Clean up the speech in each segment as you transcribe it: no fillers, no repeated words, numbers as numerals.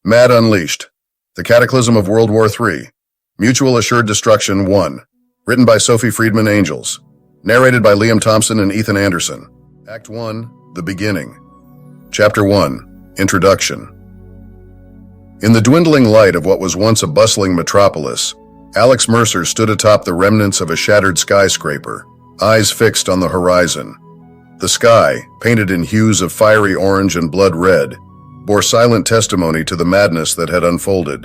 Mad Unleashed, The Cataclysm of World War III, Mutual Assured Destruction 1, written by Sophie Friedman Angels, narrated by Liam Thompson and Ethan Anderson. Act 1, The Beginning. Chapter 1, Introduction. In the dwindling light of what was once a bustling metropolis, Alex Mercer stood atop the remnants of a shattered skyscraper, eyes fixed on the horizon. The sky, painted in hues of fiery orange and blood red, bore silent testimony to the madness that had unfolded.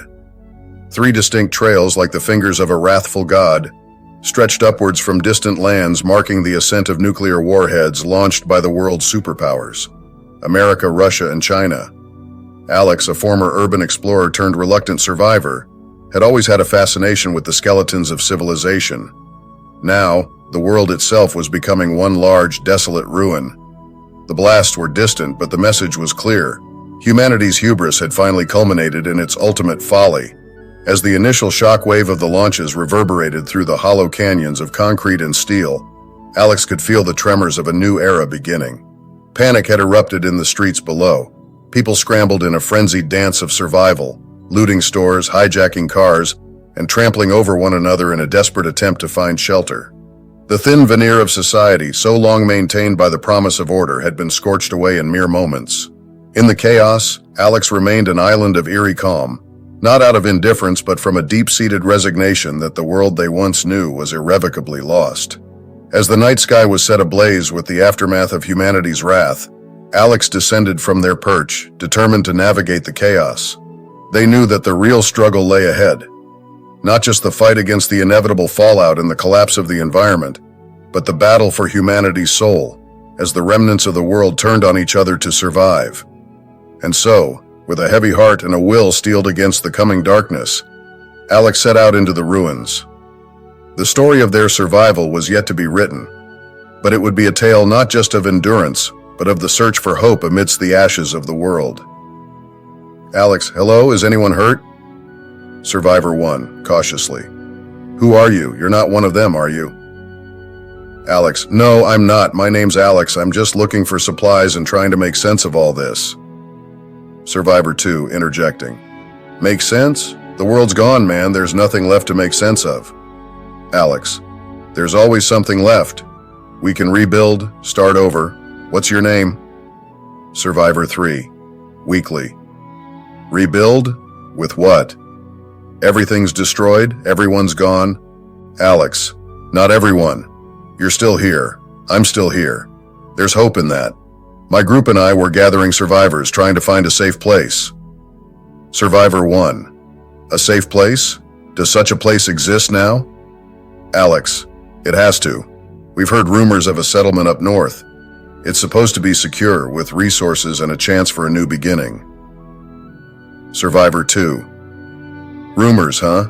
Three distinct trails, like the fingers of a wrathful god, stretched upwards from distant lands, marking the ascent of nuclear warheads launched by the world's superpowers: America, Russia, and China. Alex, a former urban explorer turned reluctant survivor, had always had a fascination with the skeletons of civilization. Now, the world itself was becoming one large, desolate ruin. The blasts were distant, but the message was clear. Humanity's hubris had finally culminated in its ultimate folly. As the initial shockwave of the launches reverberated through the hollow canyons of concrete and steel, Alex could feel the tremors of a new era beginning. Panic had erupted in the streets below. People scrambled in a frenzied dance of survival, looting stores, hijacking cars, and trampling over one another in a desperate attempt to find shelter. The thin veneer of society, so long maintained by the promise of order, had been scorched away in mere moments. In the chaos, Alex remained an island of eerie calm, not out of indifference but from a deep-seated resignation that the world they once knew was irrevocably lost. As the night sky was set ablaze with the aftermath of humanity's wrath, Alex descended from their perch, determined to navigate the chaos. They knew that the real struggle lay ahead. Not just the fight against the inevitable fallout and the collapse of the environment, but the battle for humanity's soul, as the remnants of the world turned on each other to survive. And so, with a heavy heart and a will steeled against the coming darkness, Alex set out into the ruins. The story of their survival was yet to be written, but it would be a tale not just of endurance, but of the search for hope amidst the ashes of the world. Alex, hello, is anyone hurt? Survivor 1, cautiously. Who are you? You're not one of them, are you? Alex, no, I'm not. My name's Alex. I'm just looking for supplies and trying to make sense of all this. Survivor 2, interjecting. Make sense? The world's gone, man. There's nothing left to make sense of. Alex, there's always something left. We can rebuild, start over. What's your name? Survivor 3, weakly. Rebuild? With what? Everything's destroyed? Everyone's gone? Alex, not everyone. You're still here. I'm still here. There's hope in that. My group and I were gathering survivors, trying to find a safe place. Survivor 1. A safe place? Does such a place exist now? Alex, it has to. We've heard rumors of a settlement up north. It's supposed to be secure, with resources and a chance for a new beginning. Survivor 2. Rumors, huh?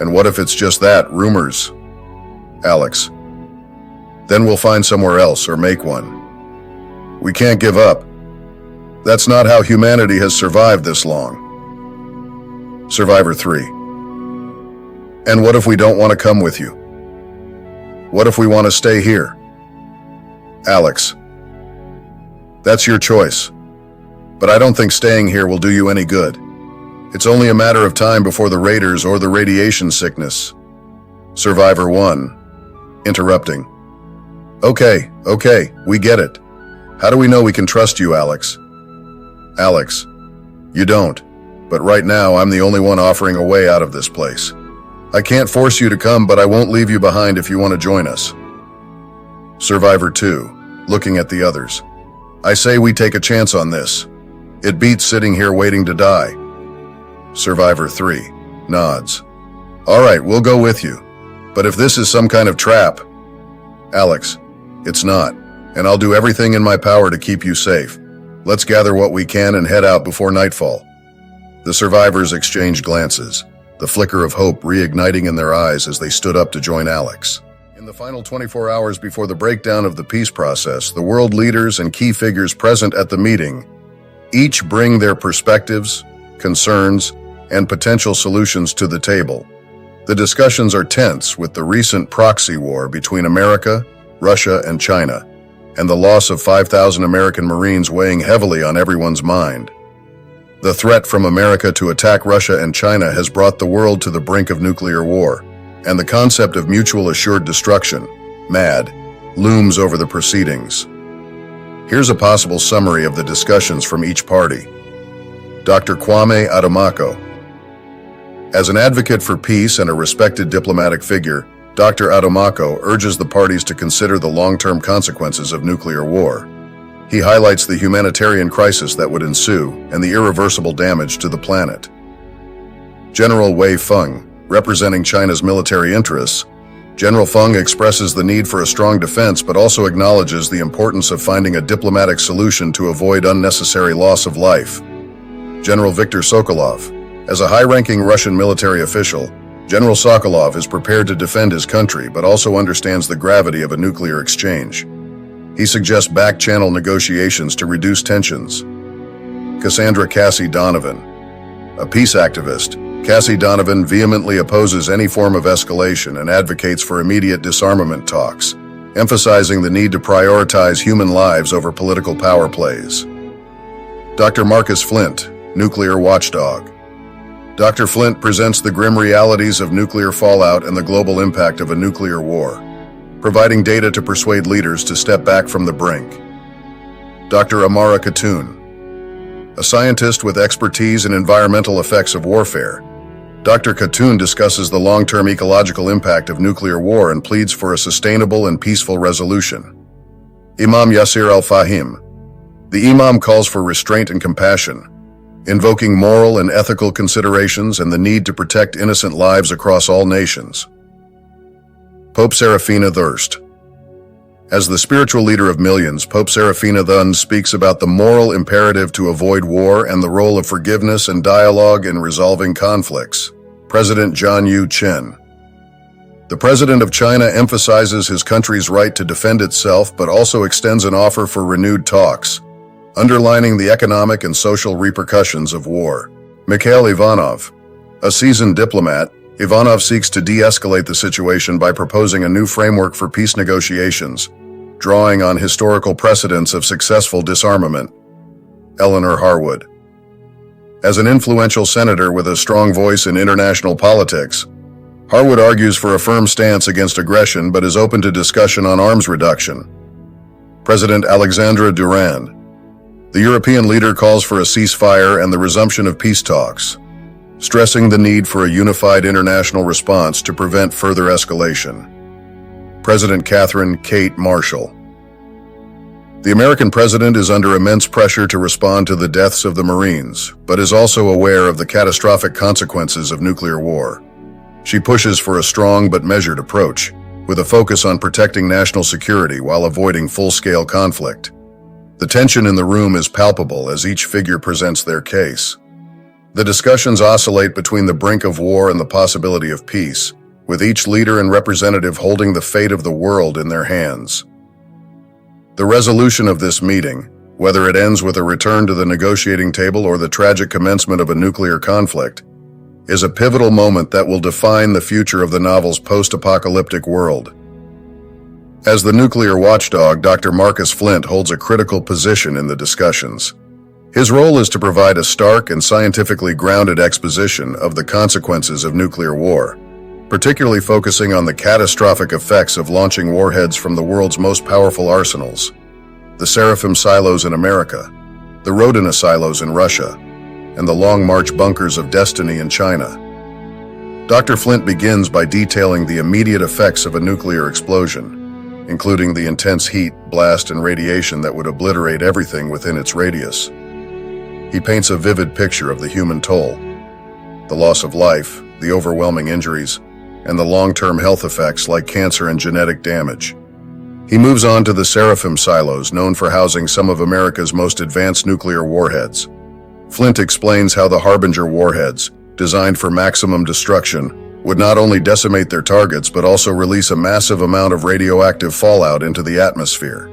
And what if it's just that, rumors? Alex, then we'll find somewhere else or make one. We can't give up. That's not how humanity has survived this long. Survivor 3. And what if we don't want to come with you? What if we want to stay here? Alex, that's your choice. But I don't think staying here will do you any good. It's only a matter of time before the raiders or the radiation sickness. Survivor 1, interrupting. Okay, we get it. How do we know we can trust you, Alex? Alex, you don't. But right now, I'm the only one offering a way out of this place. I can't force you to come, but I won't leave you behind if you want to join us. Survivor 2, looking at the others. I say we take a chance on this. It beats sitting here waiting to die. Survivor 3, nods. All right, we'll go with you. But if this is some kind of trap... Alex, it's not. And I'll do everything in my power to keep you safe. Let's gather what we can and head out before nightfall. The survivors exchanged glances, the flicker of hope reigniting in their eyes as they stood up to join Alex. In the final 24 hours before the breakdown of the peace process, the world leaders and key figures present at the meeting each bring their perspectives, concerns, and potential solutions to the table. The discussions are tense with the recent proxy war between America, Russia, and China, and the loss of 5,000 American Marines weighing heavily on everyone's mind. The threat from America to attack Russia and China has brought the world to the brink of nuclear war, and the concept of mutual assured destruction, MAD, looms over the proceedings. Here's a possible summary of the discussions from each party. Dr. Kwame Adamako. As an advocate for peace and a respected diplomatic figure, Dr. Adamako urges the parties to consider the long-term consequences of nuclear war. He highlights the humanitarian crisis that would ensue and the irreversible damage to the planet. General Wei Feng, representing China's military interests, General Feng expresses the need for a strong defense but also acknowledges the importance of finding a diplomatic solution to avoid unnecessary loss of life. General Viktor Sokolov. As a high-ranking Russian military official, General Sokolov is prepared to defend his country but also understands the gravity of a nuclear exchange. He suggests back-channel negotiations to reduce tensions. Cassandra Cassie Donovan. A peace activist, Cassie Donovan vehemently opposes any form of escalation and advocates for immediate disarmament talks, emphasizing the need to prioritize human lives over political power plays. Dr. Marcus Flint, nuclear watchdog. Dr. Flint presents the grim realities of nuclear fallout and the global impact of a nuclear war, providing data to persuade leaders to step back from the brink. Dr. Amara Khatoon. A scientist with expertise in environmental effects of warfare, Dr. Khatoon discusses the long-term ecological impact of nuclear war and pleads for a sustainable and peaceful resolution. Imam Yasir al-Fahim. The Imam calls for restraint and compassion, invoking moral and ethical considerations and the need to protect innocent lives across all nations. Pope Serafina Thirst. As the spiritual leader of millions, Pope Serafina Thun speaks about the moral imperative to avoid war and the role of forgiveness and dialogue in resolving conflicts. President John Yu Chen. The President of China emphasizes his country's right to defend itself but also extends an offer for renewed talks, underlining the economic and social repercussions of war. Mikhail Ivanov. A seasoned diplomat, Ivanov seeks to de-escalate the situation by proposing a new framework for peace negotiations, drawing on historical precedents of successful disarmament. Eleanor Harwood. As an influential senator with a strong voice in international politics, Harwood argues for a firm stance against aggression but is open to discussion on arms reduction. President Alexandra Durand. The European leader calls for a ceasefire and the resumption of peace talks, stressing the need for a unified international response to prevent further escalation. President Catherine Kate Marshall. The American president is under immense pressure to respond to the deaths of the Marines, but is also aware of the catastrophic consequences of nuclear war. She pushes for a strong but measured approach, with a focus on protecting national security while avoiding full-scale conflict. The tension in the room is palpable as each figure presents their case. The discussions oscillate between the brink of war and the possibility of peace, with each leader and representative holding the fate of the world in their hands. The resolution of this meeting, whether it ends with a return to the negotiating table or the tragic commencement of a nuclear conflict, is a pivotal moment that will define the future of the novel's post-apocalyptic world. As the nuclear watchdog, Dr. Marcus Flint holds a critical position in the discussions. His role is to provide a stark and scientifically grounded exposition of the consequences of nuclear war, particularly focusing on the catastrophic effects of launching warheads from the world's most powerful arsenals, the Seraphim silos in America, the Rodina silos in Russia, and the Long March bunkers of destiny in China. Dr. Flint begins by detailing the immediate effects of a nuclear explosion, including the intense heat, blast, and radiation that would obliterate everything within its radius. He paints a vivid picture of the human toll, the loss of life, the overwhelming injuries, and the long-term health effects like cancer and genetic damage. He moves on to the Seraphim silos, known for housing some of America's most advanced nuclear warheads. Flint explains how the Harbinger warheads, designed for maximum destruction, would not only decimate their targets but also release a massive amount of radioactive fallout into the atmosphere.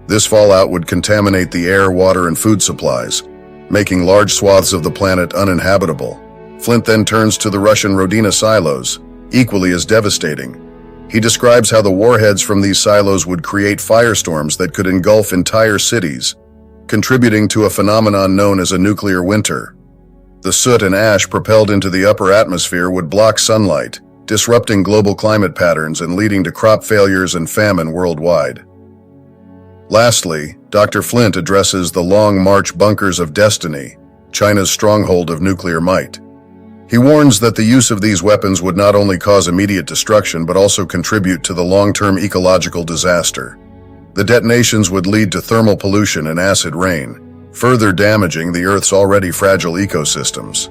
This fallout would contaminate the air, water, and food supplies, making large swaths of the planet uninhabitable. Flint then turns to the Russian Rodina silos, equally as devastating. He describes how the warheads from these silos would create firestorms that could engulf entire cities, contributing to a phenomenon known as a nuclear winter. The soot and ash propelled into the upper atmosphere would block sunlight, disrupting global climate patterns and leading to crop failures and famine worldwide. Lastly, Dr. Flint addresses the Long March bunkers of destiny, China's stronghold of nuclear might. He warns that the use of these weapons would not only cause immediate destruction but also contribute to the long-term ecological disaster. The detonations would lead to thermal pollution and acid rain, further damaging the Earth's already fragile ecosystems.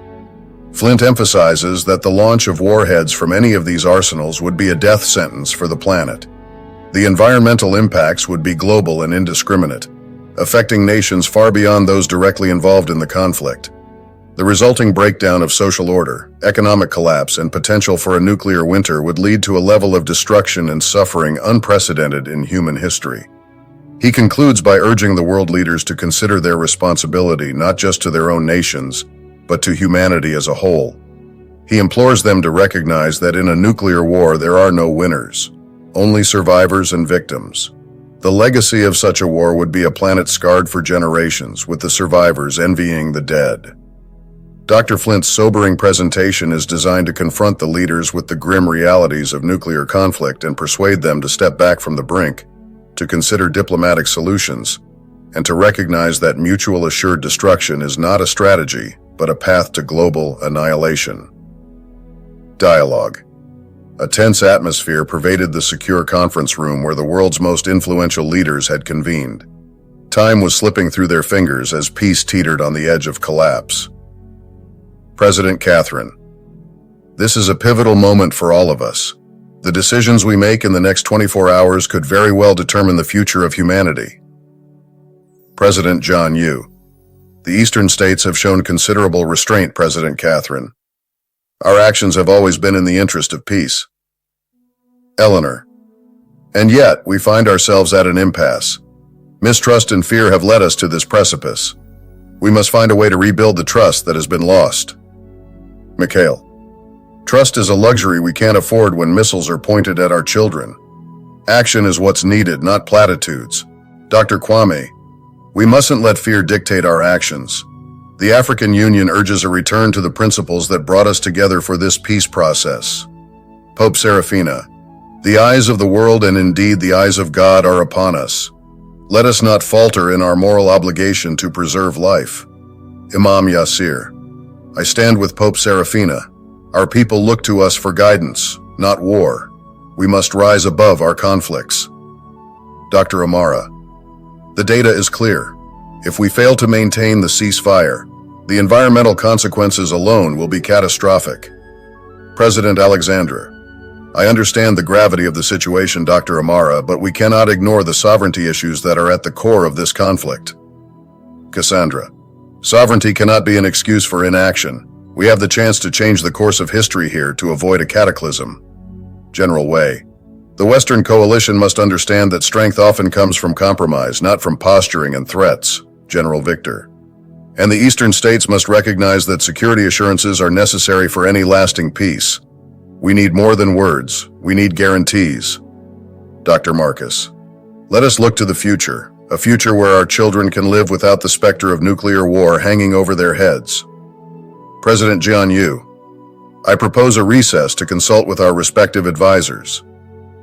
Flint emphasizes that the launch of warheads from any of these arsenals would be a death sentence for the planet. The environmental impacts would be global and indiscriminate, affecting nations far beyond those directly involved in the conflict. The resulting breakdown of social order, economic collapse, and potential for a nuclear winter would lead to a level of destruction and suffering unprecedented in human history. He concludes by urging the world leaders to consider their responsibility not just to their own nations, but to humanity as a whole. He implores them to recognize that in a nuclear war there are no winners, only survivors and victims. The legacy of such a war would be a planet scarred for generations, with the survivors envying the dead. Dr. Flint's sobering presentation is designed to confront the leaders with the grim realities of nuclear conflict and persuade them to step back from the brink, to consider diplomatic solutions, and to recognize that mutual assured destruction is not a strategy, but a path to global annihilation. Dialogue. A tense atmosphere pervaded the secure conference room where the world's most influential leaders had convened. Time was slipping through their fingers as peace teetered on the edge of collapse. President Catherine. This is a pivotal moment for all of us. The decisions we make in the next 24 hours could very well determine the future of humanity. President John Yu. The eastern states have shown considerable restraint, President Catherine. Our actions have always been in the interest of peace. Eleanor. And yet, we find ourselves at an impasse. Mistrust and fear have led us to this precipice. We must find a way to rebuild the trust that has been lost. Mikhail. Trust is a luxury we can't afford when missiles are pointed at our children. Action is what's needed, not platitudes. Dr. Kwame. We mustn't let fear dictate our actions. The African Union urges a return to the principles that brought us together for this peace process. Pope Serafina. The eyes of the world and indeed the eyes of God are upon us. Let us not falter in our moral obligation to preserve life. Imam Yasir. I stand with Pope Serafina. Our people look to us for guidance, not war. We must rise above our conflicts. Dr. Amara. The data is clear. If we fail to maintain the ceasefire, the environmental consequences alone will be catastrophic. President Alexandra. I understand the gravity of the situation, Dr. Amara, but we cannot ignore the sovereignty issues that are at the core of this conflict. Cassandra. Sovereignty cannot be an excuse for inaction. We have the chance to change the course of history here to avoid a cataclysm. General Wei. The Western coalition must understand that strength often comes from compromise, not from posturing and threats. General Victor. And the Eastern states must recognize that security assurances are necessary for any lasting peace. We need more than words. We need guarantees. Dr. Marcus. Let us look to the future, a future where our children can live without the specter of nuclear war hanging over their heads. President Jian Yu. I propose a recess to consult with our respective advisors.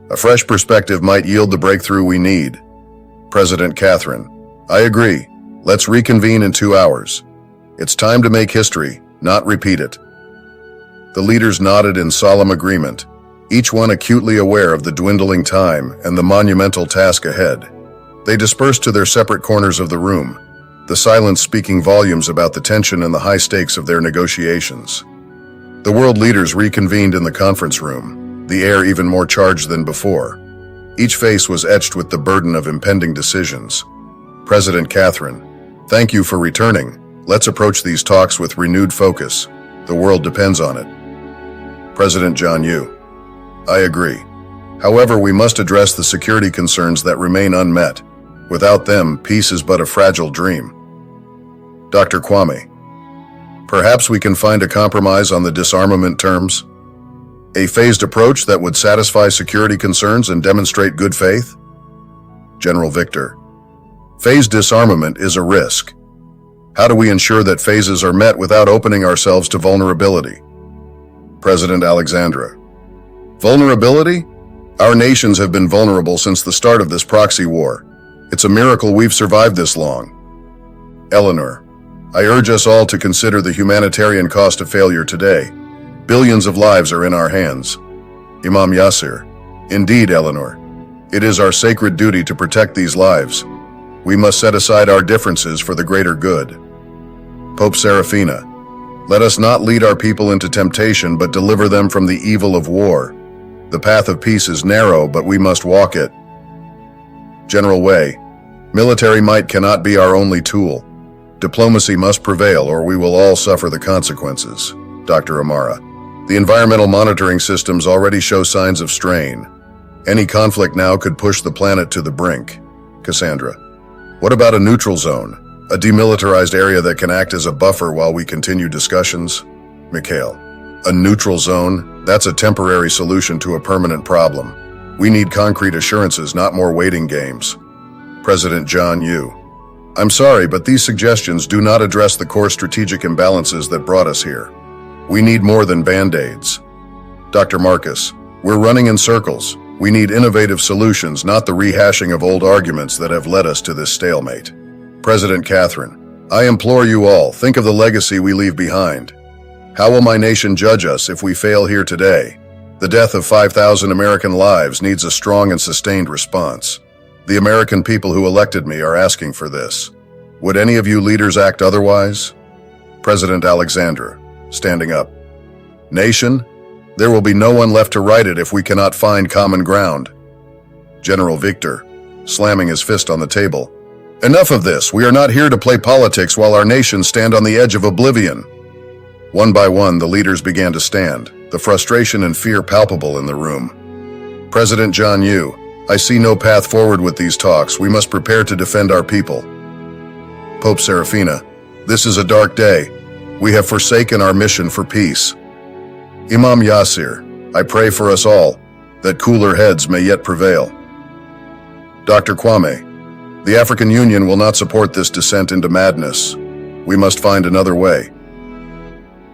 A fresh perspective might yield the breakthrough we need. President Catherine. I agree. Let's reconvene in 2 hours. It's time to make history, not repeat it. The leaders nodded in solemn agreement, each one acutely aware of the dwindling time and the monumental task ahead. They dispersed to their separate corners of the room, the silence speaking volumes about the tension and the high stakes of their negotiations. The world leaders reconvened in the conference room, the air even more charged than before. Each face was etched with the burden of impending decisions. President Catherine, thank you for returning. Let's approach these talks with renewed focus. The world depends on it. President John Yu. I agree. However, we must address the security concerns that remain unmet. Without them, peace is but a fragile dream. Dr. Kwame. Perhaps we can find a compromise on the disarmament terms? A phased approach that would satisfy security concerns and demonstrate good faith? General Victor. Phased disarmament is a risk. How do we ensure that phases are met without opening ourselves to vulnerability? President Alexandra. Vulnerability? Our nations have been vulnerable since the start of this proxy war. It's a miracle we've survived this long. Eleanor. I urge us all to consider the humanitarian cost of failure today. Billions of lives are in our hands. Imam Yasir. Indeed, Eleanor. It is our sacred duty to protect these lives. We must set aside our differences for the greater good. Pope Serafina. Let us not lead our people into temptation, but deliver them from the evil of war. The path of peace is narrow, but we must walk it. General Wei. Military might cannot be our only tool. Diplomacy must prevail, or we will all suffer the consequences. Dr. Amara. The environmental monitoring systems already show signs of strain. Any conflict now could push the planet to the brink. Cassandra. What about a neutral zone? A demilitarized area that can act as a buffer while we continue discussions? Mikhail. A neutral zone? That's a temporary solution to a permanent problem. We need concrete assurances, not more waiting games. President John Yu. I'm sorry, but these suggestions do not address the core strategic imbalances that brought us here. We need more than band-aids. Dr. Marcus, we're running in circles. We need innovative solutions, not the rehashing of old arguments that have led us to this stalemate. President Catherine, I implore you all, think of the legacy we leave behind. How will my nation judge us if we fail here today? The death of 5,000 American lives needs a strong and sustained response. The American people who elected me are asking for this. Would any of you leaders act otherwise? President Alexandra, standing up. Nation, there will be no one left to right it if we cannot find common ground. General Victor, slamming his fist on the table. Enough of this. We are not here to play politics while our nations stand on the edge of oblivion. One by one, the leaders began to stand, the frustration and fear palpable in the room. President John Yu, I see no path forward with these talks. We must prepare to defend our people. Pope Serafina, this is a dark day. We have forsaken our mission for peace. Imam Yasir, I pray for us all, that cooler heads may yet prevail. Dr. Kwame, the African Union will not support this descent into madness. We must find another way.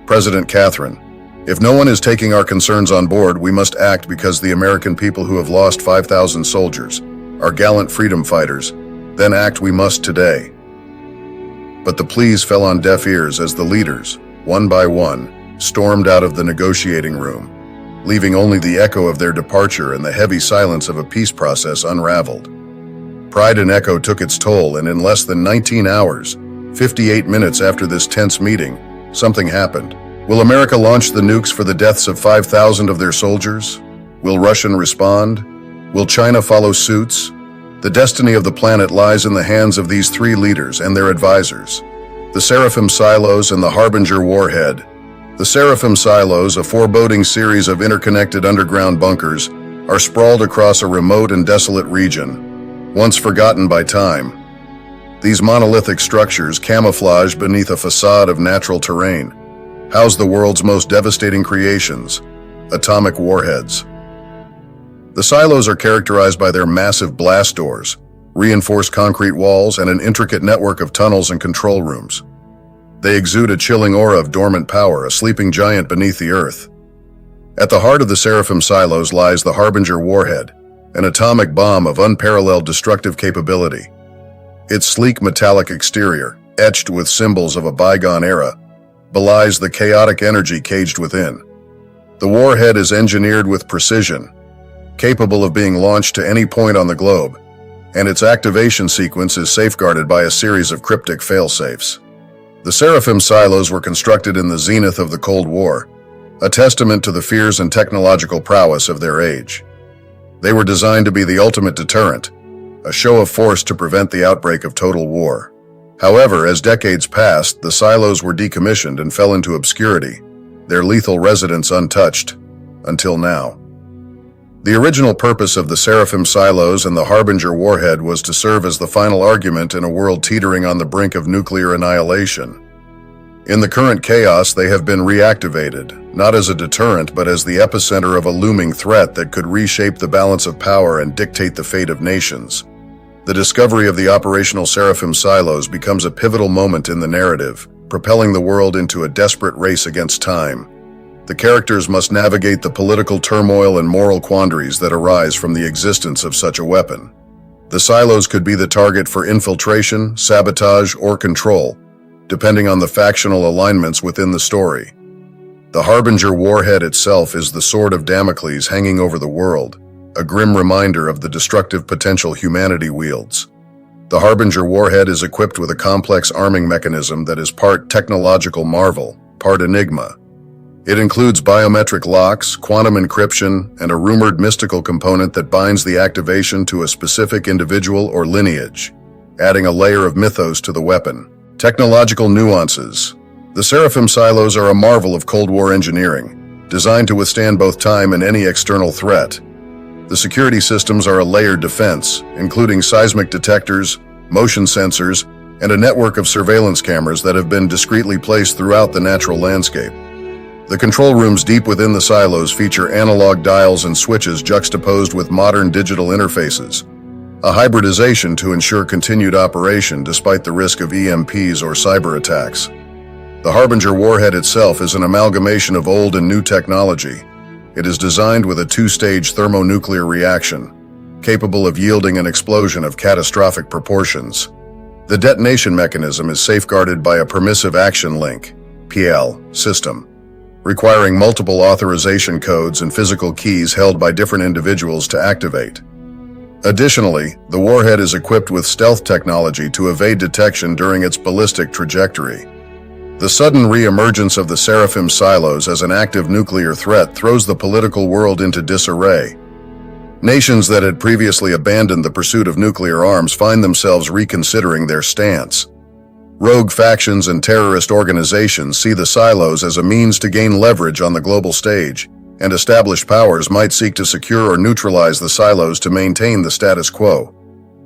President Catherine, if no one is taking our concerns on board, we must act because the American people who have lost 5,000 soldiers are gallant freedom fighters. Then act we must today. But the pleas fell on deaf ears as the leaders, one by one, stormed out of the negotiating room, leaving only the echo of their departure and the heavy silence of a peace process unraveled. Pride and echo took its toll, and in less than 19 hours, 58 minutes after this tense meeting, something happened. Will America launch the nukes for the deaths of 5,000 of their soldiers? Will Russia respond? Will China follow suits? The destiny of the planet lies in the hands of these three leaders and their advisors. The Seraphim Silos and the Harbinger Warhead. The Seraphim Silos, a foreboding series of interconnected underground bunkers, are sprawled across a remote and desolate region, once forgotten by time. These monolithic structures, camouflaged beneath a facade of natural terrain, house the world's most devastating creations, atomic warheads. The silos are characterized by their massive blast doors, reinforced concrete walls, and an intricate network of tunnels and control rooms. They exude a chilling aura of dormant power, a sleeping giant beneath the earth. At the heart of the Seraphim Silos lies the Harbinger Warhead, an atomic bomb of unparalleled destructive capability. Its sleek metallic exterior, etched with symbols of a bygone era, belies the chaotic energy caged within. The warhead is engineered with precision, capable of being launched to any point on the globe, and its activation sequence is safeguarded by a series of cryptic failsafes. The Seraphim Silos were constructed in the zenith of the Cold War, a testament to the fears and technological prowess of their age. They were designed to be the ultimate deterrent, a show of force to prevent the outbreak of total war. However, as decades passed, the silos were decommissioned and fell into obscurity, their lethal residence untouched, until now. The original purpose of the Seraphim Silos and the Harbinger Warhead was to serve as the final argument in a world teetering on the brink of nuclear annihilation. In the current chaos, they have been reactivated, not as a deterrent but as the epicenter of a looming threat that could reshape the balance of power and dictate the fate of nations. The discovery of the operational Seraphim silos becomes a pivotal moment in the narrative, propelling the world into a desperate race against time. The characters must navigate the political turmoil and moral quandaries that arise from the existence of such a weapon. The silos could be the target for infiltration, sabotage, or control, depending on the factional alignments within the story. The Harbinger warhead itself is the sword of Damocles hanging over the world, a grim reminder of the destructive potential humanity wields. The Harbinger warhead is equipped with a complex arming mechanism that is part technological marvel, part enigma. It includes biometric locks, quantum encryption, and a rumored mystical component that binds the activation to a specific individual or lineage, adding a layer of mythos to the weapon. Technological nuances. The Seraphim silos are a marvel of Cold War engineering, designed to withstand both time and any external threat. The security systems are a layered defense, including seismic detectors, motion sensors, and a network of surveillance cameras that have been discreetly placed throughout the natural landscape. The control rooms deep within the silos feature analog dials and switches juxtaposed with modern digital interfaces, a hybridization to ensure continued operation despite the risk of EMPs or cyber attacks. The Harbinger warhead itself is an amalgamation of old and new technology. It is designed with a two-stage thermonuclear reaction, capable of yielding an explosion of catastrophic proportions. The detonation mechanism is safeguarded by a permissive action link (PL) system, requiring multiple authorization codes and physical keys held by different individuals to activate. Additionally, the warhead is equipped with stealth technology to evade detection during its ballistic trajectory. The sudden re-emergence of the Seraphim silos as an active nuclear threat throws the political world into disarray. Nations that had previously abandoned the pursuit of nuclear arms find themselves reconsidering their stance. Rogue factions and terrorist organizations see the silos as a means to gain leverage on the global stage, and established powers might seek to secure or neutralize the silos to maintain the status quo.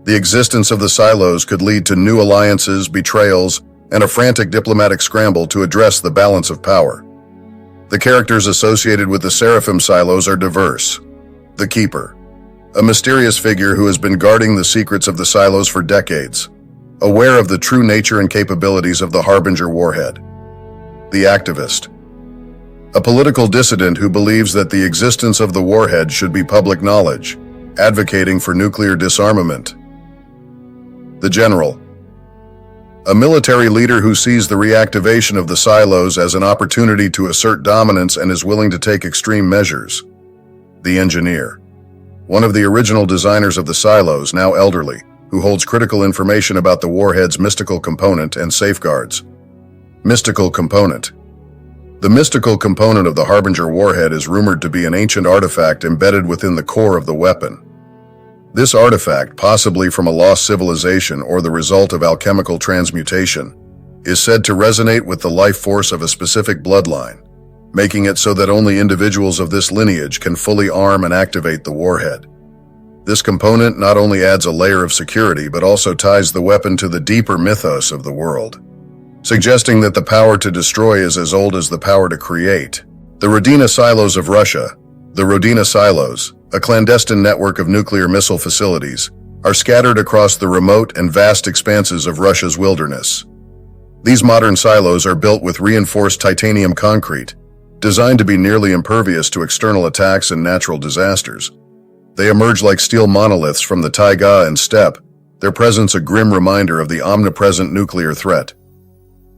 The existence of the silos could lead to new alliances, betrayals, and a frantic diplomatic scramble to address the balance of power. The characters associated with the Seraphim silos are diverse. The Keeper, a mysterious figure who has been guarding the secrets of the silos for decades, aware of the true nature and capabilities of the Harbinger warhead. The Activist, a political dissident who believes that the existence of the warhead should be public knowledge, advocating for nuclear disarmament. The General, a military leader who sees the reactivation of the silos as an opportunity to assert dominance and is willing to take extreme measures. The Engineer, one of the original designers of the silos, now elderly, who holds critical information about the warhead's mystical component and safeguards. Mystical component. The mystical component of the Harbinger warhead is rumored to be an ancient artifact embedded within the core of the weapon. This artifact, possibly from a lost civilization or the result of alchemical transmutation, is said to resonate with the life force of a specific bloodline, making it so that only individuals of this lineage can fully arm and activate the warhead. This component not only adds a layer of security but also ties the weapon to the deeper mythos of the world, suggesting that the power to destroy is as old as the power to create. The Rodina Silos of Russia. The Rodina Silos, a clandestine network of nuclear missile facilities, are scattered across the remote and vast expanses of Russia's wilderness. These modern silos are built with reinforced titanium concrete, designed to be nearly impervious to external attacks and natural disasters. They emerge like steel monoliths from the taiga and steppe, their presence a grim reminder of the omnipresent nuclear threat.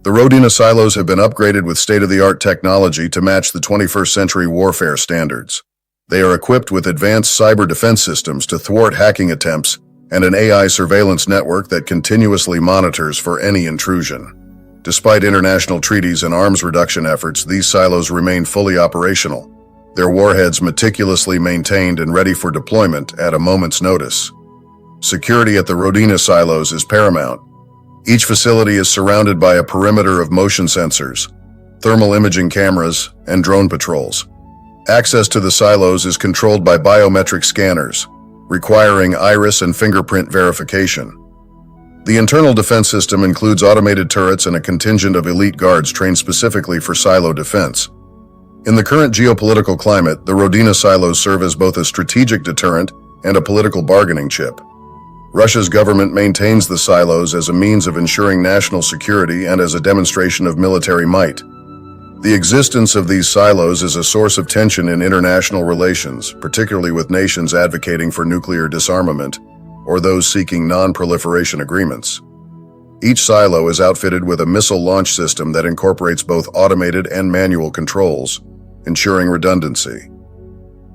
The Rodina silos have been upgraded with state-of-the-art technology to match the 21st century warfare standards. They are equipped with advanced cyber defense systems to thwart hacking attempts and an AI surveillance network that continuously monitors for any intrusion. Despite international treaties and arms reduction efforts, these silos remain fully operational, their warheads meticulously maintained and ready for deployment at a moment's notice. Security at the Rodina silos is paramount. Each facility is surrounded by a perimeter of motion sensors, thermal imaging cameras, and drone patrols. Access to the silos is controlled by biometric scanners, requiring iris and fingerprint verification. The internal defense system includes automated turrets and a contingent of elite guards trained specifically for silo defense. In the current geopolitical climate, the Rodina silos serve as both a strategic deterrent and a political bargaining chip. Russia's government maintains the silos as a means of ensuring national security and as a demonstration of military might. The existence of these silos is a source of tension in international relations, particularly with nations advocating for nuclear disarmament or those seeking non-proliferation agreements. Each silo is outfitted with a missile launch system that incorporates both automated and manual controls, ensuring redundancy.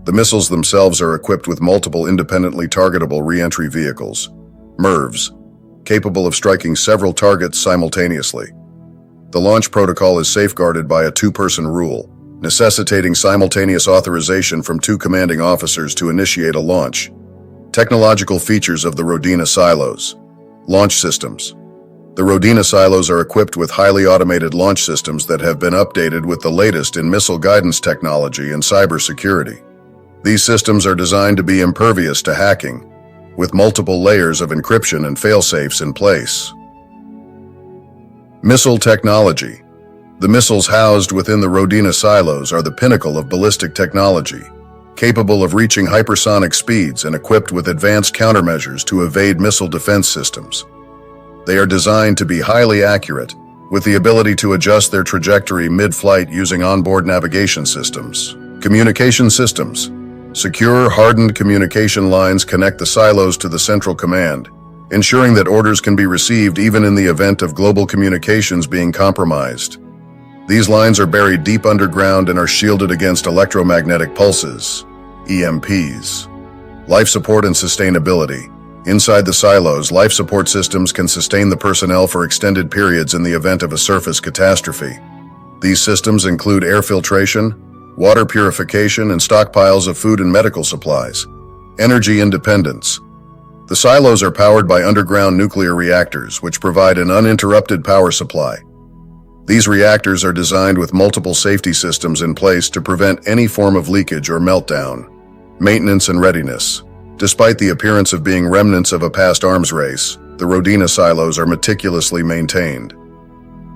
The missiles themselves are equipped with multiple independently targetable re-entry vehicles, MIRVs, capable of striking several targets simultaneously. The launch protocol is safeguarded by a two-person rule, necessitating simultaneous authorization from two commanding officers to initiate a launch. Technological features of the Rodina silos. Launch systems. The Rodina silos are equipped with highly automated launch systems that have been updated with the latest in missile guidance technology and cybersecurity. These systems are designed to be impervious to hacking, with multiple layers of encryption and fail-safes in place. Missile technology. The missiles housed within the Rodina silos are the pinnacle of ballistic technology, capable of reaching hypersonic speeds and equipped with advanced countermeasures to evade missile defense systems. They are designed to be highly accurate, with the ability to adjust their trajectory mid-flight using onboard navigation systems. Communication systems. Secure, hardened communication lines connect the silos to the central command, ensuring that orders can be received even in the event of global communications being compromised. These lines are buried deep underground and are shielded against electromagnetic pulses, EMPs. Life support and sustainability. Inside the silos, life support systems can sustain the personnel for extended periods in the event of a surface catastrophe. These systems include air filtration, water purification, and stockpiles of food and medical supplies. Energy independence. The silos are powered by underground nuclear reactors, which provide an uninterrupted power supply. These reactors are designed with multiple safety systems in place to prevent any form of leakage or meltdown. Maintenance and readiness. Despite the appearance of being remnants of a past arms race, the Rodina silos are meticulously maintained.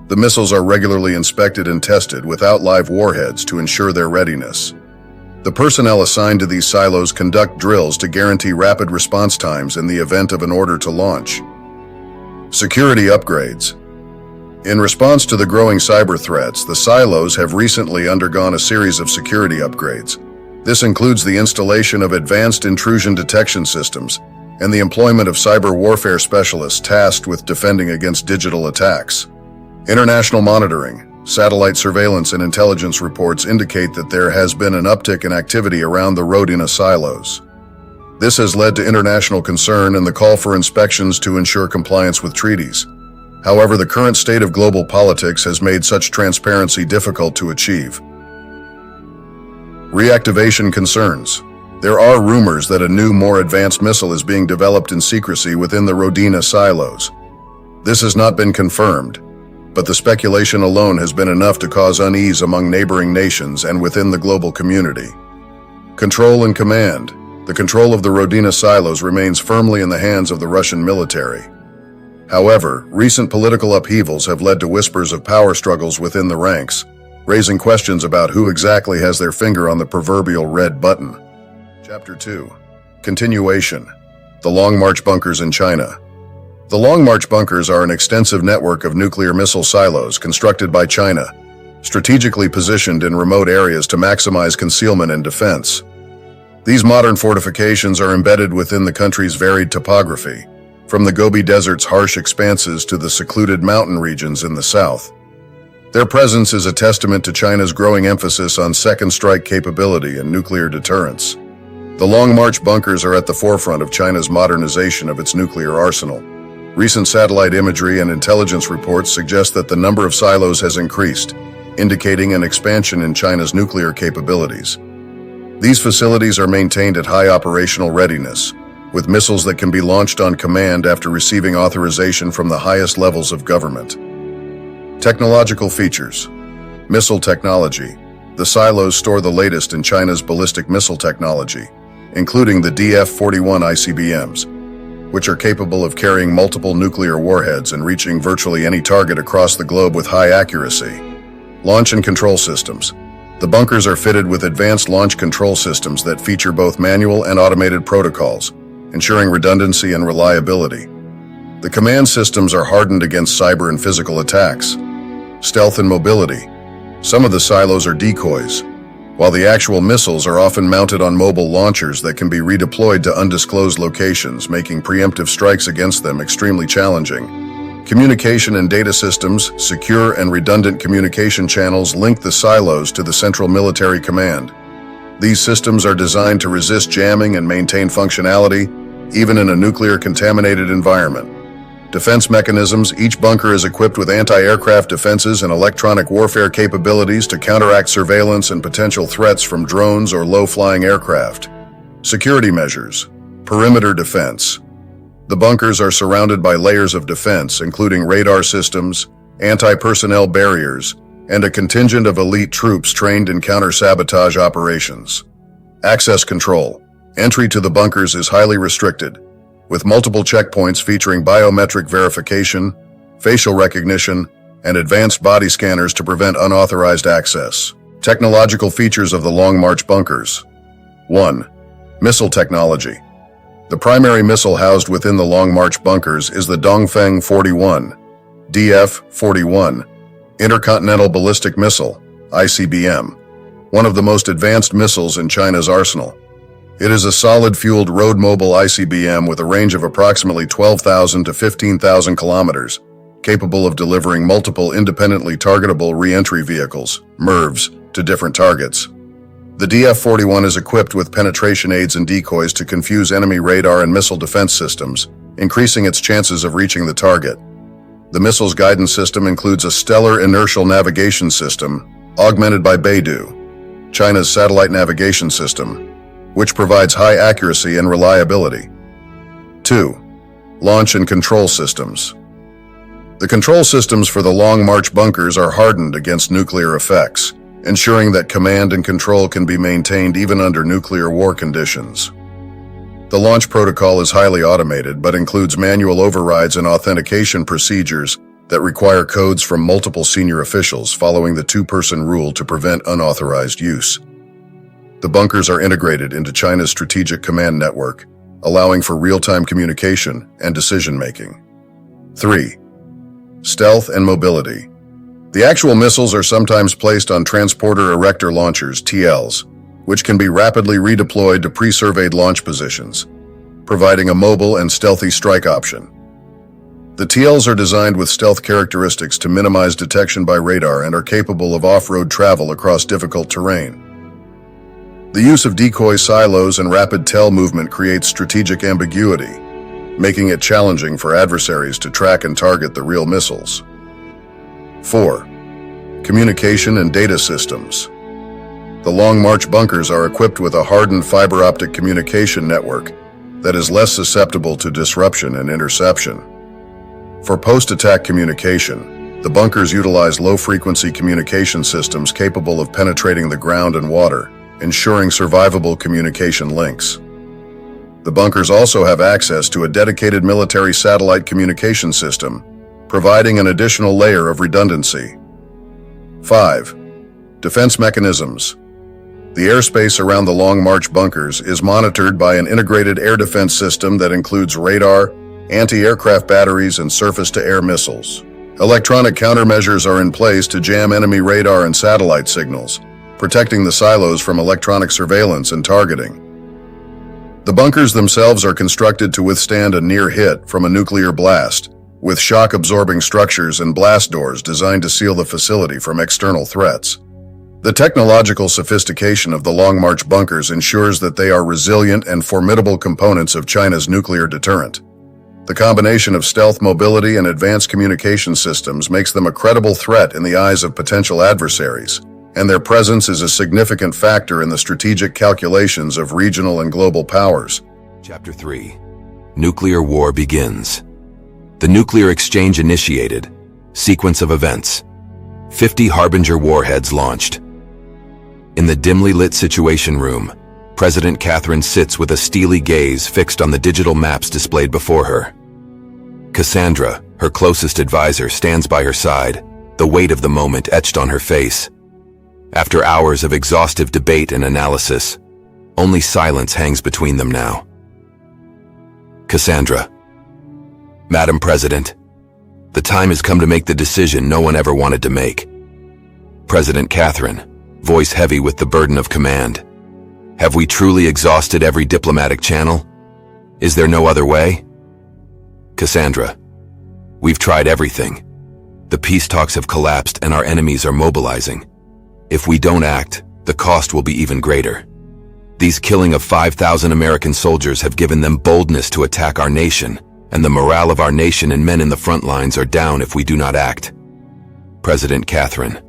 The missiles are regularly inspected and tested without live warheads to ensure their readiness. The personnel assigned to these silos conduct drills to guarantee rapid response times in the event of an order to launch. Security upgrades. In response to the growing cyber threats, the silos have recently undergone a series of security upgrades. This includes the installation of advanced intrusion detection systems and the employment of cyber warfare specialists tasked with defending against digital attacks. International monitoring, satellite surveillance, and intelligence reports indicate that there has been an uptick in activity around the Rodina silos. This has led to international concern and the call for inspections to ensure compliance with treaties. However, the current state of global politics has made such transparency difficult to achieve. Reactivation concerns. There are rumors that a new, more advanced missile is being developed in secrecy within the Rodina silos. This has not been confirmed, but the speculation alone has been enough to cause unease among neighboring nations and within the global community. Control and command. The control of the Rodina silos remains firmly in the hands of the Russian military. However, recent political upheavals have led to whispers of power struggles within the ranks, raising questions about who exactly has their finger on the proverbial red button. Chapter 2. Continuation. The Long March Bunkers in China. The Long March Bunkers are an extensive network of nuclear missile silos constructed by China, strategically positioned in remote areas to maximize concealment and defense. These modern fortifications are embedded within the country's varied topography, from the Gobi Desert's harsh expanses to the secluded mountain regions in the south. Their presence is a testament to China's growing emphasis on second strike capability and nuclear deterrence. The Long March bunkers are at the forefront of China's modernization of its nuclear arsenal. Recent satellite imagery and intelligence reports suggest that the number of silos has increased, indicating an expansion in China's nuclear capabilities. These facilities are maintained at high operational readiness, with missiles that can be launched on command after receiving authorization from the highest levels of government. Technological features. Missile technology. The silos store the latest in China's ballistic missile technology, including the DF-41 ICBMs, which are capable of carrying multiple nuclear warheads and reaching virtually any target across the globe with high accuracy. Launch and control systems. The bunkers are fitted with advanced launch control systems that feature both manual and automated protocols, ensuring redundancy and reliability. The command systems are hardened against cyber and physical attacks. Stealth and mobility. Some of the silos are decoys, while the actual missiles are often mounted on mobile launchers that can be redeployed to undisclosed locations, making preemptive strikes against them extremely challenging. Communication and data systems, secure and redundant communication channels link the silos to the central military command. These systems are designed to resist jamming and maintain functionality, even in a nuclear-contaminated environment. Defense mechanisms. Each bunker is equipped with anti-aircraft defenses and electronic warfare capabilities to counteract surveillance and potential threats from drones or low-flying aircraft. Security measures. Perimeter defense. The bunkers are surrounded by layers of defense, including radar systems, anti-personnel barriers, and a contingent of elite troops trained in counter-sabotage operations. Access control. Entry to the bunkers is highly restricted, with multiple checkpoints featuring biometric verification, facial recognition, and advanced body scanners to prevent unauthorized access. Technological features of the Long March bunkers. 1. Missile technology. The primary missile housed within the Long March bunkers is the Dongfeng 41, DF-41, Intercontinental Ballistic Missile, ICBM, one of the most advanced missiles in China's arsenal. It is a solid-fueled road-mobile ICBM with a range of approximately 12,000 to 15,000 kilometers, capable of delivering multiple independently targetable re-entry vehicles, MIRVs, to different targets. The DF-41 is equipped with penetration aids and decoys to confuse enemy radar and missile defense systems, increasing its chances of reaching the target. The missile's guidance system includes a stellar inertial navigation system, augmented by Beidou, China's satellite navigation system, which provides high accuracy and reliability. 2. Launch and control systems. The control systems for the Long March bunkers are hardened against nuclear effects, ensuring that command and control can be maintained even under nuclear war conditions. The launch protocol is highly automated but includes manual overrides and authentication procedures that require codes from multiple senior officials following the two-person rule to prevent unauthorized use. The bunkers are integrated into China's strategic command network, allowing for real-time communication and decision-making. 3. Stealth and mobility. The actual missiles are sometimes placed on transporter erector launchers, TLs, which can be rapidly redeployed to pre-surveyed launch positions, providing a mobile and stealthy strike option. The TLs are designed with stealth characteristics to minimize detection by radar and are capable of off-road travel across difficult terrain. The use of decoy silos and rapid tail movement creates strategic ambiguity, making it challenging for adversaries to track and target the real missiles. 4. Communication and data systems. The Long March bunkers are equipped with a hardened fiber optic communication network that is less susceptible to disruption and interception. For post-attack communication, the bunkers utilize low-frequency communication systems capable of penetrating the ground and water, ensuring survivable communication links. The bunkers also have access to a dedicated military satellite communication system, providing an additional layer of redundancy. 5. Defense mechanisms. The airspace around the Long March bunkers is monitored by an integrated air defense system that includes radar, anti-aircraft batteries, and surface-to-air missiles. Electronic countermeasures are in place to jam enemy radar and satellite signals, protecting the silos from electronic surveillance and targeting. The bunkers themselves are constructed to withstand a near hit from a nuclear blast, with shock-absorbing structures and blast doors designed to seal the facility from external threats. The technological sophistication of the Long March bunkers ensures that they are resilient and formidable components of China's nuclear deterrent. The combination of stealth mobility and advanced communication systems makes them a credible threat in the eyes of potential adversaries, and their presence is a significant factor in the strategic calculations of regional and global powers. Chapter 3. Nuclear war begins. The nuclear exchange initiated. Sequence of events. 50 Harbinger warheads launched. In the dimly lit Situation Room, President Catherine sits with a steely gaze fixed on the digital maps displayed before her. Cassandra, her closest advisor, stands by her side, the weight of the moment etched on her face. After hours of exhaustive debate and analysis, only silence hangs between them now. Cassandra. Madam President, the time has come to make the decision no one ever wanted to make. President Catherine, voice heavy with the burden of command. Have we truly exhausted every diplomatic channel? Is there no other way? Cassandra, we've tried everything. The peace talks have collapsed and our enemies are mobilizing. If we don't act, the cost will be even greater. These killing of 5,000 American soldiers have given them boldness to attack our nation, and the morale of our nation and men in the front lines are down if we do not act. President Catherine.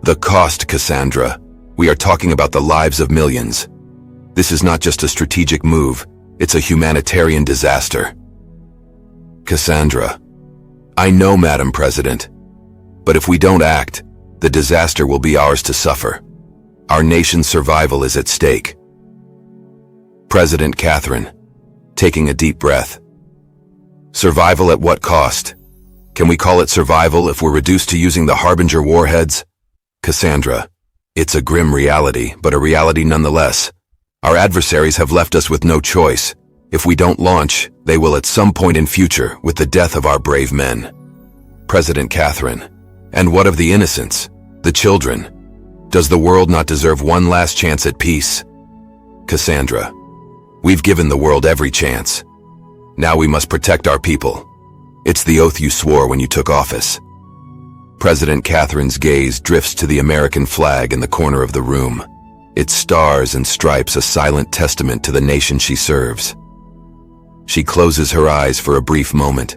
The cost, Cassandra. We are talking about the lives of millions. This is not just a strategic move, it's a humanitarian disaster. Cassandra. I know, Madam President, but if we don't act, the disaster will be ours to suffer. Our nation's survival is at stake. President Catherine, taking a deep breath. Survival at what cost? Can we call it survival if we're reduced to using the Harbinger warheads? Cassandra, it's a grim reality, but a reality nonetheless. Our adversaries have left us with no choice. If we don't launch, they will at some point in future with the death of our brave men. President Catherine, and what of the innocents, the children? Does the world not deserve one last chance at peace? Cassandra, we've given the world every chance. Now we must protect our people. It's the oath you swore when you took office. President Catherine's gaze drifts to the American flag in the corner of the room, its stars and stripes a silent testament to the nation she serves. She closes her eyes for a brief moment,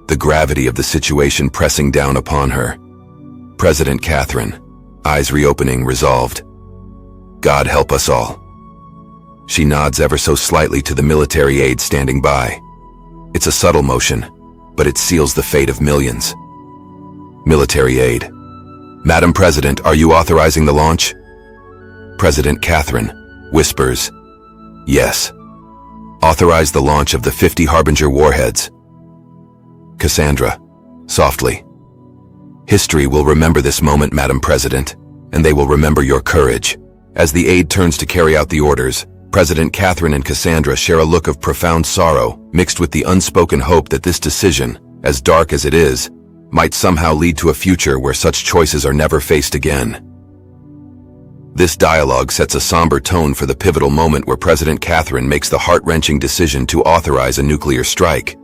the gravity of the situation pressing down upon her. President Catherine, eyes reopening, resolved. God help us all. She nods ever so slightly to the military aide standing by. It's a subtle motion, but it seals the fate of millions. Military aide. Madam President, are you authorizing the launch? President Catherine whispers, yes. Authorize the launch of the 50 Harbinger warheads. Cassandra, softly. History will remember this moment, Madam President, and they will remember your courage. As the aide turns to carry out the orders, President Catherine and Cassandra share a look of profound sorrow, mixed with the unspoken hope that this decision, as dark as it is, might somehow lead to a future where such choices are never faced again. This dialogue sets a somber tone for the pivotal moment where President Catherine makes the heart-wrenching decision to authorize a nuclear strike,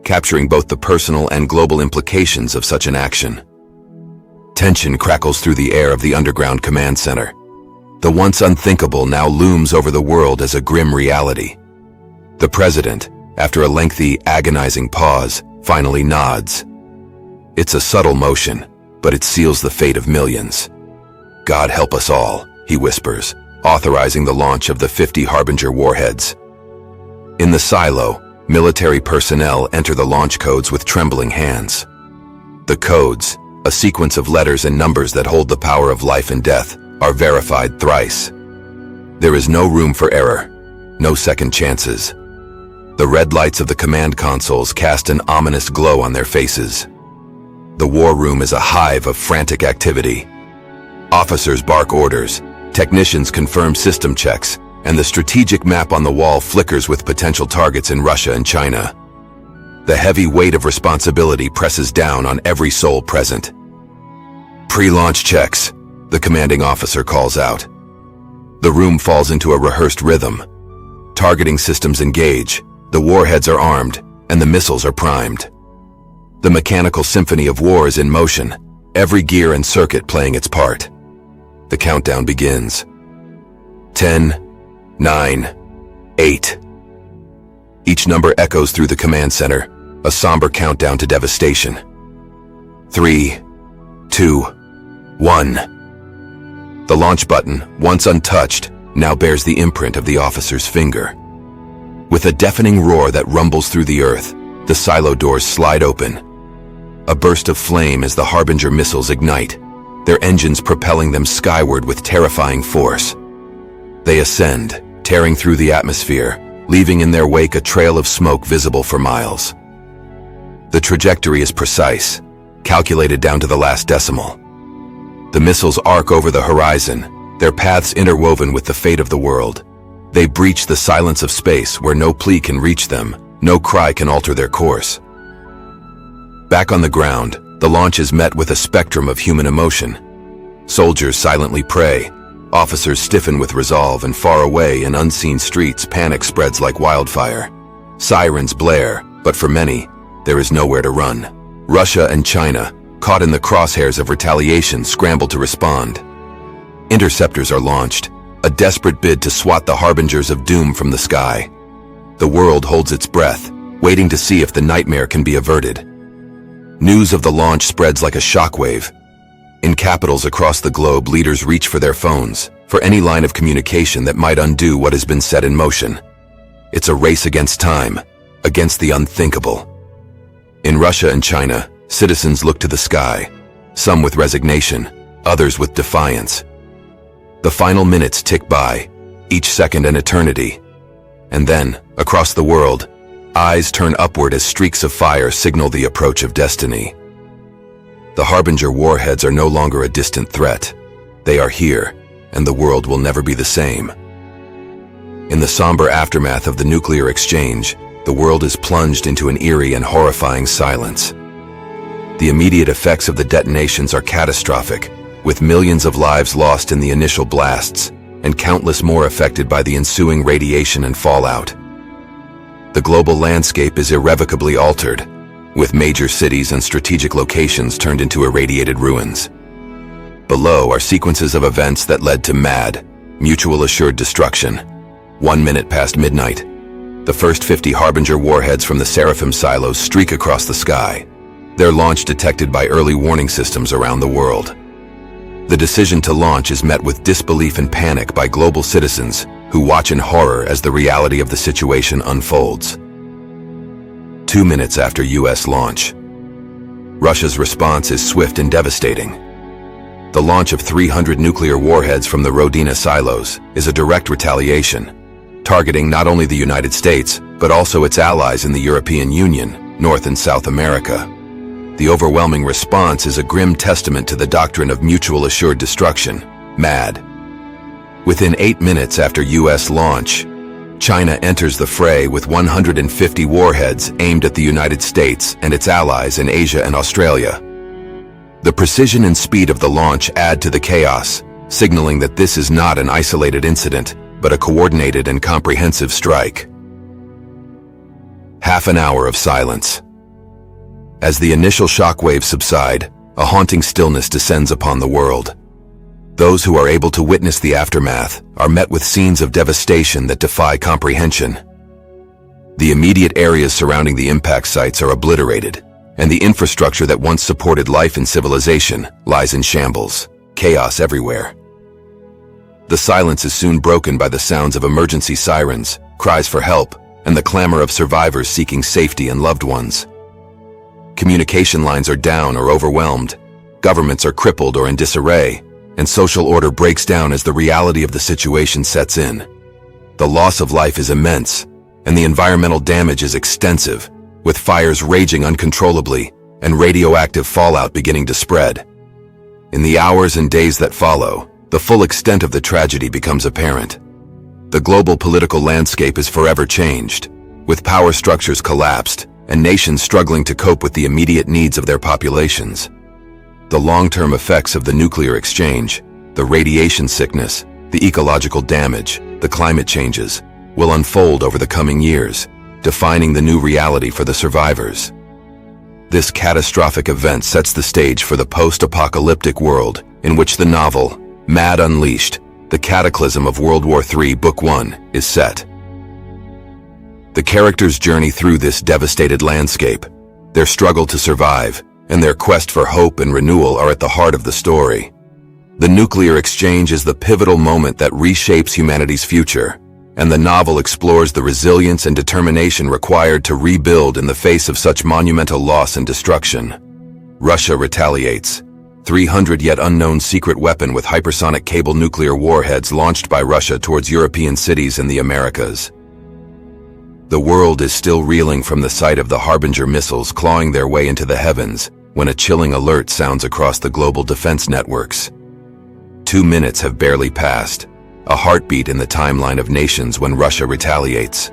capturing both the personal and global implications of such an action. Tension crackles through the air of the underground command center. The once unthinkable now looms over the world as a grim reality. The president, after a lengthy, agonizing pause, finally nods. It's a subtle motion, but it seals the fate of millions. God help us all, he whispers, authorizing the launch of the 50 Harbinger warheads. In the silo, military personnel enter the launch codes with trembling hands. The codes, a sequence of letters and numbers that hold the power of life and death, are verified thrice. There is no room for error, no second chances. The red lights of the command consoles cast an ominous glow on their faces. The war room is a hive of frantic activity. Officers bark orders, technicians confirm system checks, and the strategic map on the wall flickers with potential targets in Russia and China. The heavy weight of responsibility presses down on every soul present. Pre-launch checks, the commanding officer calls out. The room falls into a rehearsed rhythm. Targeting systems engage, the warheads are armed, and the missiles are primed. The mechanical symphony of war is in motion, every gear and circuit playing its part. The countdown begins. 10, 9, 8. Each number echoes through the command center, a somber countdown to devastation. 3, 2, 1. The launch button, once untouched, now bears the imprint of the officer's finger. With a deafening roar that rumbles through the earth, the silo doors slide open. A burst of flame as the Harbinger missiles ignite, their engines propelling them skyward with terrifying force. They ascend, tearing through the atmosphere, leaving in their wake a trail of smoke visible for miles. The trajectory is precise, calculated down to the last decimal. The missiles arc over the horizon, their paths interwoven with the fate of the world. They breach the silence of space where no plea can reach them, No cry can alter their course. Back on the ground, the launch is met with a spectrum of human emotion. Soldiers silently pray, officers stiffen with resolve, and far away in unseen streets, panic spreads like wildfire. Sirens blare, but for many, there is nowhere to run. Russia and China, caught in the crosshairs of retaliation, scramble to respond. Interceptors are launched, a desperate bid to swat the harbingers of doom from the sky. The world holds its breath, waiting to see if the nightmare can be averted. News of the launch spreads like a shockwave. In capitals across the globe, leaders reach for their phones, for any line of communication that might undo what has been set in motion. It's a race against time, against the unthinkable. In Russia and China, citizens look to the sky, some with resignation, others with defiance. The final minutes tick by, each second an eternity. And then, across the world, eyes turn upward as streaks of fire signal the approach of destiny. The Harbinger warheads are no longer a distant threat. They are here, and the world will never be the same. In the somber aftermath of the nuclear exchange, the world is plunged into an eerie and horrifying silence. The immediate effects of the detonations are catastrophic, with millions of lives lost in the initial blasts, and countless more affected by the ensuing radiation and fallout. The global landscape is irrevocably altered, with major cities and strategic locations turned into irradiated ruins. Below are sequences of events that led to mad, mutual assured destruction. 1 minute past midnight, the first 50 Harbinger warheads from the Seraphim silos streak across the sky, their launch detected by early warning systems around the world. The decision to launch is met with disbelief and panic by global citizens who watch in horror as the reality of the situation unfolds. 2 minutes after U.S. launch, Russia's response is swift and devastating. The launch of 300 nuclear warheads from the Rodina silos is a direct retaliation, targeting not only the United States, but also its allies in the European Union, North and South America. The overwhelming response is a grim testament to the doctrine of mutual assured destruction, MAD. Within 8 minutes after U.S. launch, China enters the fray with 150 warheads aimed at the United States and its allies in Asia and Australia. The precision and speed of the launch add to the chaos, signaling that this is not an isolated incident, but a coordinated and comprehensive strike. Half an hour of silence. As the initial shockwaves subside, a haunting stillness descends upon the world. Those who are able to witness the aftermath are met with scenes of devastation that defy comprehension. The immediate areas surrounding the impact sites are obliterated, and the infrastructure that once supported life and civilization lies in shambles, chaos everywhere. The silence is soon broken by the sounds of emergency sirens, cries for help, and the clamor of survivors seeking safety and loved ones. Communication lines are down or overwhelmed, governments are crippled or in disarray, and social order breaks down as the reality of the situation sets in. The loss of life is immense, and the environmental damage is extensive, with fires raging uncontrollably and radioactive fallout beginning to spread. In the hours and days that follow, the full extent of the tragedy becomes apparent. The global political landscape is forever changed, with power structures collapsed and nations struggling to cope with the immediate needs of their populations. The long-term effects of the nuclear exchange, the radiation sickness, the ecological damage, the climate changes, will unfold over the coming years, defining the new reality for the survivors. This catastrophic event sets the stage for the post-apocalyptic world in which the novel, Mad Unleashed, The Cataclysm of World War III, Book 1, is set. The characters' journey through this devastated landscape, their struggle to survive, and their quest for hope and renewal are at the heart of the story. The nuclear exchange is the pivotal moment that reshapes humanity's future, and the novel explores the resilience and determination required to rebuild in the face of such monumental loss and destruction. Russia retaliates. 300 yet unknown secret weapon with hypersonic cable nuclear warheads launched by Russia towards European cities in the Americas. The world is still reeling from the sight of the Harbinger missiles clawing their way into the heavens when a chilling alert sounds across the global defense networks. 2 minutes have barely passed, a heartbeat in the timeline of nations when Russia retaliates.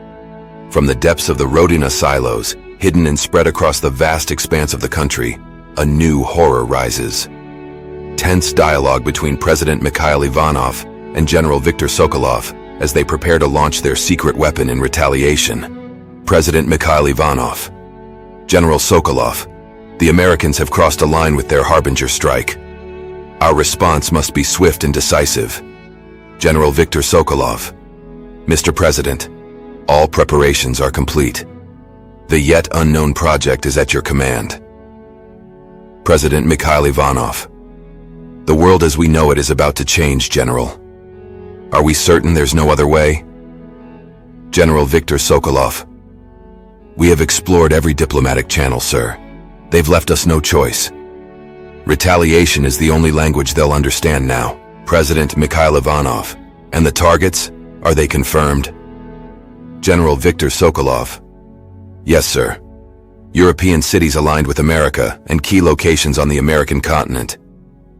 From the depths of the Rodina silos, hidden and spread across the vast expanse of the country, a new horror rises. Tense dialogue between President Mikhail Ivanov and General Viktor Sokolov as they prepare to launch their secret weapon in retaliation. President Mikhail Ivanov. General Sokolov. The Americans have crossed a line with their harbinger strike. Our response must be swift and decisive. General Viktor Sokolov. Mr. President, all preparations are complete. The yet unknown project is at your command. President Mikhail Ivanov. The world as we know it is about to change, General. Are we certain there's no other way? General Viktor Sokolov. We have explored every diplomatic channel, sir. They've left us no choice. Retaliation is the only language they'll understand now. President Mikhail Ivanov. And the targets? Are they confirmed? General Viktor Sokolov. Yes, sir. European cities aligned with America and key locations on the American continent.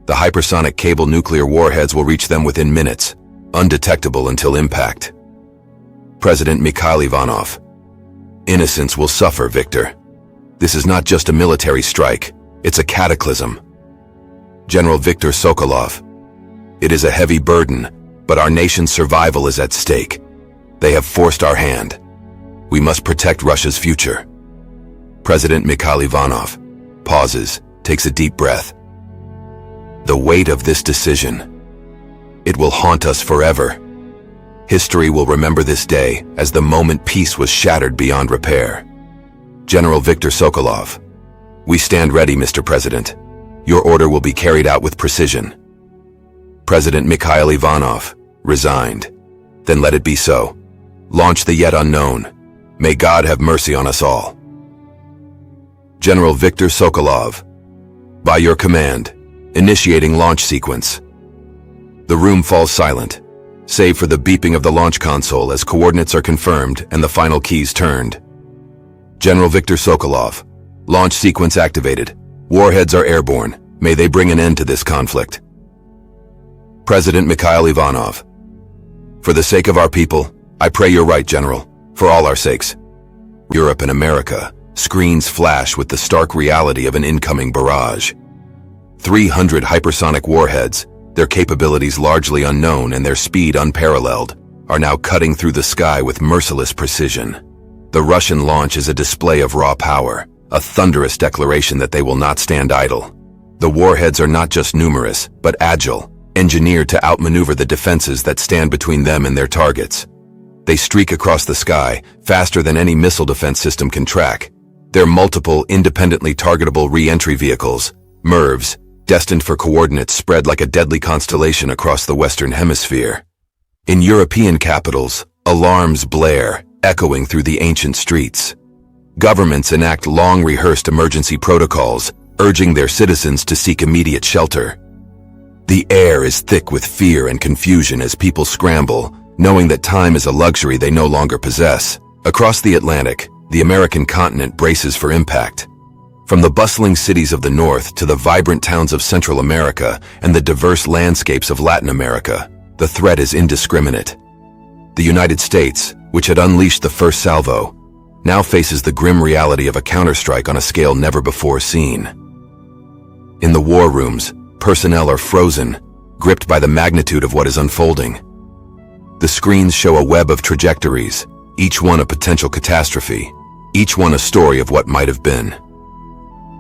The hypersonic cable nuclear warheads will reach them within minutes, undetectable until impact. President Mikhail Ivanov. Innocents will suffer, Victor. This is not just a military strike, it's a cataclysm. General Viktor Sokolov. It is a heavy burden, but our nation's survival is at stake. They have forced our hand. We must protect Russia's future. President Mikhail Ivanov pauses, takes a deep breath. The weight of this decision. It will haunt us forever. History will remember this day as the moment peace was shattered beyond repair. General Viktor Sokolov. We stand ready, Mr. President. Your order will be carried out with precision. President Mikhail Ivanov. Resigned. Then let it be so. Launch the yet unknown. May God have mercy on us all. General Viktor Sokolov. By your command. Initiating launch sequence. The room falls silent, save for the beeping of the launch console as coordinates are confirmed and the final keys turned. General Viktor Sokolov. Launch sequence activated. Warheads are airborne. May they bring an end to this conflict. President Mikhail Ivanov. For the sake of our people, I pray you're right, General. For all our sakes. Europe and America. Screens flash with the stark reality of an incoming barrage. 300 hypersonic warheads, their capabilities largely unknown and their speed unparalleled, are now cutting through the sky with merciless precision. The Russian launch is a display of raw power, a thunderous declaration that they will not stand idle. The warheads are not just numerous, but agile, engineered to outmaneuver the defenses that stand between them and their targets. They streak across the sky, faster than any missile defense system can track. Their multiple, independently targetable re-entry vehicles, MERVs, destined for coordinates spread like a deadly constellation across the Western Hemisphere. In European capitals, alarms blare, echoing through the ancient streets. Governments enact long-rehearsed emergency protocols, urging their citizens to seek immediate shelter. The air is thick with fear and confusion as people scramble, knowing that time is a luxury they no longer possess. Across the Atlantic, the American continent braces for impact. From the bustling cities of the North to the vibrant towns of Central America and the diverse landscapes of Latin America, the threat is indiscriminate. The United States, which had unleashed the first salvo, now faces the grim reality of a counterstrike on a scale never before seen. In the war rooms, personnel are frozen, gripped by the magnitude of what is unfolding. The screens show a web of trajectories, each one a potential catastrophe, each one a story of what might have been.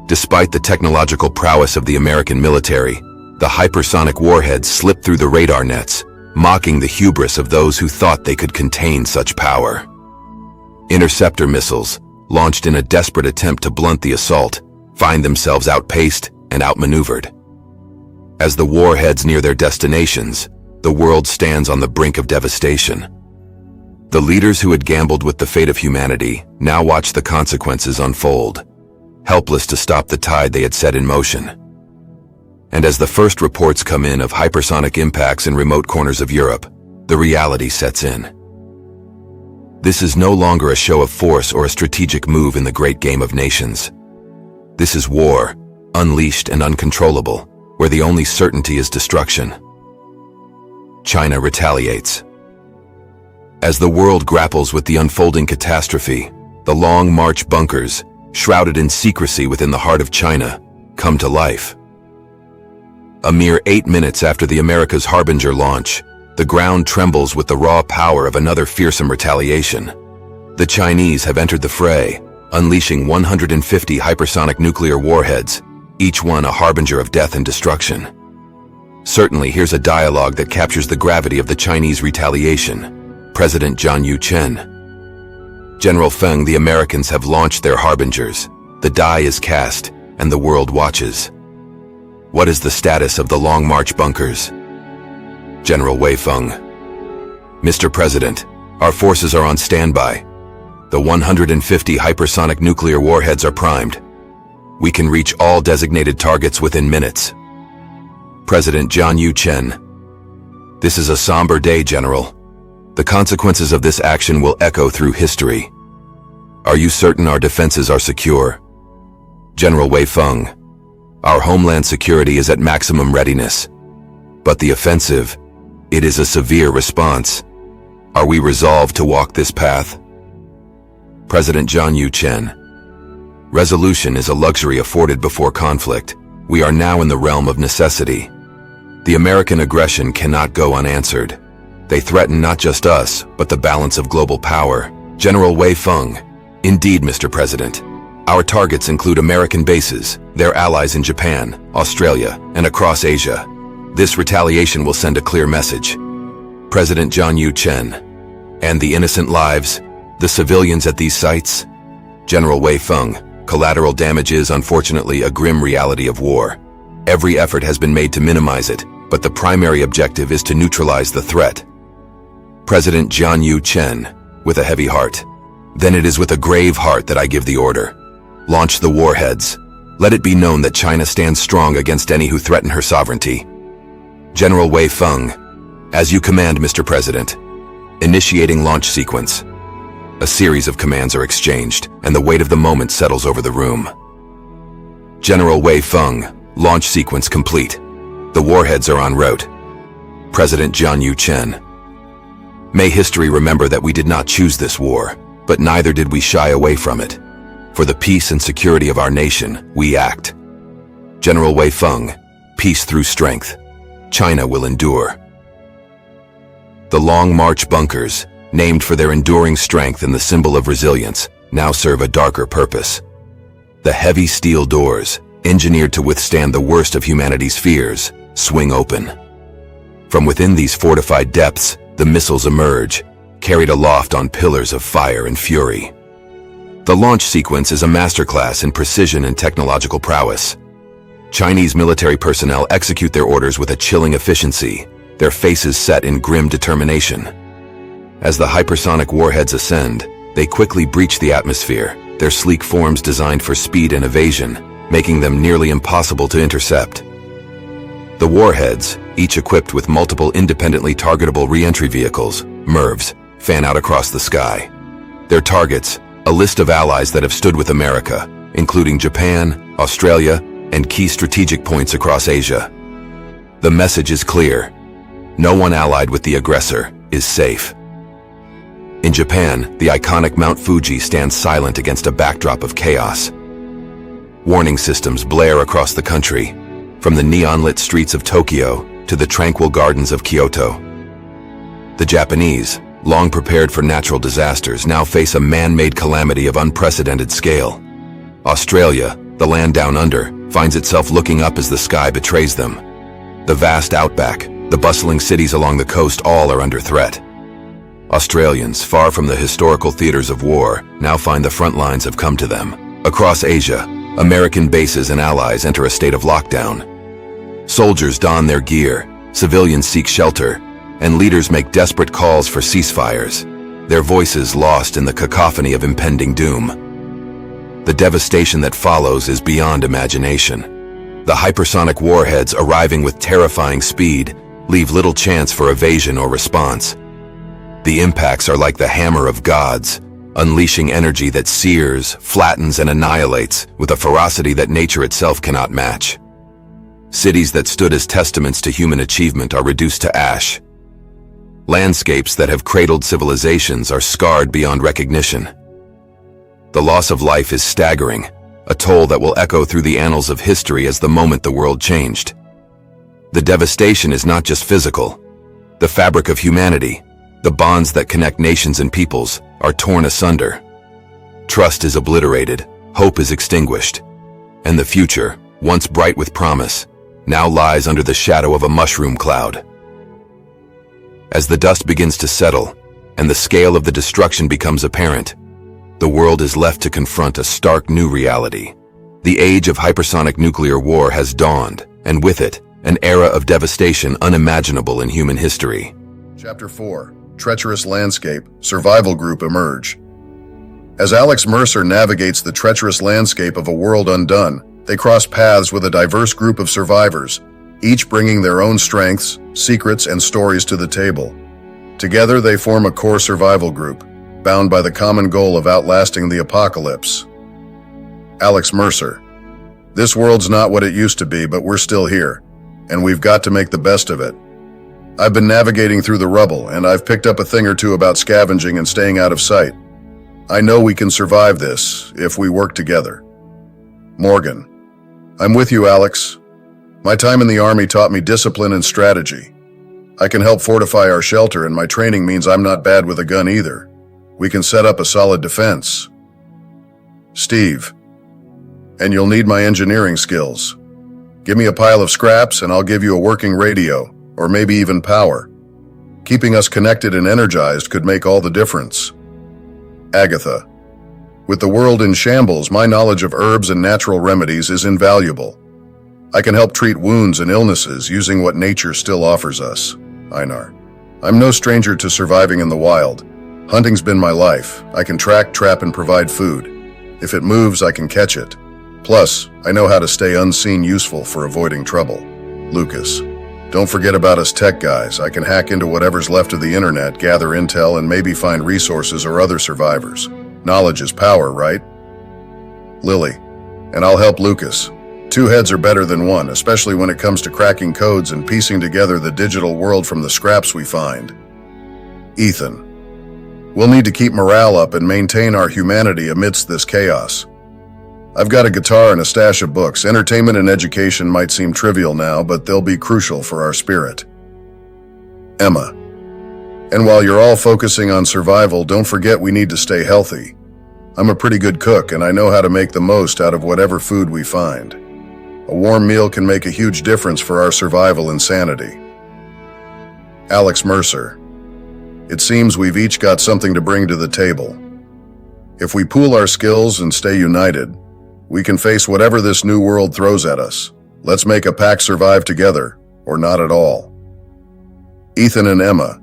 Despite the technological prowess of the American military, the hypersonic warheads slip through the radar nets, mocking the hubris of those who thought they could contain such power. Interceptor missiles, launched in a desperate attempt to blunt the assault, find themselves outpaced and outmaneuvered. As the warheads near their destinations, the world stands on the brink of devastation. The leaders who had gambled with the fate of humanity now watch the consequences unfold, helpless to stop the tide they had set in motion. And as the first reports come in of hypersonic impacts in remote corners of Europe, the reality sets in. This is no longer a show of force or a strategic move in the great game of nations. This is war, unleashed and uncontrollable, where the only certainty is destruction. China retaliates. As the world grapples with the unfolding catastrophe, the Long March bunkers, shrouded in secrecy within the heart of China, come to life. A mere 8 minutes after the America's Harbinger launch, the ground trembles with the raw power of another fearsome retaliation. The Chinese have entered the fray, unleashing 150 hypersonic nuclear warheads, each one a harbinger of death and destruction. Certainly, here's a dialogue that captures the gravity of the Chinese retaliation. President John Yu Chen. General Feng, the Americans have launched their harbingers. The die is cast, and the world watches. What is the status of the Long March bunkers? General Wei Feng. Mr. President, our forces are on standby. The 150 hypersonic nuclear warheads are primed. We can reach all designated targets within minutes. President John Yu Chen. This is a somber day, General. The consequences of this action will echo through history. Are you certain our defenses are secure? General Wei Feng. Our homeland security is at maximum readiness. But the offensive, it is a severe response. Are we resolved to walk this path? President John Yu Chen. Resolution is a luxury afforded before conflict. We are now in the realm of necessity. The American aggression cannot go unanswered. They threaten not just us, but the balance of global power. General Wei Feng. Indeed, Mr. President. Our targets include American bases, their allies in Japan, Australia, and across Asia. This retaliation will send a clear message. President John Yu Chen. And the innocent lives, the civilians at these sites? General Wei Feng. Collateral damage is, unfortunately, a grim reality of war. Every effort has been made to minimize it, but the primary objective is to neutralize the threat. President John Yu Chen. With a heavy heart. Then it is with a grave heart that I give the order. Launch the warheads. Let it be known that China stands strong against any who threaten her sovereignty. General Wei Feng. As you command, Mr. President. Initiating launch sequence. A series of commands are exchanged, and the weight of the moment settles over the room. General Wei Feng. Launch sequence complete. The warheads are en route. President John Yu Chen. May history remember that we did not choose this war, but neither did we shy away from it. For the peace and security of our nation, we act. General Wei Feng. Peace through strength. China will endure. The Long March bunkers, named for their enduring strength and the symbol of resilience, now serve a darker purpose. The heavy steel doors, engineered to withstand the worst of humanity's fears, swing open. From within these fortified depths, the missiles emerge, carried aloft on pillars of fire and fury. The launch sequence is a masterclass in precision and technological prowess. Chinese military personnel execute their orders with a chilling efficiency, their faces set in grim determination. As the hypersonic warheads ascend, they quickly breach the atmosphere, their sleek forms designed for speed and evasion, making them nearly impossible to intercept. The warheads, each equipped with multiple independently targetable re-entry vehicles, MIRVs, fan out across the sky. Their targets, a list of allies that have stood with America, including Japan, Australia, and key strategic points across Asia. The message is clear. No one allied with the aggressor is safe. In Japan, the iconic Mount Fuji stands silent against a backdrop of chaos. Warning systems blare across the country, from the neon-lit streets of Tokyo to the tranquil gardens of Kyoto. The Japanese, long prepared for natural disasters, now face a man-made calamity of unprecedented scale. Australia, the land down under, finds itself looking up as the sky betrays them. The vast outback, the bustling cities along the coast, all are under threat. Australians, far from the historical theaters of war, now find the front lines have come to them. Across Asia, American bases and allies enter a state of lockdown. Soldiers don their gear, civilians seek shelter, and leaders make desperate calls for ceasefires, their voices lost in the cacophony of impending doom. The devastation that follows is beyond imagination. The hypersonic warheads, arriving with terrifying speed, leave little chance for evasion or response. The impacts are like the hammer of gods, unleashing energy that sears, flattens, and annihilates with a ferocity that nature itself cannot match. Cities that stood as testaments to human achievement are reduced to ash. Landscapes that have cradled civilizations are scarred beyond recognition. The loss of life is staggering, a toll that will echo through the annals of history as the moment the world changed. The devastation is not just physical. The fabric of humanity, the bonds that connect nations and peoples, are torn asunder. Trust is obliterated, hope is extinguished, and the future, once bright with promise, now lies under the shadow of a mushroom cloud. As the dust begins to settle, and the scale of the destruction becomes apparent, the world is left to confront a stark new reality. The age of hypersonic nuclear war has dawned, and with it, an era of devastation unimaginable in human history. Chapter 4. Treacherous Landscape. Survival Group emerge. As Alex Mercer navigates the treacherous landscape of a world undone, they cross paths with a diverse group of survivors, each bringing their own strengths, secrets, and stories to the table. Together, they form a core survival group, bound by the common goal of outlasting the apocalypse. Alex Mercer. This world's not what it used to be, but we're still here, and we've got to make the best of it. I've been navigating through the rubble, and I've picked up a thing or two about scavenging and staying out of sight. I know we can survive this if we work together. Morgan. I'm with you, Alex. My time in the Army taught me discipline and strategy. I can help fortify our shelter, and my training means I'm not bad with a gun either. We can set up a solid defense. Steve. And you'll need my engineering skills. Give me a pile of scraps and I'll give you a working radio, or maybe even power. Keeping us connected and energized could make all the difference. Agatha. With the world in shambles, my knowledge of herbs and natural remedies is invaluable. I can help treat wounds and illnesses using what nature still offers us. Einar. I'm no stranger to surviving in the wild. Hunting's been my life. I can track, trap, and provide food. If it moves, I can catch it. Plus, I know how to stay unseen useful for avoiding trouble. Lucas. Don't forget about us tech guys. I can hack into whatever's left of the internet, gather intel, and maybe find resources or other survivors. Knowledge is power, right? Lily. And I'll help Lucas. Two heads are better than one, especially when it comes to cracking codes and piecing together the digital world from the scraps we find. Ethan. We'll need to keep morale up and maintain our humanity amidst this chaos. I've got a guitar and a stash of books. Entertainment and education might seem trivial now, but they'll be crucial for our spirit. Emma. And while you're all focusing on survival, don't forget we need to stay healthy. I'm a pretty good cook, and I know how to make the most out of whatever food we find. A warm meal can make a huge difference for our survival and sanity. Alex Mercer. It seems we've each got something to bring to the table. If we pool our skills and stay united, we can face whatever this new world throws at us. Let's make a pack survive together, or not at all. Ethan and Emma.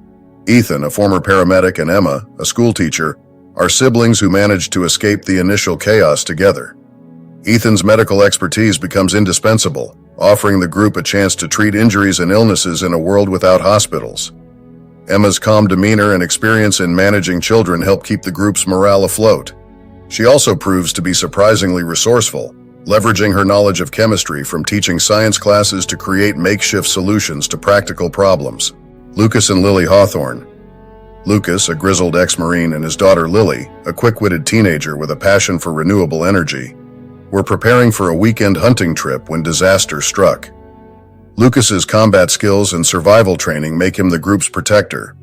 Ethan, a former paramedic, and Emma, a schoolteacher, are siblings who managed to escape the initial chaos together. Ethan's medical expertise becomes indispensable, offering the group a chance to treat injuries and illnesses in a world without hospitals. Emma's calm demeanor and experience in managing children help keep the group's morale afloat. She also proves to be surprisingly resourceful, leveraging her knowledge of chemistry from teaching science classes to create makeshift solutions to practical problems. Lucas and Lily Hawthorne. Lucas, a grizzled ex-Marine, and his daughter Lily, a quick-witted teenager with a passion for renewable energy, were preparing for a weekend hunting trip when disaster struck. Lucas's combat skills and survival training make him the group's protector,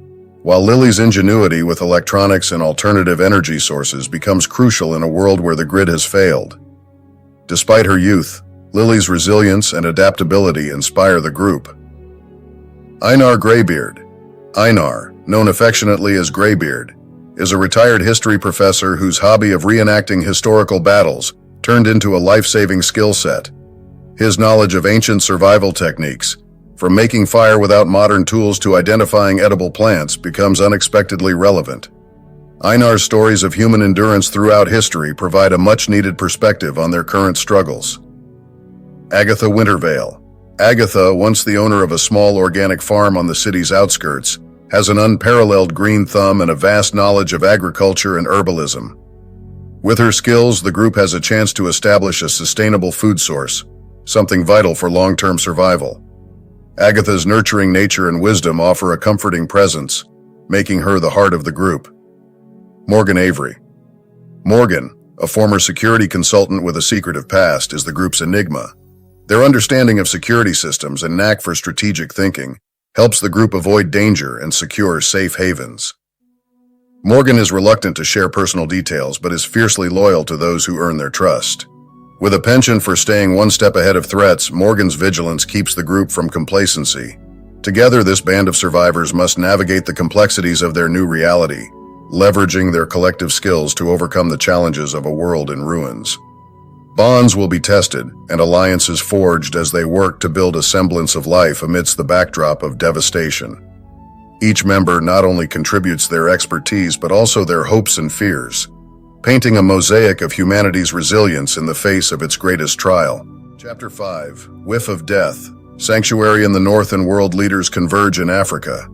while Lily's ingenuity with electronics and alternative energy sources becomes crucial in a world where the grid has failed. Despite her youth, Lily's resilience and adaptability inspire the group. Einar Greybeard. Einar, known affectionately as Greybeard, is a retired history professor whose hobby of reenacting historical battles turned into a life-saving skill set. His knowledge of ancient survival techniques, from making fire without modern tools to identifying edible plants, becomes unexpectedly relevant. Einar's stories of human endurance throughout history provide a much-needed perspective on their current struggles. Agatha Wintervale. Agatha, once the owner of a small organic farm on the city's outskirts, has an unparalleled green thumb and a vast knowledge of agriculture and herbalism. With her skills, the group has a chance to establish a sustainable food source, something vital for long-term survival. Agatha's nurturing nature and wisdom offer a comforting presence, making her the heart of the group. Morgan Avery. Morgan, a former security consultant with a secretive past, is the group's enigma. Their understanding of security systems and knack for strategic thinking helps the group avoid danger and secure safe havens. Morgan is reluctant to share personal details but is fiercely loyal to those who earn their trust. With a penchant for staying one step ahead of threats, Morgan's vigilance keeps the group from complacency. Together, this band of survivors must navigate the complexities of their new reality, leveraging their collective skills to overcome the challenges of a world in ruins. Bonds will be tested and alliances forged as they work to build a semblance of life amidst the backdrop of devastation. Each member not only contributes their expertise but also their hopes and fears, painting a mosaic of humanity's resilience in the face of its greatest trial. Chapter 5. Whiff of Death. Sanctuary in the North and world leaders converge in Africa.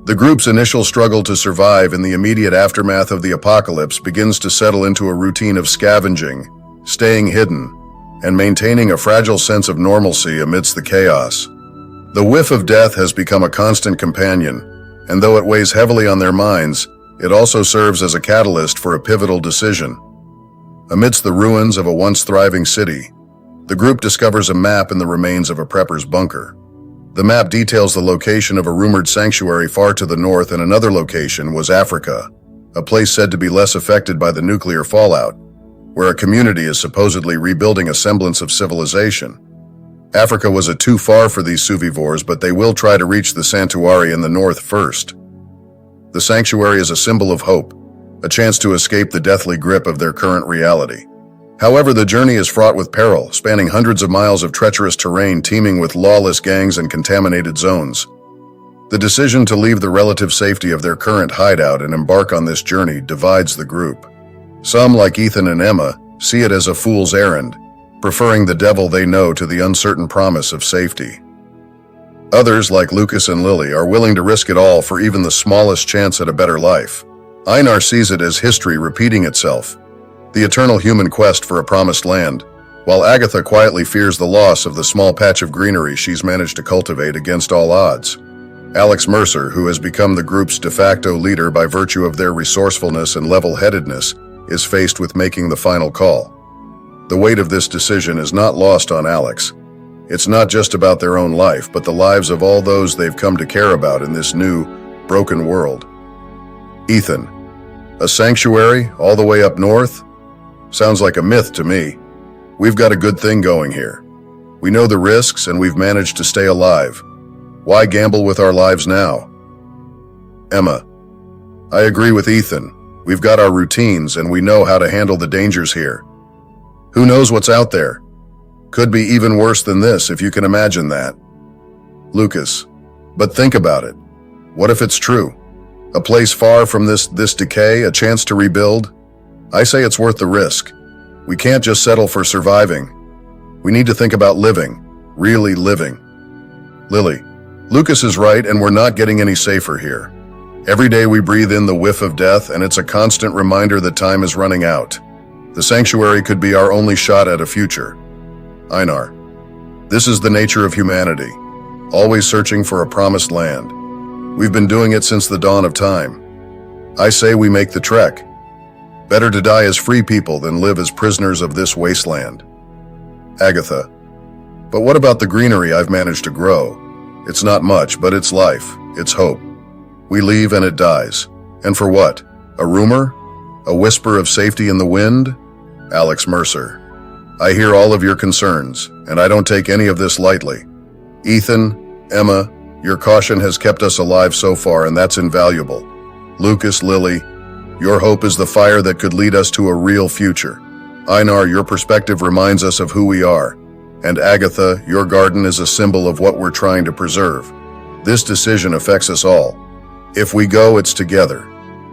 The group's initial struggle to survive in the immediate aftermath of the apocalypse begins to settle into a routine of scavenging, staying hidden, and maintaining a fragile sense of normalcy amidst the chaos. The whiff of death has become a constant companion, and though it weighs heavily on their minds, it also serves as a catalyst for a pivotal decision. Amidst the ruins of a once thriving city, the group discovers a map in the remains of a prepper's bunker. The map details the location of a rumored sanctuary far to the north, and another location was Africa, a place said to be less affected by the nuclear fallout, where a community is supposedly rebuilding a semblance of civilization. Africa was too far for these survivors, but they will try to reach the sanctuary in the north first. The sanctuary is a symbol of hope, a chance to escape the deathly grip of their current reality. However, the journey is fraught with peril, spanning hundreds of miles of treacherous terrain teeming with lawless gangs and contaminated zones. The decision to leave the relative safety of their current hideout and embark on this journey divides the group. Some, like Ethan and Emma, see it as a fool's errand, preferring the devil they know to the uncertain promise of safety. Others, like Lucas and Lily, are willing to risk it all for even the smallest chance at a better life. Einar sees it as history repeating itself, the eternal human quest for a promised land, while Agatha quietly fears the loss of the small patch of greenery she's managed to cultivate against all odds. Alex Mercer, who has become the group's de facto leader by virtue of their resourcefulness and level-headedness, is faced with making the final call. The weight of this decision is not lost on Alex. It's not just about their own life, but the lives of all those they've come to care about in this new, broken world. Ethan, a sanctuary all the way up north? Sounds like a myth to me. We've got a good thing going here. We know the risks and we've managed to stay alive. Why gamble with our lives now? Emma, I agree with Ethan. We've got our routines and we know how to handle the dangers here. Who knows what's out there? Could be even worse than this, if you can imagine that. Lucas, but think about it. What if it's true? A place far from this decay, a chance to rebuild? I say it's worth the risk. We can't just settle for surviving. We need to think about living, really living. Lily, Lucas is right and we're not getting any safer here. Every day we breathe in the whiff of death and it's a constant reminder that time is running out. The sanctuary could be our only shot at a future. Einar, this is the nature of humanity, always searching for a promised land. We've been doing it since the dawn of time. I say we make the trek. Better to die as free people than live as prisoners of this wasteland. Agatha, but what about the greenery I've managed to grow? It's not much, but it's life, it's hope. We leave and it dies. And for what? A rumor? A whisper of safety in the wind? Alex Mercer, I hear all of your concerns, and I don't take any of this lightly. Ethan, Emma, your caution has kept us alive so far, and that's invaluable. Lucas, Lily, your hope is the fire that could lead us to a real future. Einar, your perspective reminds us of who we are. And Agatha, your garden is a symbol of what we're trying to preserve. This decision affects us all. If we go, it's together.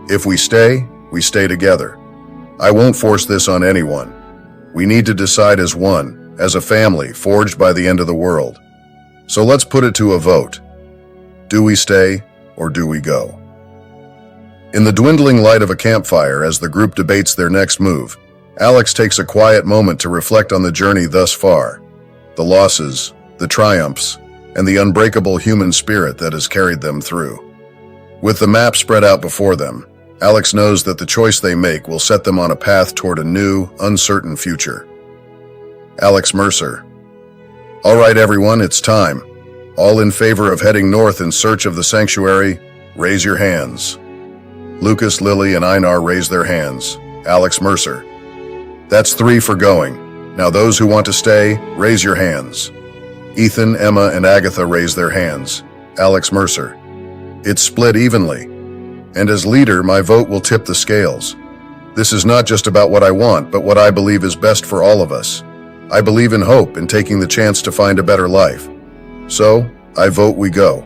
If we stay together. I won't force this on anyone. We need to decide as one, as a family forged by the end of the world. So let's put it to a vote. Do we stay or do we go? In the dwindling light of a campfire, as the group debates their next move, Alex takes a quiet moment to reflect on the journey thus far, the losses, the triumphs, and the unbreakable human spirit that has carried them through. With the map spread out before them, Alex knows that the choice they make will set them on a path toward a new, uncertain future. Alex Mercer. All right, everyone, it's time. All in favor of heading north in search of the sanctuary, raise your hands. Lucas, Lily, and Einar raise their hands. Alex Mercer. That's 3 for going. Now those who want to stay, raise your hands. Ethan, Emma, and Agatha raise their hands. Alex Mercer. It's split evenly. And as leader, my vote will tip the scales. This is not just about what I want, but what I believe is best for all of us. I believe in hope and taking the chance to find a better life. So, I vote we go.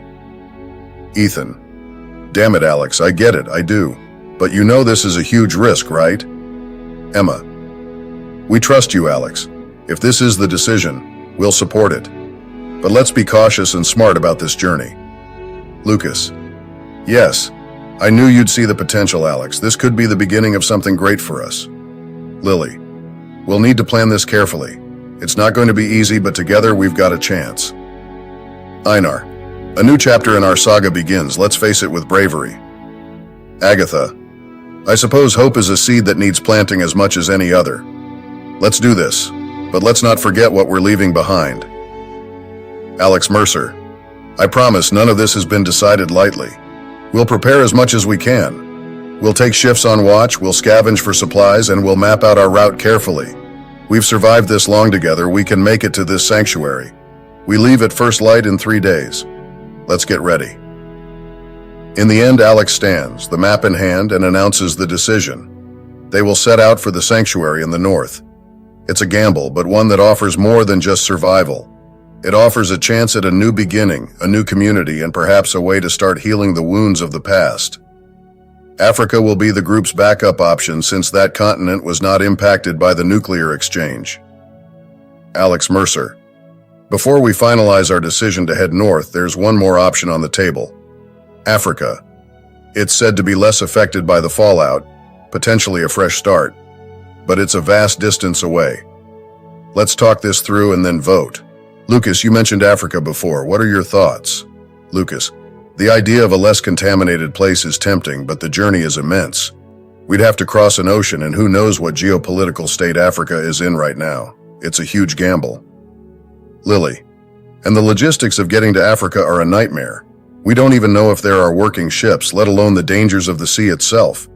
Ethan. Damn it, Alex, I get it, I do. But you know this is a huge risk, right? Emma. We trust you, Alex. If this is the decision, we'll support it. But let's be cautious and smart about this journey. Lucas. Yes, I knew you'd see the potential, Alex. This could be the beginning of something great for us. Lily. We'll need to plan this carefully. It's not going to be easy, but together we've got a chance. Einar. A new chapter in our saga begins, let's face it, with bravery. Agatha. I suppose hope is a seed that needs planting as much as any other. Let's do this, but let's not forget what we're leaving behind. Alex Mercer. I promise none of this has been decided lightly. We'll prepare as much as we can. We'll take shifts on watch, we'll scavenge for supplies, and we'll map out our route carefully. We've survived this long together, we can make it to this sanctuary. We leave at first light in 3 days. Let's get ready. In the end, Alex stands, the map in hand, and announces the decision. They will set out for the sanctuary in the north. It's a gamble, but one that offers more than just survival. It offers a chance at a new beginning, a new community, and perhaps a way to start healing the wounds of the past. Africa will be the group's backup option since that continent was not impacted by the nuclear exchange. Alex Mercer. Before we finalize our decision to head north, there's one more option on the table. Africa. It's said to be less affected by the fallout, potentially a fresh start, but it's a vast distance away. Let's talk this through and then vote. Lucas, you mentioned Africa before. What are your thoughts? Lucas. The idea of a less contaminated place is tempting, but the journey is immense. We'd have to cross an ocean, and who knows what geopolitical state Africa is in right now. It's a huge gamble. Lily. And the logistics of getting to Africa are a nightmare. We don't even know if there are working ships, let alone the dangers of the sea itself.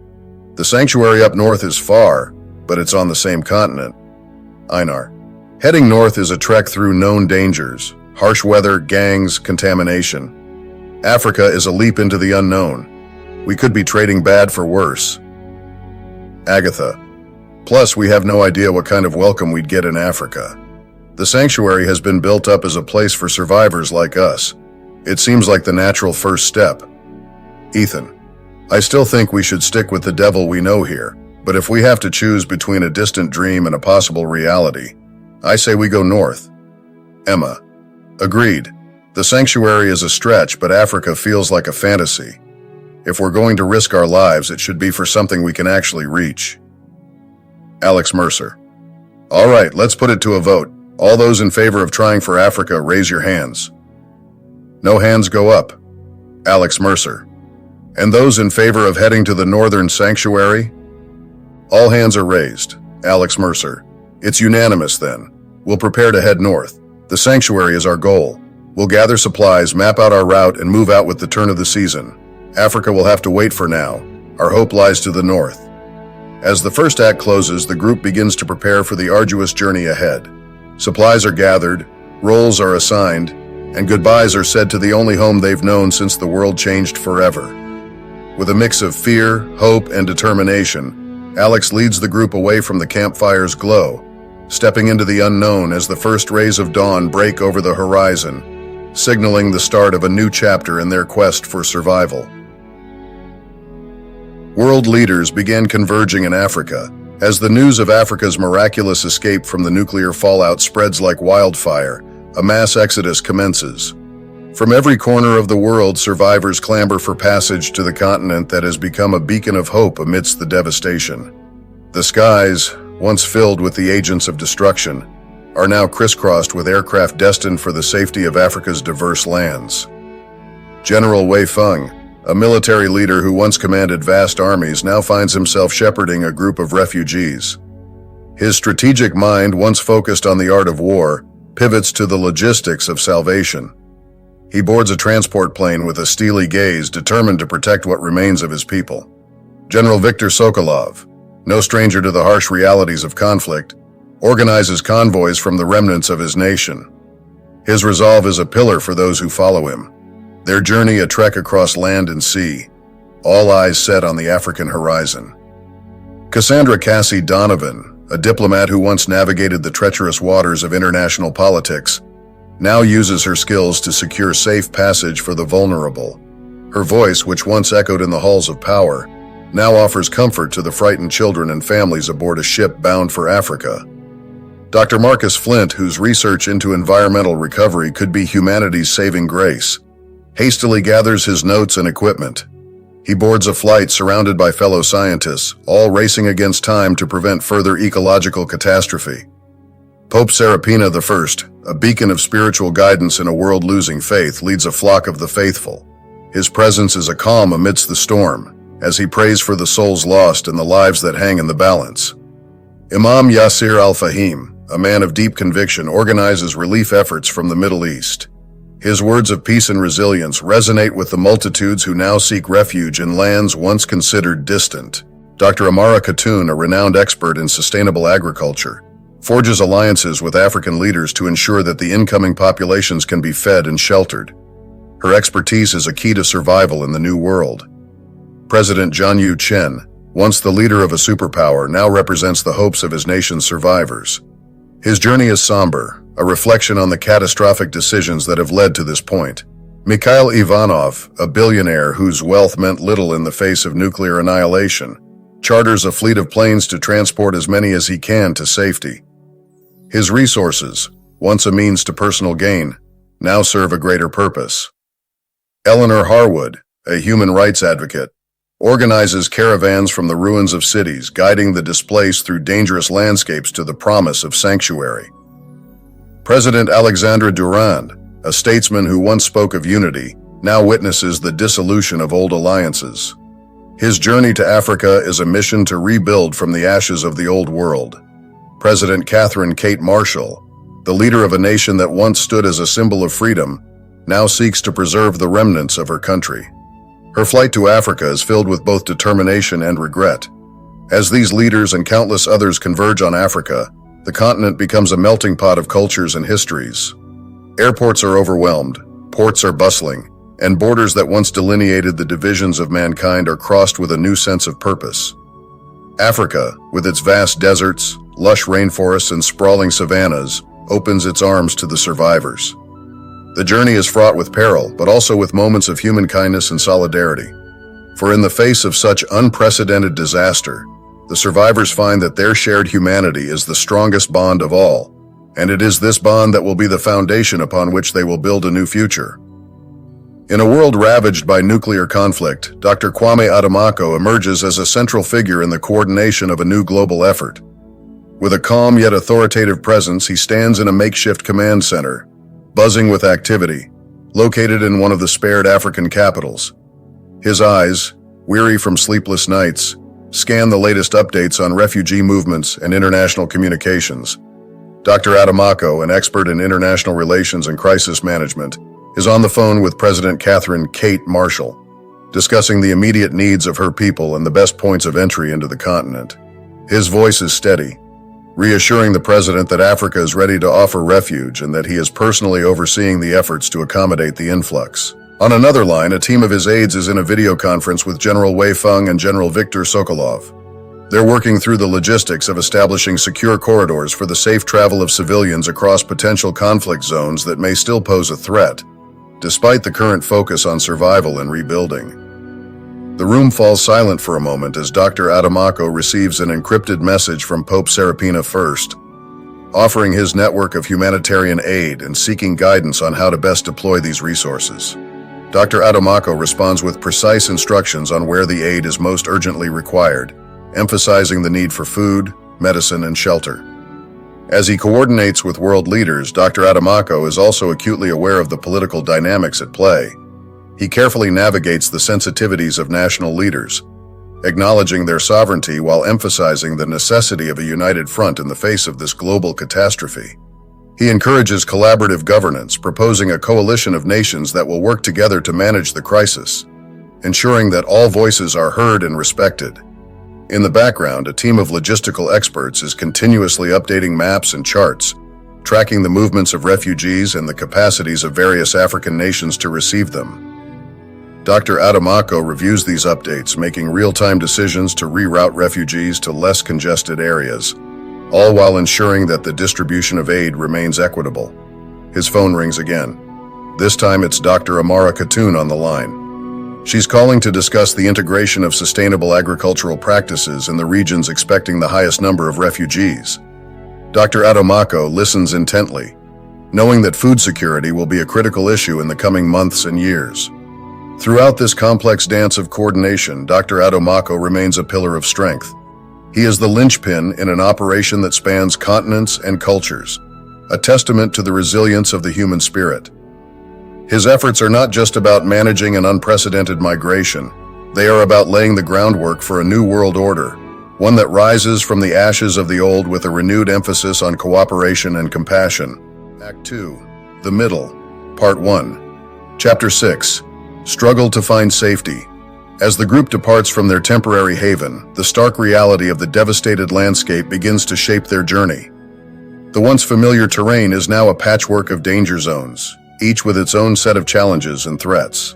The sanctuary up north is far, but it's on the same continent. Einar. Heading north is a trek through known dangers, harsh weather, gangs, contamination. Africa is a leap into the unknown. We could be trading bad for worse. Agatha. Plus, we have no idea what kind of welcome we'd get in Africa. The sanctuary has been built up as a place for survivors like us. It seems like the natural first step. Ethan. I still think we should stick with the devil we know here, but if we have to choose between a distant dream and a possible reality, I say we go north. Emma. Agreed. The sanctuary is a stretch, but Africa feels like a fantasy. If we're going to risk our lives, it should be for something we can actually reach. Alex Mercer. All right, let's put it to a vote. All those in favor of trying for Africa, raise your hands. No hands go up. Alex Mercer. And those in favor of heading to the northern sanctuary? All hands are raised. Alex Mercer. It's unanimous then. We'll prepare to head north. The sanctuary is our goal. We'll gather supplies, map out our route, and move out with the turn of the season. Africa will have to wait for now. Our hope lies to the north. As the first act closes, the group begins to prepare for the arduous journey ahead. Supplies are gathered, roles are assigned, and goodbyes are said to the only home they've known since the world changed forever. With a mix of fear, hope, and determination, Alex leads the group away from the campfire's glow, stepping into the unknown as the first rays of dawn break over the horizon, signaling the start of a new chapter in their quest for survival. World leaders began converging in Africa as the news of Africa's miraculous escape from the nuclear fallout spreads like wildfire. A mass exodus commences. From every corner of the world, survivors clamber for passage to the continent that has become a beacon of hope amidst the devastation. The skies, once filled with the agents of destruction, are now crisscrossed with aircraft destined for the safety of Africa's diverse lands. General Wei Feng, a military leader who once commanded vast armies, now finds himself shepherding a group of refugees. His strategic mind, once focused on the art of war, pivots to the logistics of salvation. He boards a transport plane with a steely gaze, determined to protect what remains of his people. General Viktor Sokolov, no stranger to the harsh realities of conflict, organizes convoys from the remnants of his nation. His resolve is a pillar for those who follow him, their journey a trek across land and sea, all eyes set on the African horizon. Cassandra Cassie Donovan, a diplomat who once navigated the treacherous waters of international politics, now uses her skills to secure safe passage for the vulnerable. Her voice, which once echoed in the halls of power, now offers comfort to the frightened children and families aboard a ship bound for Africa. Dr. Marcus Flint, whose research into environmental recovery could be humanity's saving grace, hastily gathers his notes and equipment. He boards a flight surrounded by fellow scientists, all racing against time to prevent further ecological catastrophe. Pope Serapina I, a beacon of spiritual guidance in a world losing faith, leads a flock of the faithful. His presence is a calm amidst the storm, as he prays for the souls lost and the lives that hang in the balance. Imam Yasir al-Fahim, a man of deep conviction, organizes relief efforts from the Middle East. His words of peace and resilience resonate with the multitudes who now seek refuge in lands once considered distant. Dr. Amara Khatun, a renowned expert in sustainable agriculture, forges alliances with African leaders to ensure that the incoming populations can be fed and sheltered. Her expertise is a key to survival in the New World. President John Yu Chen, once the leader of a superpower, now represents the hopes of his nation's survivors. His journey is somber, a reflection on the catastrophic decisions that have led to this point. Mikhail Ivanov, a billionaire whose wealth meant little in the face of nuclear annihilation, charters a fleet of planes to transport as many as he can to safety. His resources, once a means to personal gain, now serve a greater purpose. Eleanor Harwood, a human rights advocate, organizes caravans from the ruins of cities, guiding the displaced through dangerous landscapes to the promise of sanctuary. President Alexandre Durand, a statesman who once spoke of unity, now witnesses the dissolution of old alliances. His journey to Africa is a mission to rebuild from the ashes of the old world. President Catherine Kate Marshall, the leader of a nation that once stood as a symbol of freedom, now seeks to preserve the remnants of her country. Her flight to Africa is filled with both determination and regret. As these leaders and countless others converge on Africa, the continent becomes a melting pot of cultures and histories. Airports are overwhelmed, ports are bustling, and borders that once delineated the divisions of mankind are crossed with a new sense of purpose. Africa, with its vast deserts, lush rainforests, and sprawling savannas, opens its arms to the survivors. The journey is fraught with peril, but also with moments of human kindness and solidarity. For in the face of such unprecedented disaster, the survivors find that their shared humanity is the strongest bond of all, and it is this bond that will be the foundation upon which they will build a new future. In a world ravaged by nuclear conflict, Dr. Kwame Adamako emerges as a central figure in the coordination of a new global effort. With a calm yet authoritative presence, he stands in a makeshift command center, buzzing with activity, located in one of the spared African capitals. His eyes, weary from sleepless nights, scan the latest updates on refugee movements and international communications. Dr. Adamako, an expert in international relations and crisis management, is on the phone with President Catherine Kate Marshall, discussing the immediate needs of her people and the best points of entry into the continent. His voice is steady, reassuring the president that Africa is ready to offer refuge and that he is personally overseeing the efforts to accommodate the influx. On another line, a team of his aides is in a video conference with General Wei Feng and General Viktor Sokolov. They're working through the logistics of establishing secure corridors for the safe travel of civilians across potential conflict zones that may still pose a threat, despite the current focus on survival and rebuilding. The room falls silent for a moment as Dr. Adamako receives an encrypted message from Pope Serapina I, offering his network of humanitarian aid and seeking guidance on how to best deploy these resources. Dr. Adamako responds with precise instructions on where the aid is most urgently required, emphasizing the need for food, medicine, and shelter. As he coordinates with world leaders, Dr. Adamako is also acutely aware of the political dynamics at play. He carefully navigates the sensitivities of national leaders, acknowledging their sovereignty while emphasizing the necessity of a united front in the face of this global catastrophe. He encourages collaborative governance, proposing a coalition of nations that will work together to manage the crisis, ensuring that all voices are heard and respected. In the background, a team of logistical experts is continuously updating maps and charts, tracking the movements of refugees and the capacities of various African nations to receive them. Dr. Adomako reviews these updates, making real-time decisions to reroute refugees to less congested areas, all while ensuring that the distribution of aid remains equitable. His phone rings again. This time it's Dr. Amara Khatun on the line. She's calling to discuss the integration of sustainable agricultural practices in the regions expecting the highest number of refugees. Dr. Adomako listens intently, knowing that food security will be a critical issue in the coming months and years. Throughout this complex dance of coordination, Dr. Adomako remains a pillar of strength. He is the linchpin in an operation that spans continents and cultures, a testament to the resilience of the human spirit. His efforts are not just about managing an unprecedented migration. They are about laying the groundwork for a new world order, one that rises from the ashes of the old with a renewed emphasis on cooperation and compassion. Act 2, The Middle, Part 1, Chapter 6, Struggle to Find Safety. As the group departs from their temporary haven, the stark reality of the devastated landscape begins to shape their journey. The once familiar terrain is now a patchwork of danger zones, each with its own set of challenges and threats.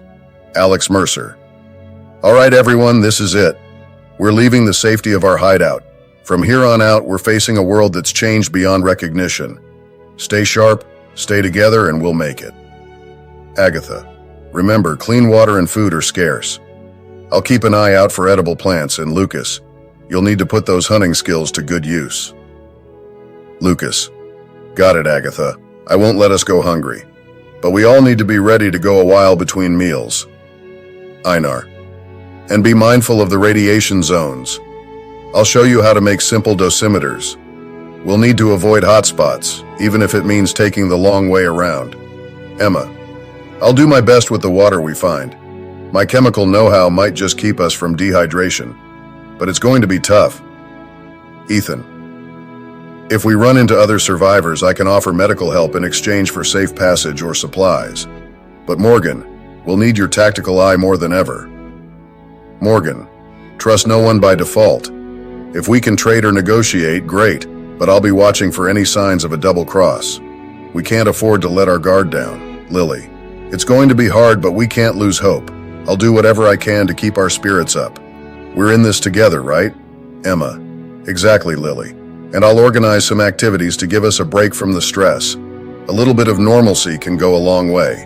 Alex Mercer. All right, everyone, this is it. We're leaving the safety of our hideout. From here on out, we're facing a world that's changed beyond recognition. Stay sharp, stay together, and we'll make it. Agatha. Remember, clean water and food are scarce. I'll keep an eye out for edible plants, and Lucas, you'll need to put those hunting skills to good use. Lucas. Got it, Agatha. I won't let us go hungry. But we all need to be ready to go a while between meals. Einar. And be mindful of the radiation zones. I'll show you how to make simple dosimeters. We'll need to avoid hotspots, even if it means taking the long way around. Emma. I'll do my best with the water we find. My chemical know-how might just keep us from dehydration, but it's going to be tough. Ethan. If we run into other survivors, I can offer medical help in exchange for safe passage or supplies. But Morgan, we'll need your tactical eye more than ever. Morgan. Trust no one by default. If we can trade or negotiate, great, but I'll be watching for any signs of a double cross. We can't afford to let our guard down. Lily. It's going to be hard, but we can't lose hope. I'll do whatever I can to keep our spirits up. We're in this together, right? Emma. Exactly, Lily. And I'll organize some activities to give us a break from the stress. A little bit of normalcy can go a long way.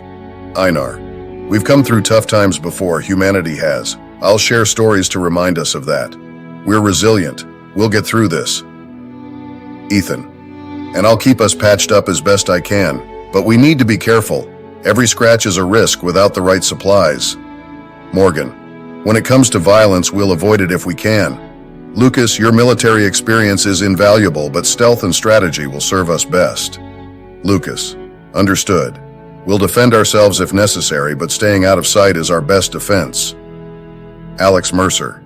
Einar. We've come through tough times before, humanity has. I'll share stories to remind us of that. We're resilient. We'll get through this. Ethan. And I'll keep us patched up as best I can, but we need to be careful. Every scratch is a risk without the right supplies. Morgan. When it comes to violence, we'll avoid it if we can. Lucas, your military experience is invaluable, but stealth and strategy will serve us best. Lucas. Understood. We'll defend ourselves if necessary, but staying out of sight is our best defense. Alex Mercer.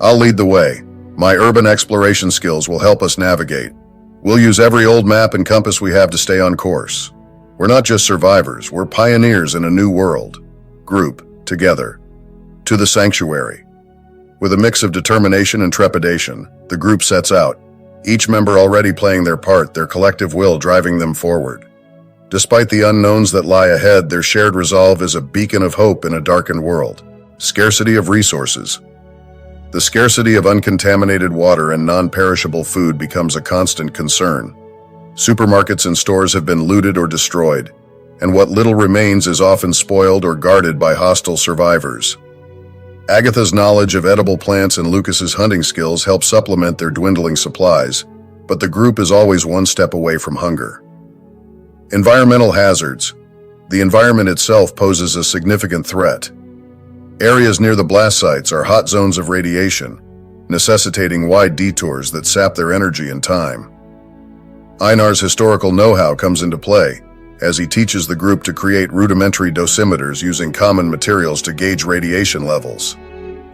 I'll lead the way. My urban exploration skills will help us navigate. We'll use every old map and compass we have to stay on course. We're not just survivors, we're pioneers in a new world. Group, together. To the sanctuary. With a mix of determination and trepidation, the group sets out, each member already playing their part, their collective will driving them forward. Despite the unknowns that lie ahead, their shared resolve is a beacon of hope in a darkened world. Scarcity of resources. The scarcity of uncontaminated water and non-perishable food becomes a constant concern. Supermarkets and stores have been looted or destroyed, and what little remains is often spoiled or guarded by hostile survivors. Agatha's knowledge of edible plants and Lucas's hunting skills help supplement their dwindling supplies, but the group is always one step away from hunger. Environmental hazards. The environment itself poses a significant threat. Areas near the blast sites are hot zones of radiation, necessitating wide detours that sap their energy and time. Einar's historical know-how comes into play, as he teaches the group to create rudimentary dosimeters using common materials to gauge radiation levels.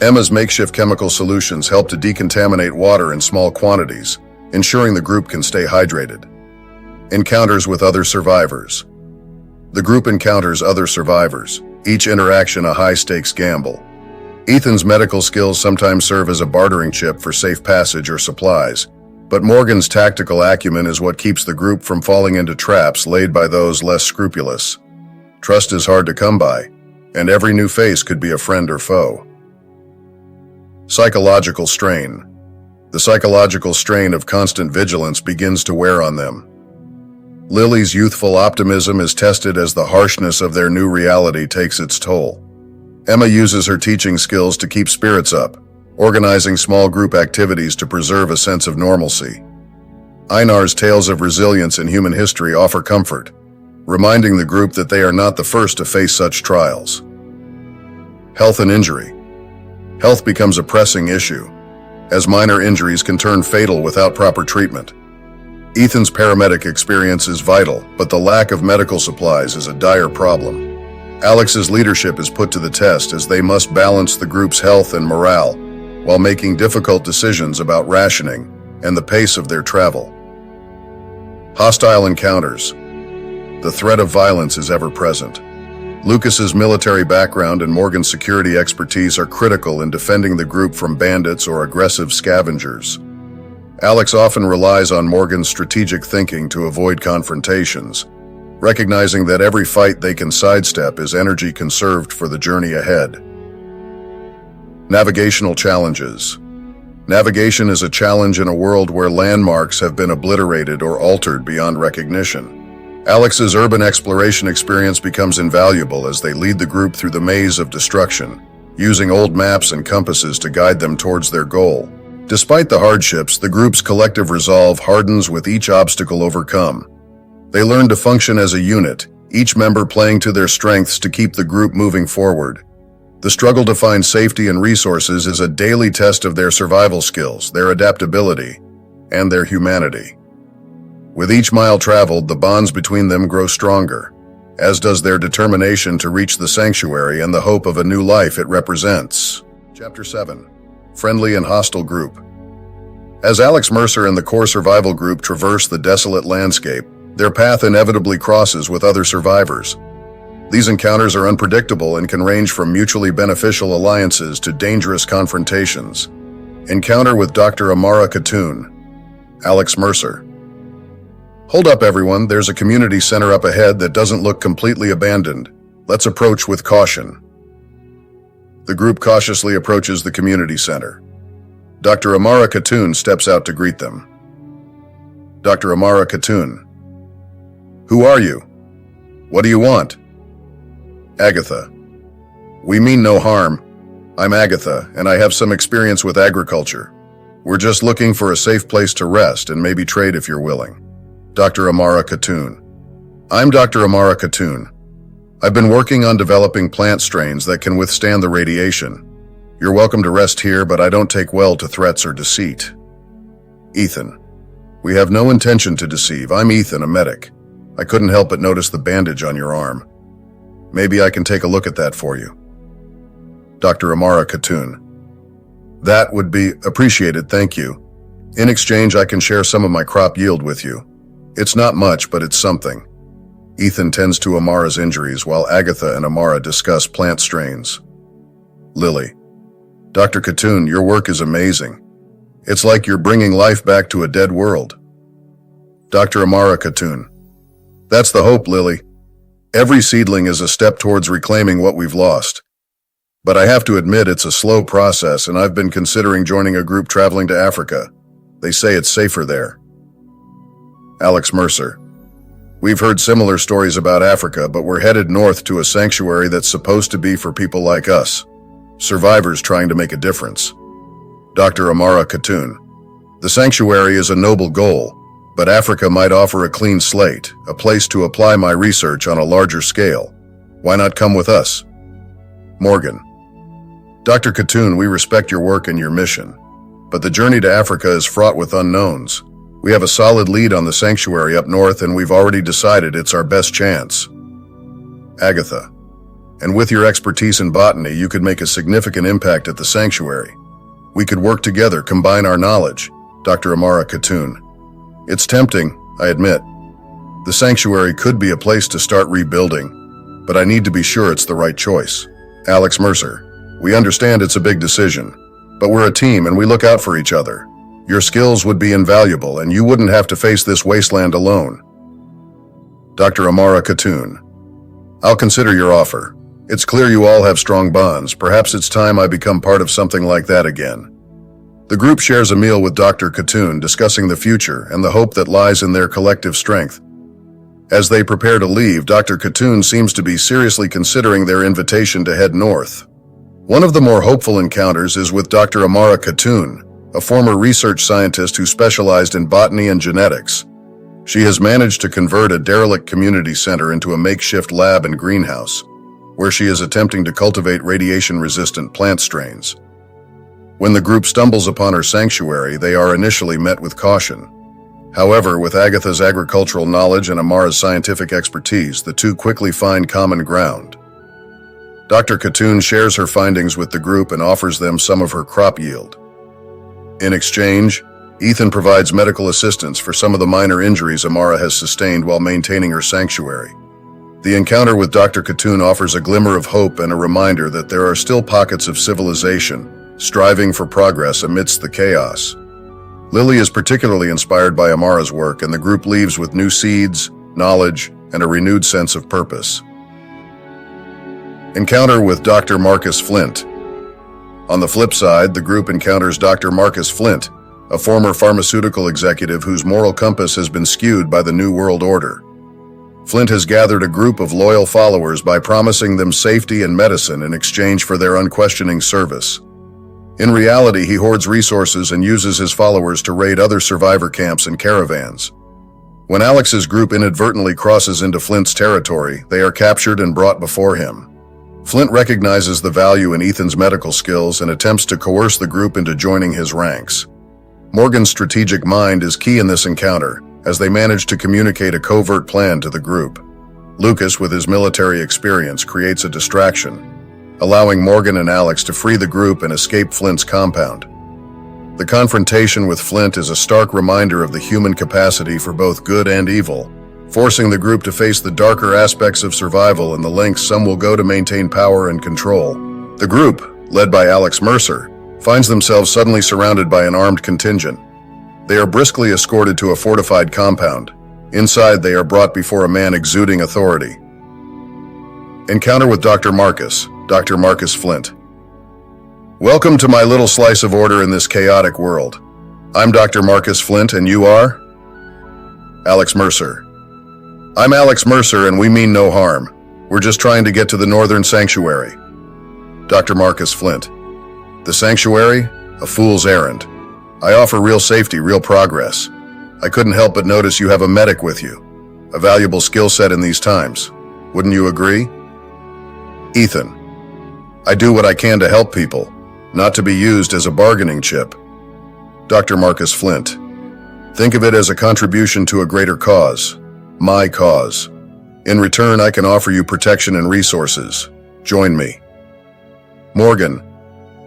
Emma's makeshift chemical solutions help to decontaminate water in small quantities, ensuring the group can stay hydrated. Encounters with other survivors. The group encounters other survivors, each interaction a high-stakes gamble. Ethan's medical skills sometimes serve as a bartering chip for safe passage or supplies, but Morgan's tactical acumen is what keeps the group from falling into traps laid by those less scrupulous. Trust is hard to come by, and every new face could be a friend or foe. Psychological strain. The psychological strain of constant vigilance begins to wear on them. Lily's youthful optimism is tested as the harshness of their new reality takes its toll. Emma uses her teaching skills to keep spirits up, organizing small group activities to preserve a sense of normalcy. Einar's tales of resilience in human history offer comfort, reminding the group that they are not the first to face such trials. Health and injury. Health becomes a pressing issue, as minor injuries can turn fatal without proper treatment. Ethan's paramedic experience is vital, but the lack of medical supplies is a dire problem. Alex's leadership is put to the test as they must balance the group's health and morale while making difficult decisions about rationing and the pace of their travel. Hostile encounters. The threat of violence is ever present. Lucas's military background and Morgan's security expertise are critical in defending the group from bandits or aggressive scavengers. Alex often relies on Morgan's strategic thinking to avoid confrontations, recognizing that every fight they can sidestep is energy conserved for the journey ahead. Navigational challenges. Navigation is a challenge in a world where landmarks have been obliterated or altered beyond recognition. Alex's urban exploration experience becomes invaluable as they lead the group through the maze of destruction, using old maps and compasses to guide them towards their goal. Despite the hardships, the group's collective resolve hardens with each obstacle overcome. They learn to function as a unit, each member playing to their strengths to keep the group moving forward. The struggle to find safety and resources is a daily test of their survival skills, their adaptability, and their humanity. With each mile traveled, the bonds between them grow stronger, as does their determination to reach the sanctuary and the hope of a new life it represents. Chapter 7. Friendly and Hostile Group. As Alex, Mercer, and the core survival group traverse the desolate landscape, their path inevitably crosses with other survivors. These encounters are unpredictable and can range from mutually beneficial alliances to dangerous confrontations. Encounter with Dr. Amara Khatun. Alex, Mercer. Hold up, everyone. There's a community center up ahead that doesn't look completely abandoned. Let's approach with caution. The group cautiously approaches the community center. Dr. Amara Khatun steps out to greet them. Dr. Amara Khatun. Who are you? What do you want? Agatha. We mean no harm. I'm Agatha, and I have some experience with agriculture. We're just looking for a safe place to rest and maybe trade if you're willing. Dr. Amara Khatun. I'm Dr. Amara Khatun. I've been working on developing plant strains that can withstand the radiation. You're welcome to rest here, but I don't take well to threats or deceit. Ethan. We have no intention to deceive. I'm Ethan, a medic. I couldn't help but notice the bandage on your arm. Maybe I can take a look at that for you. Dr. Amara Khatun. That would be appreciated, thank you. In exchange, I can share some of my crop yield with you. It's not much, but it's something. Ethan tends to Amara's injuries while Agatha and Amara discuss plant strains. Lily. Dr. Khatun, your work is amazing. It's like you're bringing life back to a dead world. Dr. Amara Khatun. That's the hope, Lily. Every seedling is a step towards reclaiming what we've lost. But I have to admit it's a slow process, and I've been considering joining a group traveling to Africa. They say it's safer there. Alex, Mercer. We've heard similar stories about Africa, but we're headed north to a sanctuary that's supposed to be for people like us, survivors trying to make a difference. Dr. Amara Khatun. The sanctuary is a noble goal, but Africa might offer a clean slate, a place to apply my research on a larger scale. Why not come with us? Morgan. Dr. Khatun, we respect your work and your mission, but the journey to Africa is fraught with unknowns. We have a solid lead on the sanctuary up north, and we've already decided it's our best chance. Agatha. And with your expertise in botany, you could make a significant impact at the sanctuary. We could work together, combine our knowledge. Dr. Amara Khatun. It's tempting, I admit. The sanctuary could be a place to start rebuilding, but I need to be sure it's the right choice. Alex Mercer. We understand it's a big decision, but we're a team and we look out for each other. Your skills would be invaluable and you wouldn't have to face this wasteland alone. Dr. Amara Khatun. I'll consider your offer. It's clear you all have strong bonds. Perhaps it's time I become part of something like that again. The group shares a meal with Dr. Khatun, discussing the future and the hope that lies in their collective strength. As they prepare to leave, Dr. Khatun seems to be seriously considering their invitation to head north. One of the more hopeful encounters is with Dr. Amara Khatun, a former research scientist who specialized in botany and genetics. She has managed to convert a derelict community center into a makeshift lab and greenhouse, where she is attempting to cultivate radiation-resistant plant strains. When the group stumbles upon her sanctuary, they are initially met with caution. However, with Agatha's agricultural knowledge and Amara's scientific expertise, the two quickly find common ground. Dr. Khatun shares her findings with the group and offers them some of her crop yield. In exchange, Ethan provides medical assistance for some of the minor injuries Amara has sustained while maintaining her sanctuary. The encounter with Dr. Khatun offers a glimmer of hope and a reminder that there are still pockets of civilization, striving for progress amidst the chaos. Lily is particularly inspired by Amara's work, and the group leaves with new seeds, knowledge, and a renewed sense of purpose. Encounter with Dr. Marcus Flint. On the flip side, the group encounters Dr. Marcus Flint, a former pharmaceutical executive whose moral compass has been skewed by the New World Order. Flint has gathered a group of loyal followers by promising them safety and medicine in exchange for their unquestioning service. In reality, he hoards resources and uses his followers to raid other survivor camps and caravans. When Alex's group inadvertently crosses into Flint's territory, they are captured and brought before him. Flint recognizes the value in Ethan's medical skills and attempts to coerce the group into joining his ranks. Morgan's strategic mind is key in this encounter, as they manage to communicate a covert plan to the group. Lucas, with his military experience, creates a distraction, allowing Morgan and Alex to free the group and escape Flint's compound. The confrontation with Flint is a stark reminder of the human capacity for both good and evil, forcing the group to face the darker aspects of survival and the lengths some will go to maintain power and control. The group, led by Alex Mercer, finds themselves suddenly surrounded by an armed contingent. They are briskly escorted to a fortified compound. Inside, they are brought before a man exuding authority. Encounter with Dr. Marcus Flint. Welcome to my little slice of order in this chaotic world. I'm Dr. Marcus Flint, and you are? Alex Mercer. I'm Alex Mercer, and we mean no harm. We're just trying to get to the Northern Sanctuary. Dr. Marcus Flint. The Sanctuary? A fool's errand. I offer real safety, real progress. I couldn't help but notice you have a medic with you. A valuable skill set in these times. Wouldn't you agree? Ethan. I do what I can to help people, not to be used as a bargaining chip. Dr. Marcus Flint. Think of it as a contribution to a greater cause. My cause. In return, I can offer you protection and resources. Join me. Morgan,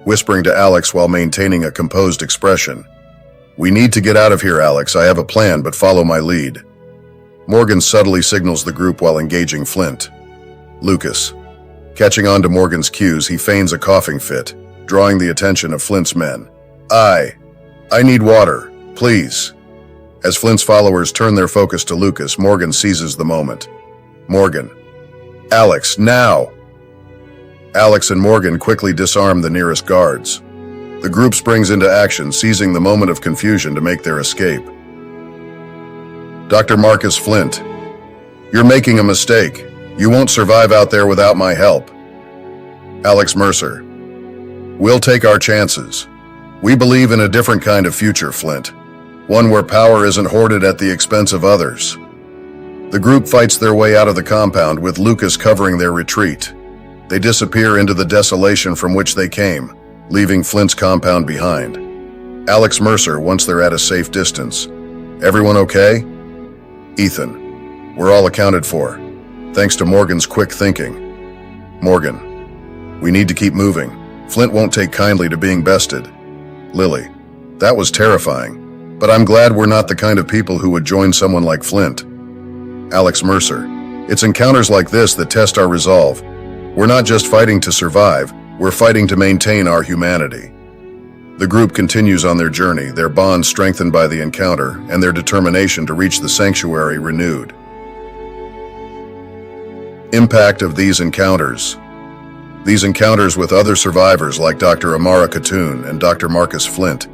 whispering to Alex while maintaining a composed expression. We need to get out of here, Alex. I have a plan, but follow my lead. Morgan subtly signals the group while engaging Flint. Lucas. Catching on to Morgan's cues, he feigns a coughing fit, drawing the attention of Flint's men. I need water, please. As Flint's followers turn their focus to Lucas, Morgan seizes the moment. Morgan. Alex, now! Alex and Morgan quickly disarm the nearest guards. The group springs into action, seizing the moment of confusion to make their escape. Dr. Marcus Flint. You're making a mistake. You won't survive out there without my help. Alex Mercer. We'll take our chances. We believe in a different kind of future, Flint. One where power isn't hoarded at the expense of others. The group fights their way out of the compound, with Lucas covering their retreat. They disappear into the desolation from which they came, leaving Flint's compound behind. Alex Mercer, once they're at a safe distance, Everyone okay? Ethan, we're all accounted for, thanks to Morgan's quick thinking. Morgan, we need to keep moving. Flint won't take kindly to being bested. Lily, that was terrifying, but I'm glad we're not the kind of people who would join someone like Flint. Alex Mercer, it's encounters like this that test our resolve. We're not just fighting to survive, we're fighting to maintain our humanity. The group continues on their journey, their bond strengthened by the encounter, and their determination to reach the sanctuary renewed. Impact of these encounters. These encounters with other survivors like Dr. Amara Khatun and Dr. Marcus Flint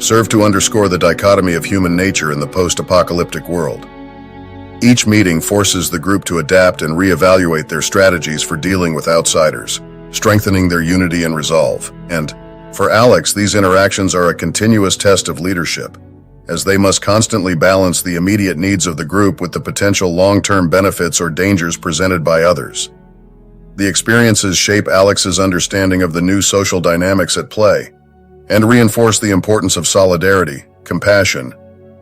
serve to underscore the dichotomy of human nature in the post-apocalyptic world. Each meeting forces the group to adapt and reevaluate their strategies for dealing with outsiders, strengthening their unity and resolve. And, for Alex, these interactions are a continuous test of leadership, as they must constantly balance the immediate needs of the group with the potential long-term benefits or dangers presented by others. The experiences shape Alex's understanding of the new social dynamics at play, and reinforce the importance of solidarity, compassion,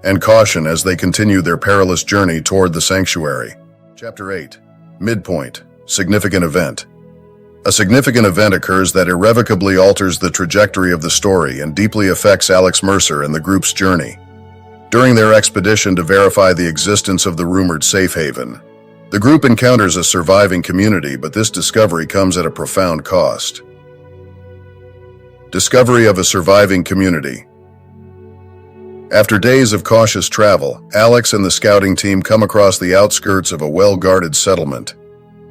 and caution as they continue their perilous journey toward the sanctuary. Chapter 8. Midpoint. Significant event. A significant event occurs that irrevocably alters the trajectory of the story and deeply affects Alex Mercer and the group's journey. During their expedition to verify the existence of the rumored safe haven, the group encounters a surviving community, but this discovery comes at a profound cost. Discovery of a surviving community. After days of cautious travel, Alex and the scouting team come across the outskirts of a well-guarded settlement.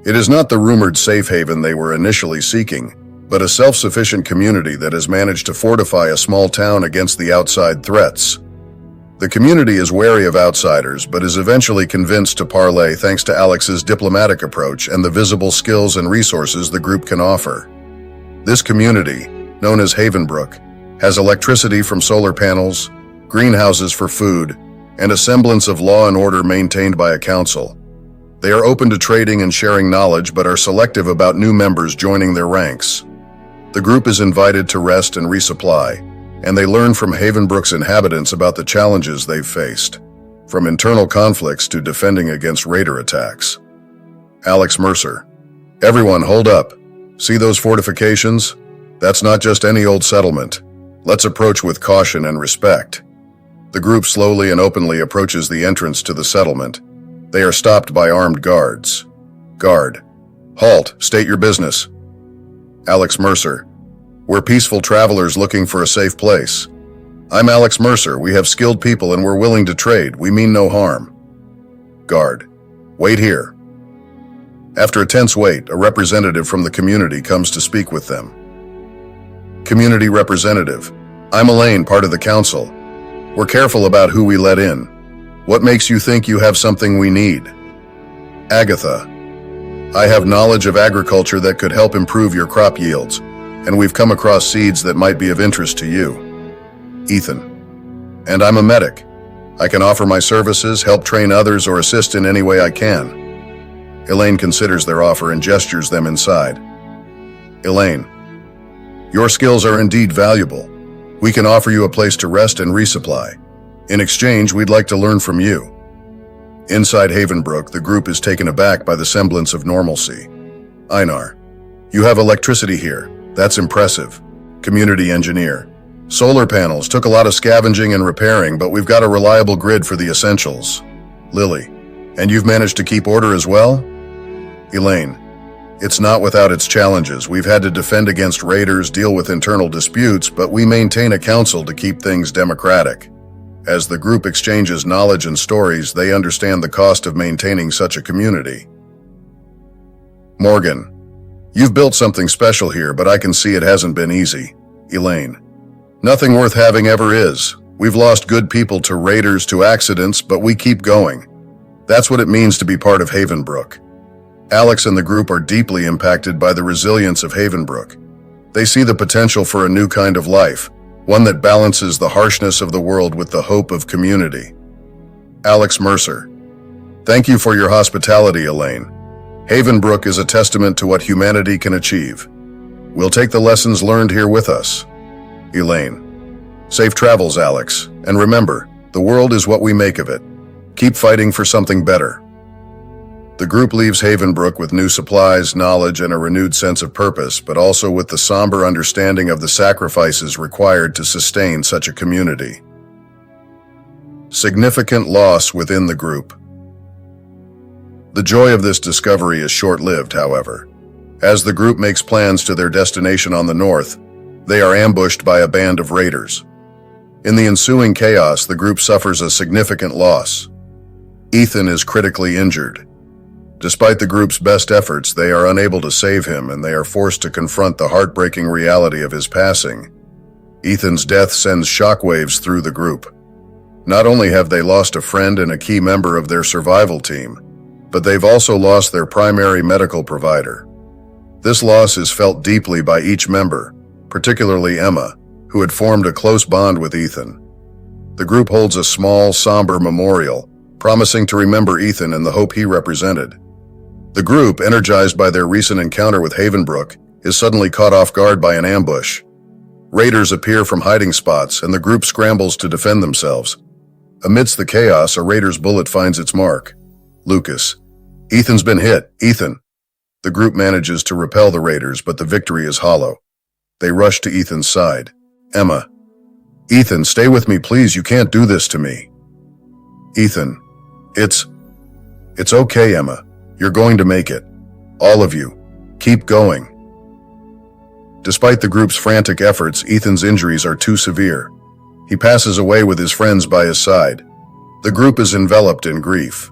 It is not the rumored safe haven they were initially seeking, but a self-sufficient community that has managed to fortify a small town against the outside threats. The community is wary of outsiders, but is eventually convinced to parley thanks to Alex's diplomatic approach and the visible skills and resources the group can offer. This community, known as Havenbrook, has electricity from solar panels, greenhouses for food, and a semblance of law and order maintained by a council. They are open to trading and sharing knowledge, but are selective about new members joining their ranks. The group is invited to rest and resupply, and they learn from Havenbrook's inhabitants about the challenges they've faced, from internal conflicts to defending against raider attacks. Alex Mercer. Everyone, hold up. See those fortifications? That's not just any old settlement. Let's approach with caution and respect. The group slowly and openly approaches the entrance to the settlement. They are stopped by armed guards. Guard. Halt, state your business. Alex Mercer. We're peaceful travelers looking for a safe place. I'm Alex Mercer. We have skilled people and we're willing to trade. We mean no harm. Guard. Wait here. After a tense wait, a representative from the community comes to speak with them. Community representative. I'm Elaine, part of the council. We're careful about who we let in. What makes you think you have something we need? Agatha. I have knowledge of agriculture that could help improve your crop yields, and we've come across seeds that might be of interest to you. Ethan. And I'm a medic. I can offer my services, help train others, or assist in any way I can. Elaine considers their offer and gestures them inside. Elaine. Your skills are indeed valuable. We can offer you a place to rest and resupply. In exchange, we'd like to learn from you. Inside Havenbrook, the group is taken aback by the semblance of normalcy. Einar. You have electricity here. That's impressive. Community engineer. Solar panels took a lot of scavenging and repairing, but we've got a reliable grid for the essentials. Lily. And you've managed to keep order as well? Elaine. It's not without its challenges. We've had to defend against raiders, deal with internal disputes, but we maintain a council to keep things democratic. As the group exchanges knowledge and stories, they understand the cost of maintaining such a community. Morgan. You've built something special here, but I can see it hasn't been easy. Elaine. Nothing worth having ever is. We've lost good people to raiders, to accidents, but we keep going. That's what it means to be part of Havenbrook. Alex and the group are deeply impacted by the resilience of Havenbrook. They see the potential for a new kind of life, one that balances the harshness of the world with the hope of community. Alex Mercer. Thank you for your hospitality, Elaine. Havenbrook is a testament to what humanity can achieve. We'll take the lessons learned here with us. Elaine. Safe travels, Alex. And remember, The world is what we make of it. Keep fighting for something better. The group leaves Havenbrook with new supplies, knowledge, and a renewed sense of purpose, but also with the somber understanding of the sacrifices required to sustain such a community. Significant loss within the group. The joy of this discovery is short-lived, however. As the group makes plans to their destination on the north, they are ambushed by a band of raiders. In the ensuing chaos, the group suffers a significant loss. Ethan is critically injured. Despite the group's best efforts, they are unable to save him, and they are forced to confront the heartbreaking reality of his passing. Ethan's death sends shockwaves through the group. Not only have they lost a friend and a key member of their survival team, but they've also lost their primary medical provider. This loss is felt deeply by each member, particularly Emma, who had formed a close bond with Ethan. The group holds a small, somber memorial, promising to remember Ethan and the hope he represented. The group, energized by their recent encounter with Havenbrook, is suddenly caught off guard by an ambush. Raiders appear from hiding spots, and the group scrambles to defend themselves. Amidst the chaos, a raider's bullet finds its mark. Lucas. Ethan's been hit. Ethan. The group manages to repel the raiders, but the victory is hollow. They rush to Ethan's side. Emma. Ethan, stay with me, please. You can't do this to me. Ethan. It's okay, Emma. You're going to make it. All of you. Keep going. Despite the group's frantic efforts, Ethan's injuries are too severe. He passes away with his friends by his side. The group is enveloped in grief.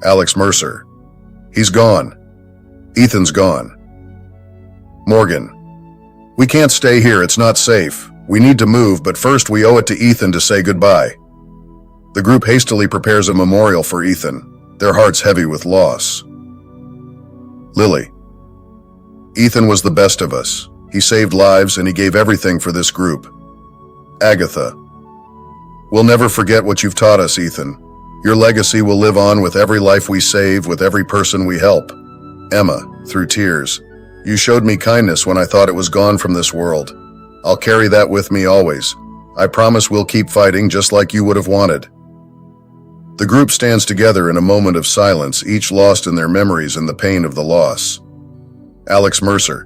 Alex Mercer. He's gone. Ethan's gone. Morgan. We can't stay here, it's not safe. We need to move, but first we owe it to Ethan to say goodbye. The group hastily prepares a memorial for Ethan, their hearts heavy with loss. Lily. Ethan was the best of us. He saved lives and he gave everything for this group. Agatha. We'll never forget what you've taught us, Ethan. Your legacy will live on with every life we save, with every person we help. Emma, through tears. You showed me kindness when I thought it was gone from this world. I'll carry that with me always. I promise we'll keep fighting just like you would have wanted. The group stands together in a moment of silence, each lost in their memories and the pain of the loss. Alex Mercer.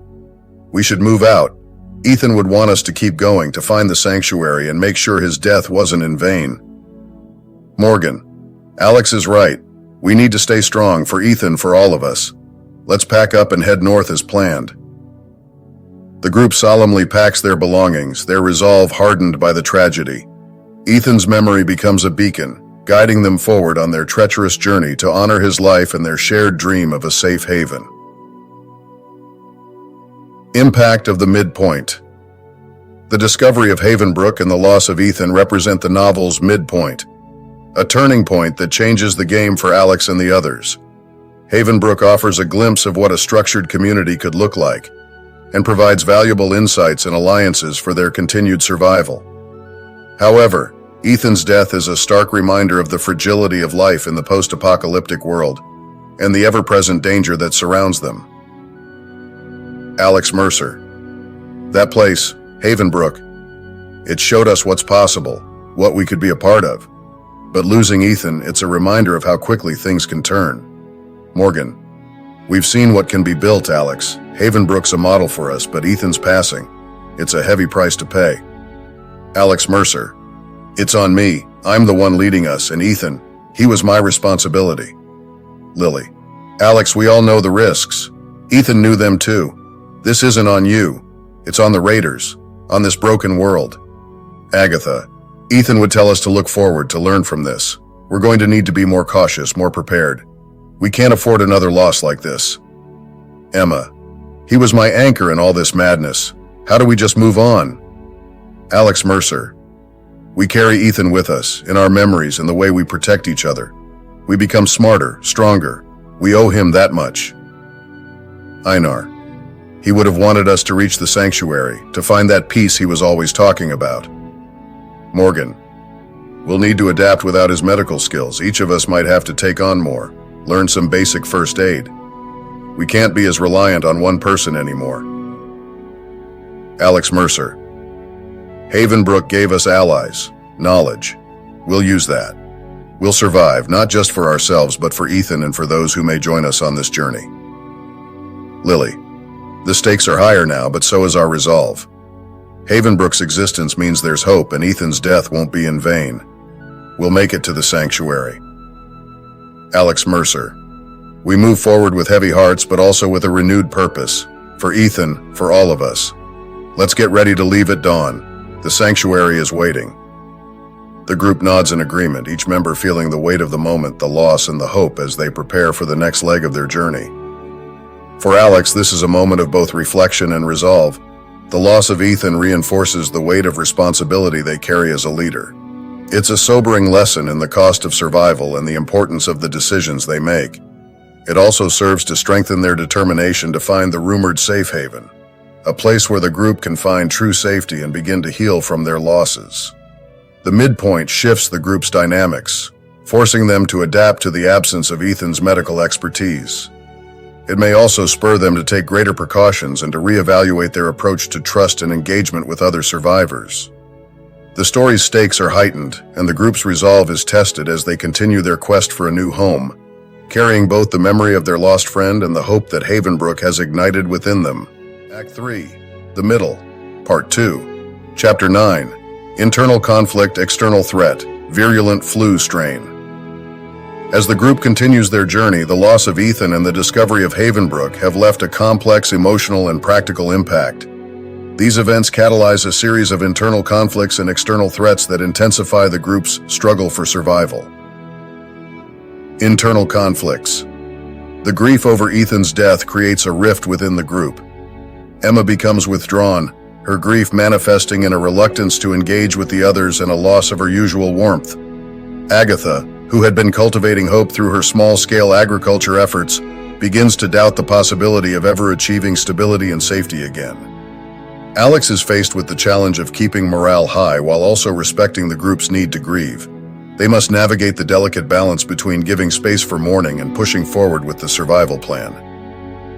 We should move out. Ethan would want us to keep going, to find the sanctuary and make sure his death wasn't in vain. Morgan. Alex is right. We need to stay strong, for Ethan, for all of us. Let's pack up and head north as planned. The group solemnly packs their belongings, their resolve hardened by the tragedy. Ethan's memory becomes a beacon, guiding them forward on their treacherous journey to honor his life and their shared dream of a safe haven. Impact of the midpoint. The discovery of Havenbrook and the loss of Ethan represent the novel's midpoint, a turning point that changes the game for Alex and the others. Havenbrook offers a glimpse of what a structured community could look like, and provides valuable insights and alliances for their continued survival. However, Ethan's death is a stark reminder of the fragility of life in the post-apocalyptic world, and the ever-present danger that surrounds them. Alex Mercer. That place, Havenbrook, it showed us what's possible, what we could be a part of. But losing Ethan, it's a reminder of how quickly things can turn. Morgan. We've seen what can be built, Alex. Havenbrook's a model for us, but Ethan's passing. It's a heavy price to pay. Alex Mercer. It's on me. I'm the one leading us, and Ethan, he was my responsibility. Lily. Alex, we all know the risks. Ethan knew them too. This isn't on you. It's on the Raiders, on this broken world. Agatha. Ethan would tell us to look forward, to learn from this. We're going to need to be more cautious, more prepared. We can't afford another loss like this. Emma. He was my anchor in all this madness. How do we just move on? Alex Mercer. We carry Ethan with us, in our memories and the way we protect each other. We become smarter, stronger. We owe him that much. Einar. He would have wanted us to reach the sanctuary, to find that peace he was always talking about. Morgan. We'll need to adapt without his medical skills. Each of us might have to take on more, learn some basic first aid. We can't be as reliant on one person anymore. Alex Mercer. Havenbrook gave us allies, knowledge. We'll use that. We'll survive, not just for ourselves, but for Ethan and for those who may join us on this journey. Lily, the stakes are higher now, but so is our resolve. Havenbrook's existence means there's hope, and Ethan's death won't be in vain. We'll make it to the sanctuary. Alex Mercer. We move forward with heavy hearts, but also with a renewed purpose. For Ethan, for all of us. Let's get ready to leave at dawn. The sanctuary is waiting. The group nods in agreement, each member feeling the weight of the moment, the loss, and the hope as they prepare for the next leg of their journey. For Alex, this is a moment of both reflection and resolve. The loss of Ethan reinforces the weight of responsibility they carry as a leader. It's a sobering lesson in the cost of survival and the importance of the decisions they make. It also serves to strengthen their determination to find the rumored safe haven, a place where the group can find true safety and begin to heal from their losses. The midpoint shifts the group's dynamics, forcing them to adapt to the absence of Ethan's medical expertise. It may also spur them to take greater precautions and to reevaluate their approach to trust and engagement with other survivors. The story's stakes are heightened, and the group's resolve is tested as they continue their quest for a new home, carrying both the memory of their lost friend and the hope that Havenbrook has ignited within them. Act 3, The Middle, Part 2, Chapter 9, Internal Conflict, External Threat, Virulent Flu Strain. As the group continues their journey, the loss of Ethan and the discovery of Havenbrook have left a complex emotional and practical impact. These events catalyze a series of internal conflicts and external threats that intensify the group's struggle for survival. Internal conflicts. The grief over Ethan's death creates a rift within the group. Emma becomes withdrawn, her grief manifesting in a reluctance to engage with the others and a loss of her usual warmth. Agatha, who had been cultivating hope through her small-scale agriculture efforts, begins to doubt the possibility of ever achieving stability and safety again. Alex is faced with the challenge of keeping morale high while also respecting the group's need to grieve. They must navigate the delicate balance between giving space for mourning and pushing forward with the survival plan.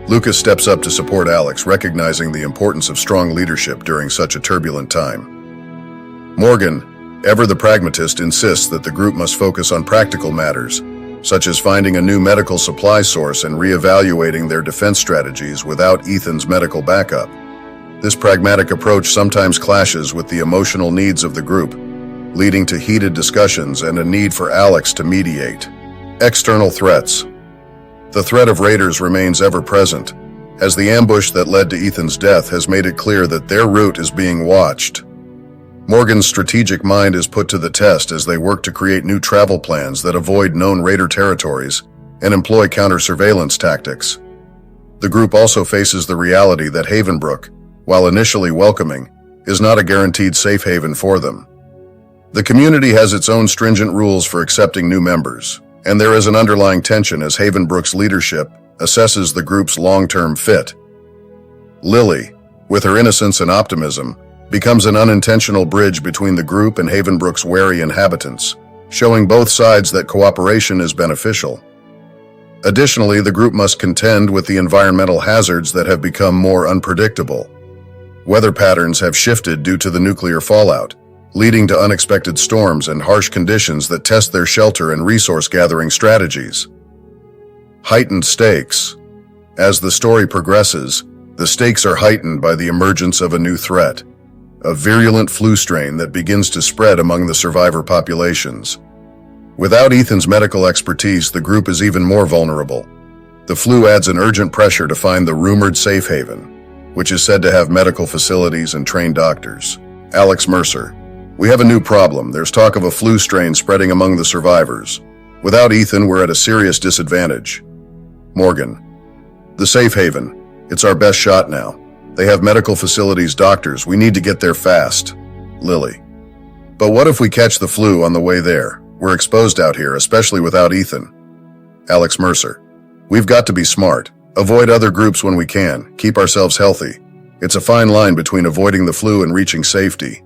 Lucas steps up to support Alex, recognizing the importance of strong leadership during such a turbulent time. Morgan, ever the pragmatist, insists that the group must focus on practical matters, such as finding a new medical supply source and reevaluating their defense strategies without Ethan's medical backup. This pragmatic approach sometimes clashes with the emotional needs of the group, leading to heated discussions and a need for Alex to mediate. External threats. The threat of raiders remains ever present, as the ambush that led to Ethan's death has made it clear that their route is being watched. Morgan's strategic mind is put to the test as they work to create new travel plans that avoid known raider territories and employ counter-surveillance tactics. The group also faces the reality that Havenbrook, while initially welcoming, is not a guaranteed safe haven for them. The community has its own stringent rules for accepting new members, and there is an underlying tension as Havenbrook's leadership assesses the group's long-term fit. Lily, with her innocence and optimism, becomes an unintentional bridge between the group and Havenbrook's wary inhabitants, showing both sides that cooperation is beneficial. Additionally, the group must contend with the environmental hazards that have become more unpredictable. Weather patterns have shifted due to the nuclear fallout, leading to unexpected storms and harsh conditions that test their shelter and resource-gathering strategies. Heightened stakes. As the story progresses, the stakes are heightened by the emergence of a new threat, a virulent flu strain that begins to spread among the survivor populations. Without Ethan's medical expertise, the group is even more vulnerable. The flu adds an urgent pressure to find the rumored safe haven, which is said to have medical facilities and trained doctors. Alex Mercer. We have a new problem. There's talk of a flu strain spreading among the survivors. Without Ethan, we're at a serious disadvantage. Morgan. The safe haven. It's our best shot now. They have medical facilities, doctors. We need to get there fast. Lily. But what if we catch the flu on the way there? We're exposed out here, especially without Ethan. Alex Mercer. We've got to be smart. Avoid other groups when we can. Keep ourselves healthy. It's a fine line between avoiding the flu and reaching safety.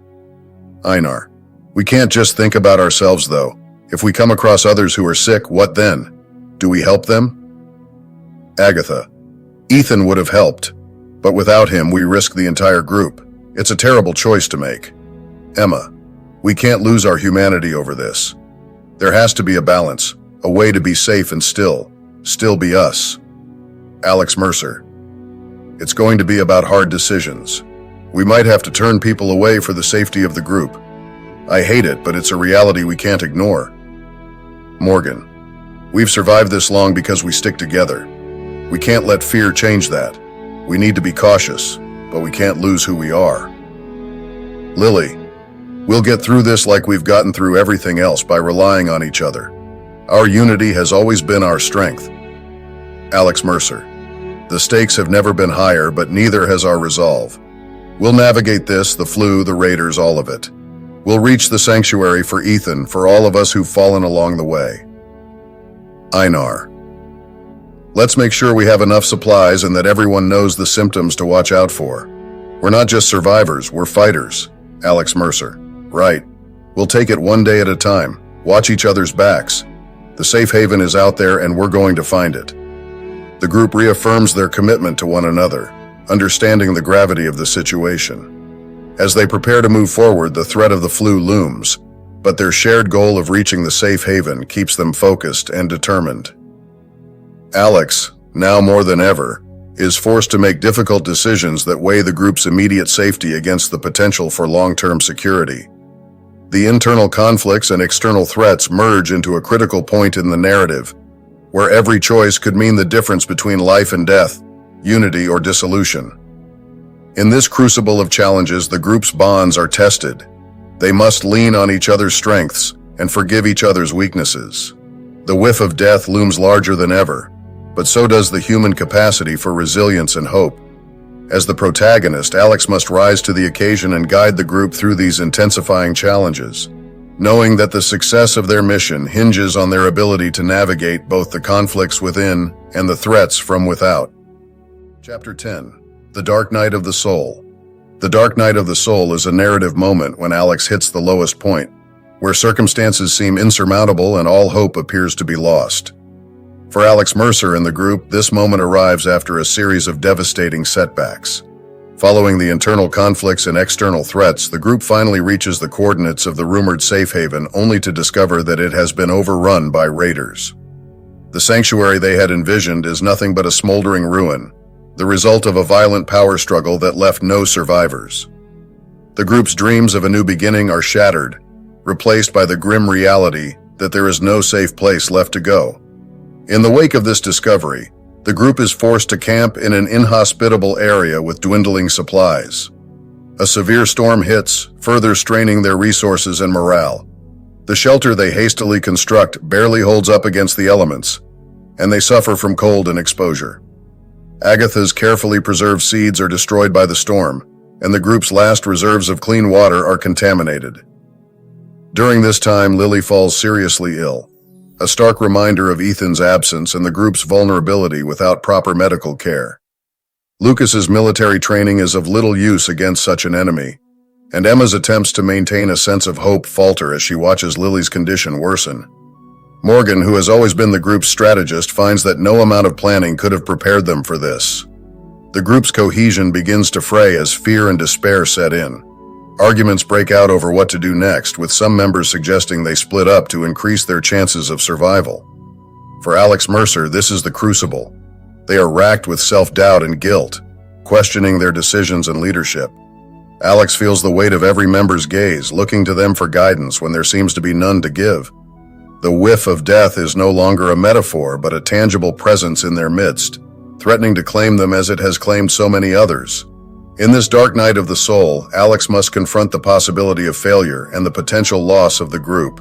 Einar. We can't just think about ourselves, though. If we come across others who are sick, what then? Do we help them? Agatha. Ethan would have helped, but without him, we risk the entire group. It's a terrible choice to make. Emma. We can't lose our humanity over this. There has to be a balance, a way to be safe and still be us. Alex Mercer. It's going to be about hard decisions. We might have to turn people away for the safety of the group. I hate it, but it's a reality we can't ignore. Morgan. We've survived this long because we stick together. We can't let fear change that. We need to be cautious, but we can't lose who we are. Lily. We'll get through this like we've gotten through everything else by relying on each other. Our unity has always been our strength. Alex Mercer. The stakes have never been higher, but neither has our resolve. We'll navigate this, the flu, the raiders, all of it. We'll reach the sanctuary for Ethan, for all of us who've fallen along the way. Einar. Let's make sure we have enough supplies and that everyone knows the symptoms to watch out for. We're not just survivors, we're fighters. Alex Mercer. Right. We'll take it one day at a time. Watch each other's backs. The safe haven is out there and we're going to find it. The group reaffirms their commitment to one another, understanding the gravity of the situation. As they prepare to move forward, the threat of the flu looms, but their shared goal of reaching the safe haven keeps them focused and determined. Alex, now more than ever, is forced to make difficult decisions that weigh the group's immediate safety against the potential for long-term security. The internal conflicts and external threats merge into a critical point in the narrative, where every choice could mean the difference between life and death, unity or dissolution. In this crucible of challenges, the group's bonds are tested. They must lean on each other's strengths and forgive each other's weaknesses. The whiff of death looms larger than ever, but so does the human capacity for resilience and hope. As the protagonist, Alex must rise to the occasion and guide the group through these intensifying challenges, knowing that the success of their mission hinges on their ability to navigate both the conflicts within and the threats from without. Chapter 10. The Dark Night of the Soul. The Dark Night of the Soul is a narrative moment when Alex hits the lowest point, where circumstances seem insurmountable and all hope appears to be lost. For Alex Mercer and the group, this moment arrives after a series of devastating setbacks. Following the internal conflicts and external threats, the group finally reaches the coordinates of the rumored safe haven, only to discover that it has been overrun by raiders. The sanctuary they had envisioned is nothing but a smoldering ruin, the result of a violent power struggle that left no survivors. The group's dreams of a new beginning are shattered, replaced by the grim reality that there is no safe place left to go. In the wake of this discovery, the group is forced to camp in an inhospitable area with dwindling supplies. A severe storm hits, further straining their resources and morale. The shelter they hastily construct barely holds up against the elements, and they suffer from cold and exposure. Agatha's carefully preserved seeds are destroyed by the storm, and the group's last reserves of clean water are contaminated. During this time, Lily falls seriously ill, a stark reminder of Ethan's absence and the group's vulnerability without proper medical care. Lucas's military training is of little use against such an enemy, and Emma's attempts to maintain a sense of hope falter as she watches Lily's condition worsen. Morgan, who has always been the group's strategist, finds that no amount of planning could have prepared them for this. The group's cohesion begins to fray as fear and despair set in. Arguments break out over what to do next, with some members suggesting they split up to increase their chances of survival. For Alex Mercer, this is the crucible. They are racked with self-doubt and guilt, questioning their decisions and leadership. Alex feels the weight of every member's gaze, looking to them for guidance when there seems to be none to give. The whiff of death is no longer a metaphor, but a tangible presence in their midst, threatening to claim them as it has claimed so many others. In this dark night of the soul, Alex must confront the possibility of failure and the potential loss of the group.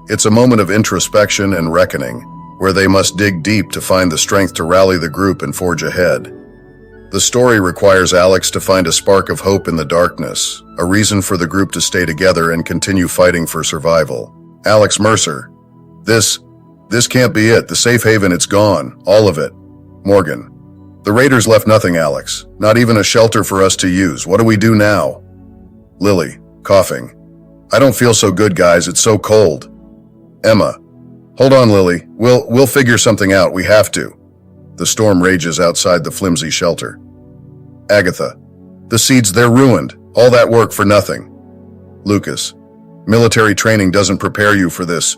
It's a moment of introspection and reckoning, where they must dig deep to find the strength to rally the group and forge ahead. The story requires Alex to find a spark of hope in the darkness, a reason for the group to stay together and continue fighting for survival. Alex Mercer. This can't be it. The safe haven, it's gone. All of it. Morgan. The raiders left nothing, Alex. Not even a shelter for us to use. What do we do now? Lily, coughing. I don't feel so good, guys. It's so cold. Emma. Hold on, Lily. We'll figure something out. We have to. The storm rages outside the flimsy shelter. Agatha. The seeds, they're ruined. All that work for nothing. Lucas. Military training doesn't prepare you for this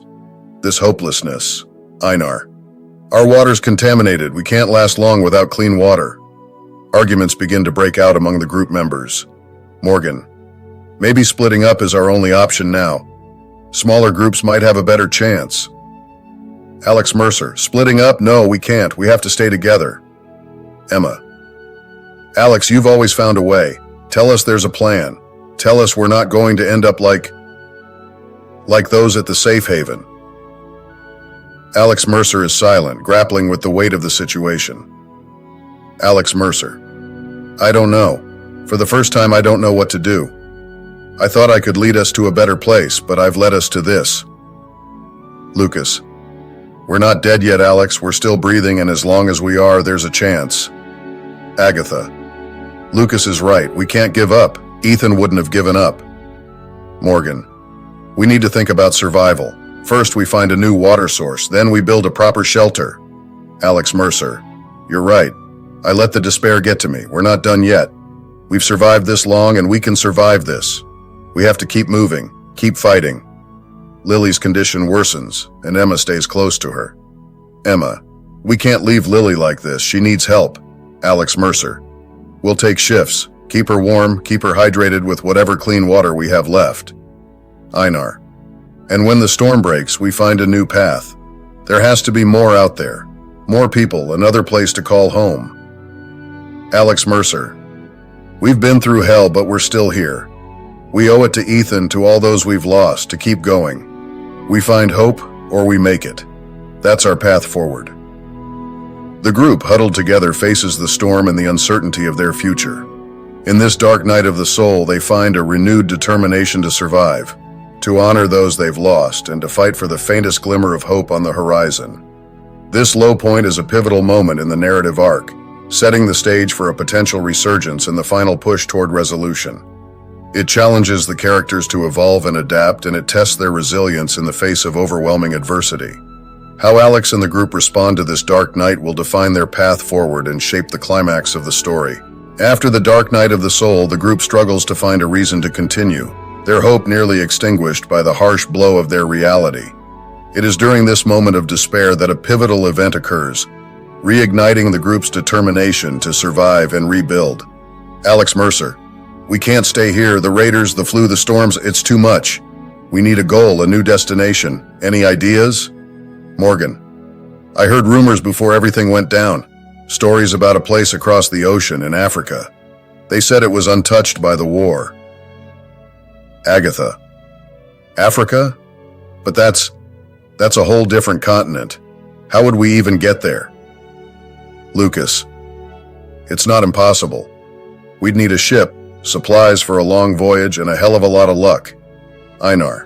hopelessness. Einar. Our water's contaminated. We can't last long without clean water. Arguments begin to break out among the group members. Morgan. Maybe splitting up is our only option now. Smaller groups might have a better chance. Alex Mercer. Splitting up? No, we can't. We have to stay together. Emma. Alex, you've always found a way. Tell us there's a plan. Tell us we're not going to end up like those at the safe haven. Alex Mercer is silent, grappling with the weight of the situation. Alex Mercer. I don't know. For the first time, I don't know what to do. I thought I could lead us to a better place, but I've led us to this. Lucas. We're not dead yet, Alex. We're still breathing, and as long as we are, there's a chance. Agatha. Lucas is right. We can't give up. Ethan wouldn't have given up. Morgan. We need to think about survival. First, we find a new water source, then we build a proper shelter. Alex Mercer. You're right. I let the despair get to me. We're not done yet. We've survived this long, and we can survive this. We have to keep moving, keep fighting. Lily's condition worsens, and Emma stays close to her. Emma. We can't leave Lily like this. She needs help. Alex Mercer. We'll take shifts. Keep her warm, keep her hydrated with whatever clean water we have left. Einar. And when the storm breaks, we find a new path. There has to be more out there. More people, another place to call home. Alex Mercer. We've been through hell, but we're still here. We owe it to Ethan, to all those we've lost, to keep going. We find hope, or we make it. That's our path forward. The group, huddled together, faces the storm and the uncertainty of their future. In this dark night of the soul, they find a renewed determination to survive, to honor those they've lost, and to fight for the faintest glimmer of hope on the horizon. This low point is a pivotal moment in the narrative arc, setting the stage for a potential resurgence and the final push toward resolution. It challenges the characters to evolve and adapt, and it tests their resilience in the face of overwhelming adversity. How Alex and the group respond to this dark night will define their path forward and shape the climax of the story. After the dark night of the soul, the group struggles to find a reason to continue, their hope nearly extinguished by the harsh blow of their reality. It is during this moment of despair that a pivotal event occurs, reigniting the group's determination to survive and rebuild. Alex Mercer. We can't stay here. The raiders, the flu, the storms, it's too much. We need a goal, a new destination. Any ideas? Morgan. I heard rumors before everything went down. Stories about a place across the ocean in Africa. They said it was untouched by the war. Agatha. Africa? But that's a whole different continent. How would we even get there? Lucas. It's not impossible. We'd need a ship, supplies for a long voyage, and a hell of a lot of luck. Einar.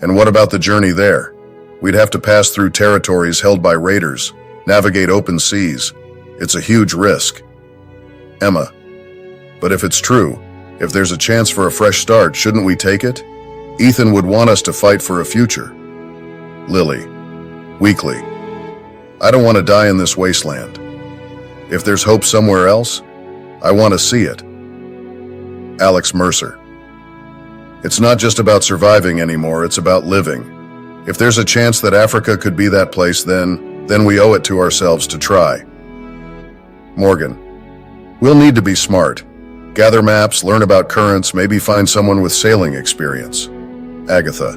And what about the journey there? We'd have to pass through territories held by raiders, navigate open seas. It's a huge risk. Emma. But if it's true, if there's a chance for a fresh start, shouldn't we take it? Ethan would want us to fight for a future. Lily. Weakly. I don't want to die in this wasteland. If there's hope somewhere else, I want to see it. Alex Mercer. It's not just about surviving anymore, it's about living. If there's a chance that Africa could be that place, then we owe it to ourselves to try. Morgan. We'll need to be smart. Gather maps, learn about currents, maybe find someone with sailing experience. Agatha.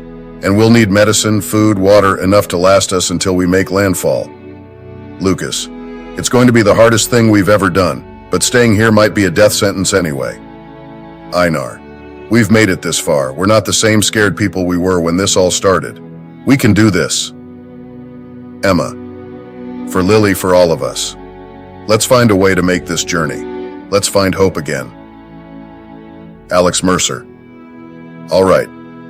And we'll need medicine, food, water, enough to last us until we make landfall. Lucas. It's going to be the hardest thing we've ever done, but staying here might be a death sentence anyway. Einar. We've made it this far. We're not the same scared people we were when this all started. We can do this. Emma. For Lily, for all of us. Let's find a way to make this journey. Let's find hope again. Alex Mercer. All right,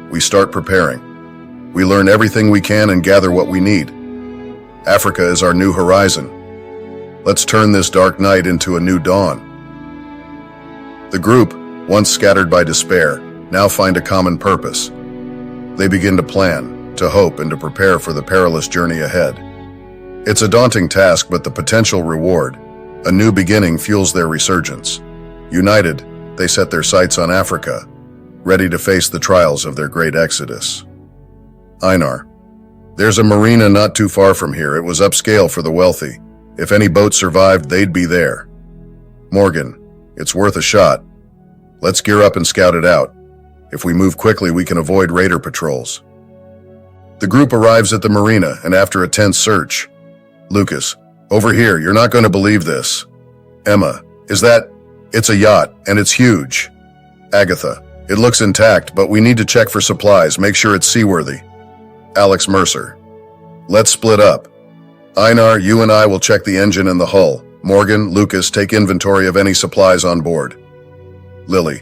we start preparing. We learn everything we can and gather what we need. Africa is our new horizon. Let's turn this dark night into a new dawn. The group, once scattered by despair, now find a common purpose. They begin to plan, to hope, and to prepare for the perilous journey ahead. It's a daunting task, but the potential reward, a new beginning, fuels their resurgence. United, they set their sights on Africa, ready to face the trials of their great exodus. Einar. There's a marina not too far from here. It was upscale for the wealthy. If any boat survived, they'd be there. Morgan. It's worth a shot. Let's gear up and scout it out. If we move quickly, we can avoid raider patrols. The group arrives at the marina, and after a tense search, Lucas. Over here, you're not going to believe this. Emma. Is that? It's a yacht, and it's huge. Agatha. It looks intact, but we need to check for supplies, make sure it's seaworthy. Alex Mercer. Let's split up. Einar, you and I will check the engine and the hull. Morgan, Lucas, take inventory of any supplies on board. Lily.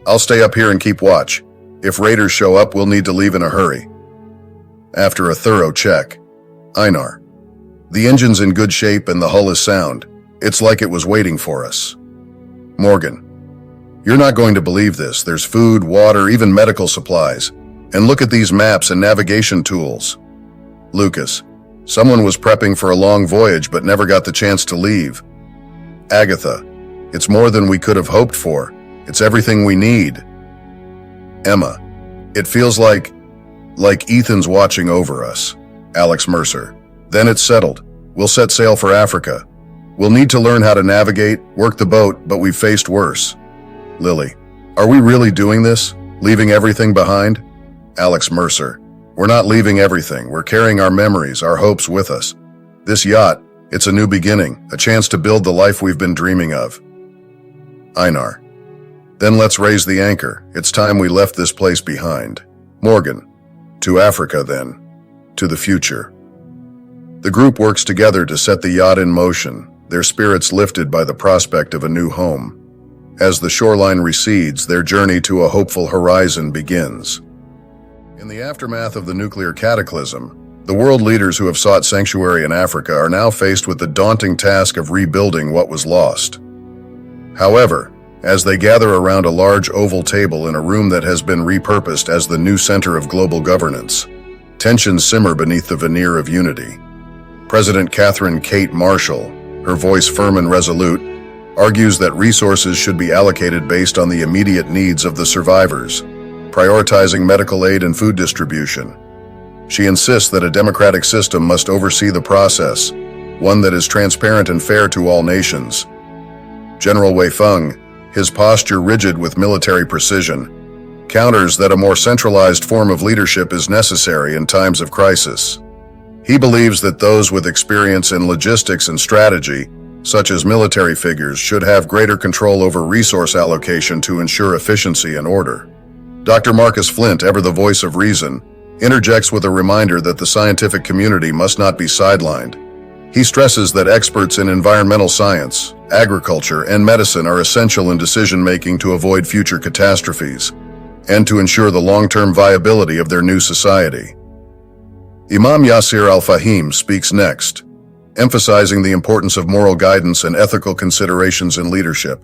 I'll stay up here and keep watch. If raiders show up, we'll need to leave in a hurry. After a thorough check, Einar. The engine's in good shape and the hull is sound. It's like it was waiting for us. Morgan. You're not going to believe this. There's food, water, even medical supplies. And look at these maps and navigation tools. Lucas. Someone was prepping for a long voyage but never got the chance to leave. Agatha. It's more than we could have hoped for. It's everything we need. Emma. It feels like Ethan's watching over us. Alex Mercer. Then it's settled. We'll set sail for Africa. We'll need to learn how to navigate, work the boat, but we've faced worse. Lily. Are we really doing this? Leaving everything behind? Alex Mercer. We're not leaving everything. We're carrying our memories, our hopes with us. This yacht, it's a new beginning, a chance to build the life we've been dreaming of. Einar. Then let's raise the anchor. It's time we left this place behind. Morgan. To Africa, then. To the future. The group works together to set the yacht in motion, their spirits lifted by the prospect of a new home. As the shoreline recedes, their journey to a hopeful horizon begins. In the aftermath of the nuclear cataclysm, the world leaders who have sought sanctuary in Africa are now faced with the daunting task of rebuilding what was lost. However, as they gather around a large oval table in a room that has been repurposed as the new center of global governance, tensions simmer beneath the veneer of unity. President Catherine Kate Marshall, her voice firm and resolute, argues that resources should be allocated based on the immediate needs of the survivors, prioritizing medical aid and food distribution. She insists that a democratic system must oversee the process, one that is transparent and fair to all nations. General Wei Feng, his posture rigid with military precision, counters that a more centralized form of leadership is necessary in times of crisis. He believes that those with experience in logistics and strategy, such as military figures, should have greater control over resource allocation to ensure efficiency and order. Dr. Marcus Flint, ever the voice of reason, interjects with a reminder that the scientific community must not be sidelined. He stresses that experts in environmental science, agriculture, and medicine are essential in decision-making to avoid future catastrophes and to ensure the long-term viability of their new society. Imam Yasir al-Fahim speaks next, emphasizing the importance of moral guidance and ethical considerations in leadership.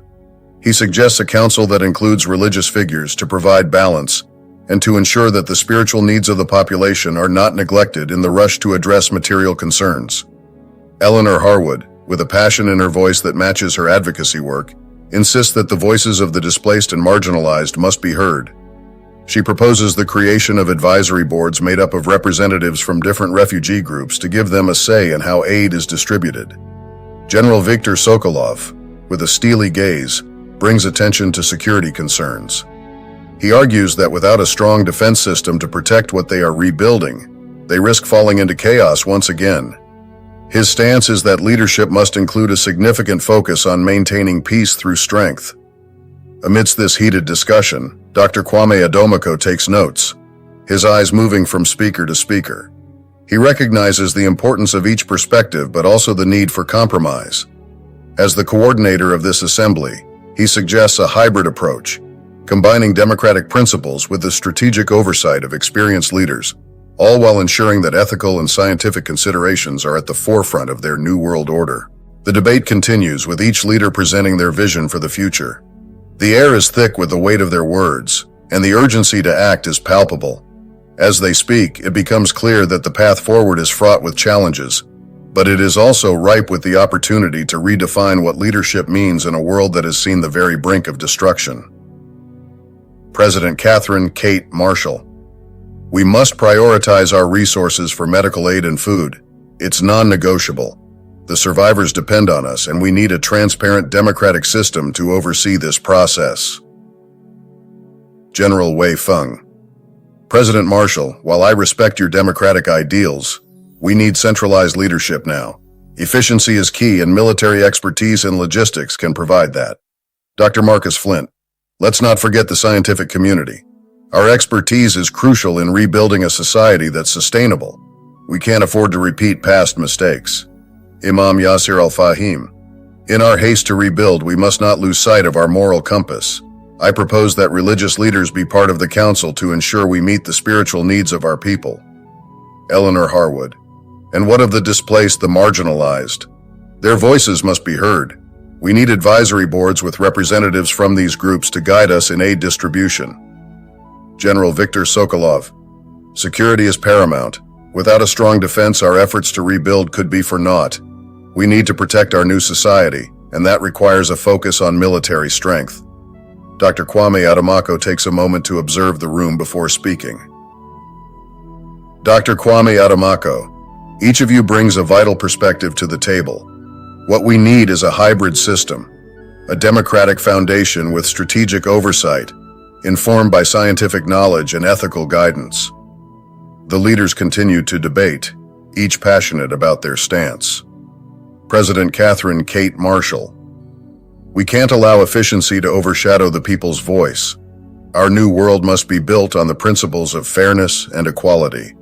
He suggests a council that includes religious figures to provide balance and to ensure that the spiritual needs of the population are not neglected in the rush to address material concerns. Eleanor Harwood, with a passion in her voice that matches her advocacy work, insists that the voices of the displaced and marginalized must be heard. She proposes the creation of advisory boards made up of representatives from different refugee groups to give them a say in how aid is distributed. General Viktor Sokolov, with a steely gaze, brings attention to security concerns. He argues that without a strong defense system to protect what they are rebuilding, they risk falling into chaos once again. His stance is that leadership must include a significant focus on maintaining peace through strength. Amidst this heated discussion, Dr. Kwame Adomako takes notes, his eyes moving from speaker to speaker. He recognizes the importance of each perspective but also the need for compromise. As the coordinator of this assembly, he suggests a hybrid approach, combining democratic principles with the strategic oversight of experienced leaders, all while ensuring that ethical and scientific considerations are at the forefront of their new world order. The debate continues, with each leader presenting their vision for the future. The air is thick with the weight of their words, and the urgency to act is palpable. As they speak, it becomes clear that the path forward is fraught with challenges, but it is also ripe with the opportunity to redefine what leadership means in a world that has seen the very brink of destruction. President Catherine Kate Marshall. We must prioritize our resources for medical aid and food. It's non-negotiable. The survivors depend on us, and we need a transparent democratic system to oversee this process. General Wei Feng. President Marshall, while I respect your democratic ideals, we need centralized leadership now. Efficiency is key, and military expertise and logistics can provide that. Dr. Marcus Flint. Let's not forget the scientific community. Our expertise is crucial in rebuilding a society that's sustainable. We can't afford to repeat past mistakes. Imam Yasir al-Fahim. In our haste to rebuild, we must not lose sight of our moral compass. I propose that religious leaders be part of the council to ensure we meet the spiritual needs of our people. Eleanor Harwood. And what of the displaced, the marginalized? Their voices must be heard. We need advisory boards with representatives from these groups to guide us in aid distribution. General Viktor Sokolov. Security is paramount. Without a strong defense, our efforts to rebuild could be for naught. We need to protect our new society, and that requires a focus on military strength. Dr. Kwame Adamako takes a moment to observe the room before speaking. Dr. Kwame Adamako, each of you brings a vital perspective to the table. What we need is a hybrid system, a democratic foundation with strategic oversight, informed by scientific knowledge and ethical guidance. The leaders continued to debate, each passionate about their stance. President Catherine Kate Marshall. We can't allow efficiency to overshadow the people's voice. Our new world must be built on the principles of fairness and equality.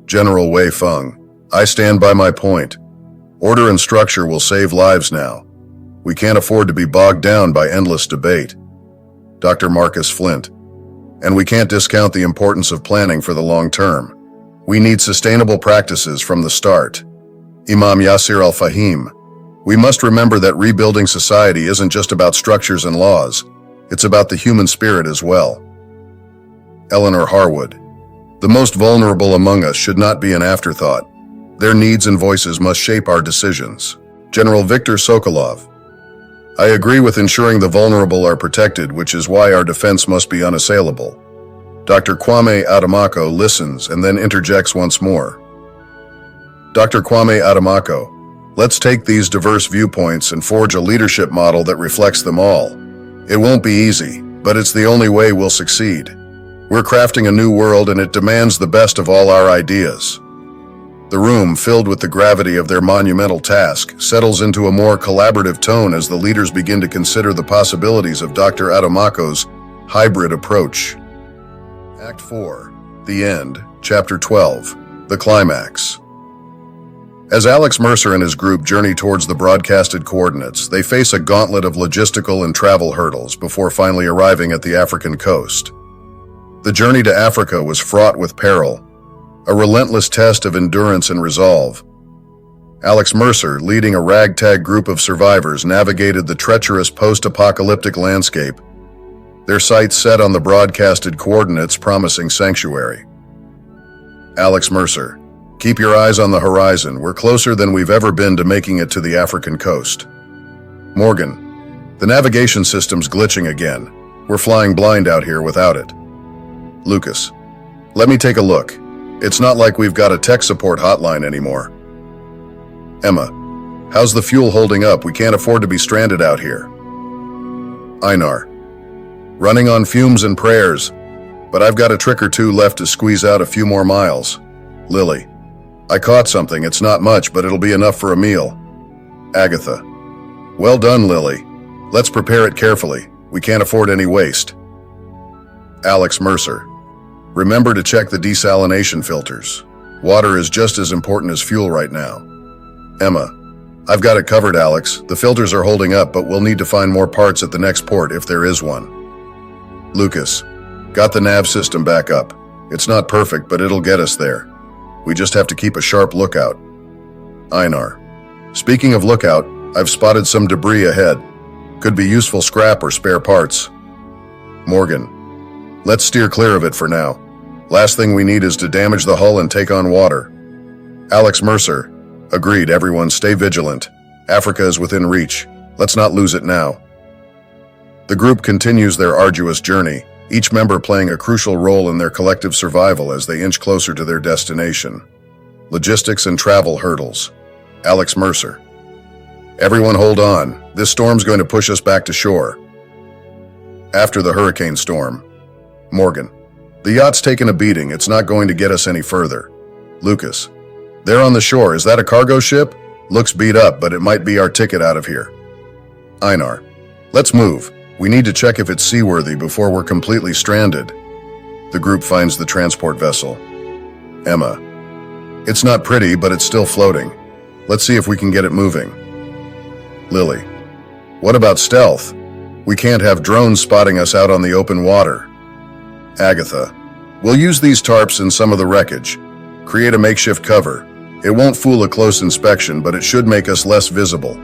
General Wei Feng. I stand by my point. Order and structure will save lives now. We can't afford to be bogged down by endless debate. Dr. Marcus Flint. And we can't discount the importance of planning for the long term. We need sustainable practices from the start. Imam Yasir al-Fahim. We must remember that rebuilding society isn't just about structures and laws. It's about the human spirit as well. Eleanor Harwood. The most vulnerable among us should not be an afterthought. Their needs and voices must shape our decisions. General Viktor Sokolov. I agree with ensuring the vulnerable are protected, which is why our defense must be unassailable. Dr. Kwame Adamako listens and then interjects once more. Dr. Kwame Adamako, let's take these diverse viewpoints and forge a leadership model that reflects them all. It won't be easy, but it's the only way we'll succeed. We're crafting a new world, and it demands the best of all our ideas. The room, filled with the gravity of their monumental task, settles into a more collaborative tone as the leaders begin to consider the possibilities of Dr. Adamako's hybrid approach. Act 4. The End. Chapter 12. The Climax. As Alex Mercer and his group journey towards the broadcasted coordinates, they face a gauntlet of logistical and travel hurdles before finally arriving at the African coast. The journey to Africa was fraught with peril, a relentless test of endurance and resolve. Alex Mercer, leading a ragtag group of survivors, navigated the treacherous post-apocalyptic landscape, their sights set on the broadcasted coordinates promising sanctuary. Alex Mercer, keep your eyes on the horizon. We're closer than we've ever been to making it to the African coast. Morgan, the navigation system's glitching again. We're flying blind out here without it. Lucas, let me take a look. It's not like we've got a tech support hotline anymore. Emma, how's the fuel holding up? We can't afford to be stranded out here. Einar, running on fumes and prayers, but I've got a trick or two left to squeeze out a few more miles. Lily, I caught something. It's not much, but it'll be enough for a meal. Agatha, well done, Lily. Let's prepare it carefully. We can't afford any waste. Alex Mercer, remember to check the desalination filters. Water is just as important as fuel right now. Emma, I've got it covered, Alex. The filters are holding up, but we'll need to find more parts at the next port if there is one. Lucas, got the nav system back up. It's not perfect, but it'll get us there. We just have to keep a sharp lookout. Einar, speaking of lookout, I've spotted some debris ahead. Could be useful scrap or spare parts. Morgan, let's steer clear of it for now. Last thing we need is to damage the hull and take on water. Alex Mercer, agreed. Everyone stay vigilant. Africa is within reach. Let's not lose it now. The group continues their arduous journey, each member playing a crucial role in their collective survival as they inch closer to their destination. Logistics and travel hurdles. Alex Mercer. Everyone hold on, this storm's going to push us back to shore. After the hurricane storm. Morgan. The yacht's taken a beating, it's not going to get us any further. Lucas. There on the shore, is that a cargo ship? Looks beat up, but it might be our ticket out of here. Einar. Let's move. We need to check if it's seaworthy before we're completely stranded. The group finds the transport vessel. Emma. It's not pretty, but it's still floating. Let's see if we can get it moving. Lily. What about stealth? We can't have drones spotting us out on the open water. Agatha. We'll use these tarps and some of the wreckage. Create a makeshift cover. It won't fool a close inspection, but it should make us less visible.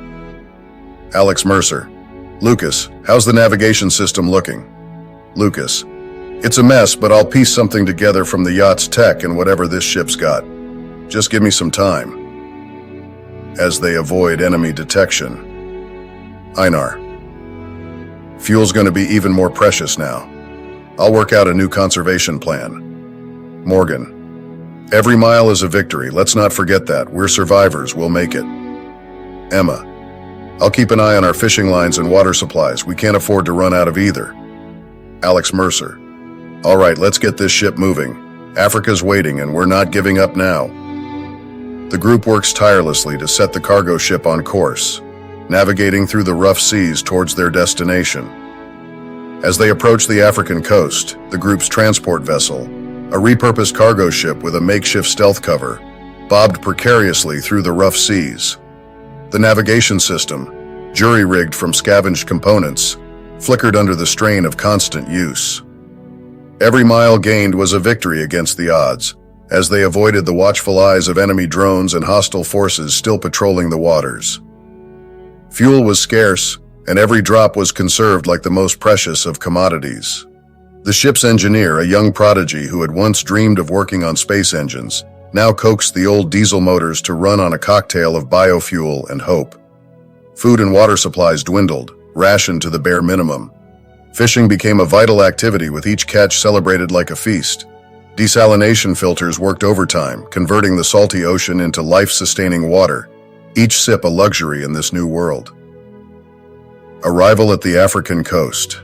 Alex Mercer. Lucas, how's the navigation system looking? Lucas. It's a mess, but I'll piece something together from the yacht's tech and whatever this ship's got. Just give me some time. As they avoid enemy detection. Einar. Fuel's going to be even more precious now. I'll work out a new conservation plan. Morgan. Every mile is a victory. Let's not forget that. We're survivors. We'll make it. Emma. I'll keep an eye on our fishing lines and water supplies. We can't afford to run out of either. Alex Mercer. All right, let's get this ship moving. Africa's waiting and we're not giving up now. The group works tirelessly to set the cargo ship on course, navigating through the rough seas towards their destination. As they approach the African coast, the group's transport vessel, a repurposed cargo ship with a makeshift stealth cover, bobbed precariously through the rough seas. The navigation system, jury-rigged from scavenged components, flickered under the strain of constant use. Every mile gained was a victory against the odds, as they avoided the watchful eyes of enemy drones and hostile forces still patrolling the waters. Fuel was scarce, and every drop was conserved like the most precious of commodities. The ship's engineer, a young prodigy who had once dreamed of working on space engines, now coaxed the old diesel motors to run on a cocktail of biofuel and hope. Food and water supplies dwindled, rationed to the bare minimum. Fishing became a vital activity with each catch celebrated like a feast. Desalination filters worked overtime, converting the salty ocean into life-sustaining water, each sip a luxury in this new world. Arrival at the African coast.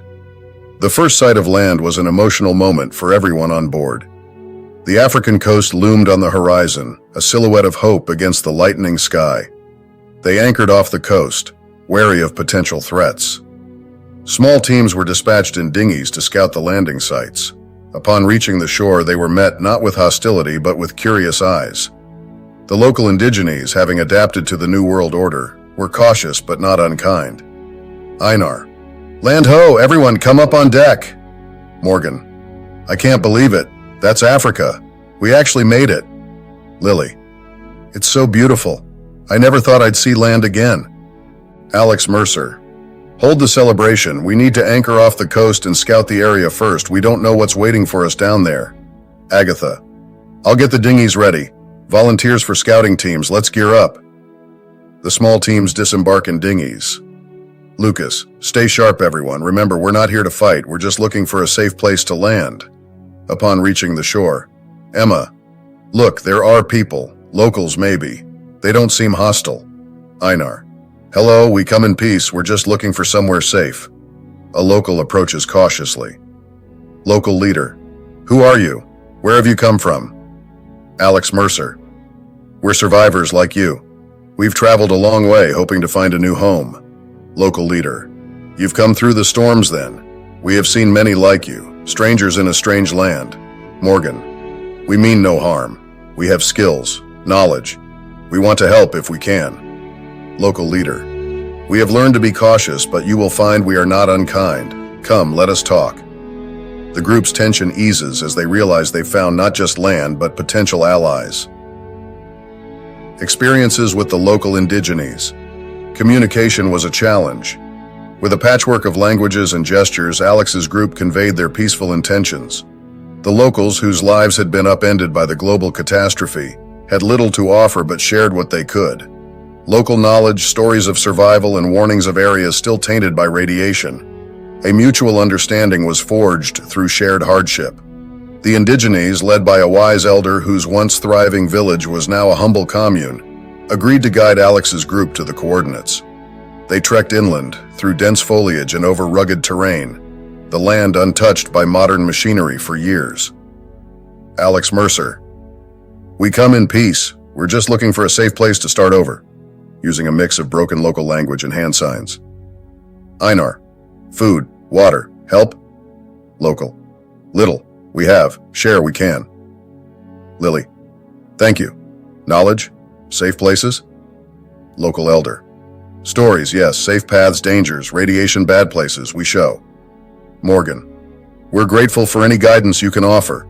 The first sight of land was an emotional moment for everyone on board. The African coast loomed on the horizon, a silhouette of hope against the lightening sky. They anchored off the coast, wary of potential threats. Small teams were dispatched in dinghies to scout the landing sites. Upon reaching the shore, they were met not with hostility but with curious eyes. The local indigenes, having adapted to the New World Order, were cautious but not unkind. Einar. Land ho! Everyone come up on deck! Morgan. I can't believe it. That's Africa. We actually made it. Lily. It's so beautiful. I never thought I'd see land again. Alex Mercer. Hold the celebration. We need to anchor off the coast and scout the area first. We don't know what's waiting for us down there. Agatha. I'll get the dinghies ready. Volunteers for scouting teams. Let's gear up. The small teams disembark in dinghies. Lucas. Stay sharp, everyone. Remember, we're not here to fight. We're just looking for a safe place to land. Upon reaching the shore. Emma. Look, there are people. Locals, maybe. They don't seem hostile. Einar. Hello, we come in peace. We're just looking for somewhere safe. A local approaches cautiously. Local leader. Who are you? Where have you come from? Alex Mercer. We're survivors like you. We've traveled a long way hoping to find a new home. Local leader. You've come through the storms then. We have seen many like you, strangers in a strange land. Morgan. We mean no harm. We have skills, knowledge. We want to help if we can. Local leader. We have learned to be cautious, but you will find we are not unkind. Come, let us talk. The group's tension eases as they realize they've found not just land, but potential allies. Experiences with the local indigenes. Communication was a challenge. With a patchwork of languages and gestures, Alex's group conveyed their peaceful intentions. The locals, whose lives had been upended by the global catastrophe, had little to offer but shared what they could. Local knowledge, stories of survival, and warnings of areas still tainted by radiation. A mutual understanding was forged through shared hardship. The indigenes, led by a wise elder whose once thriving village was now a humble commune, agreed to guide Alex's group to the coordinates. They trekked inland, through dense foliage and over rugged terrain, the land untouched by modern machinery for years. Alex Mercer. We come in peace. We're just looking for a safe place to start over, using a mix of broken local language and hand signs. Einar. Food, water, help? Local. Little. We have. Share we can. Lily. Thank you. Knowledge? Safe places? Local elder. Stories, yes. Safe paths, dangers, radiation, bad places, we show. Morgan. We're grateful for any guidance you can offer.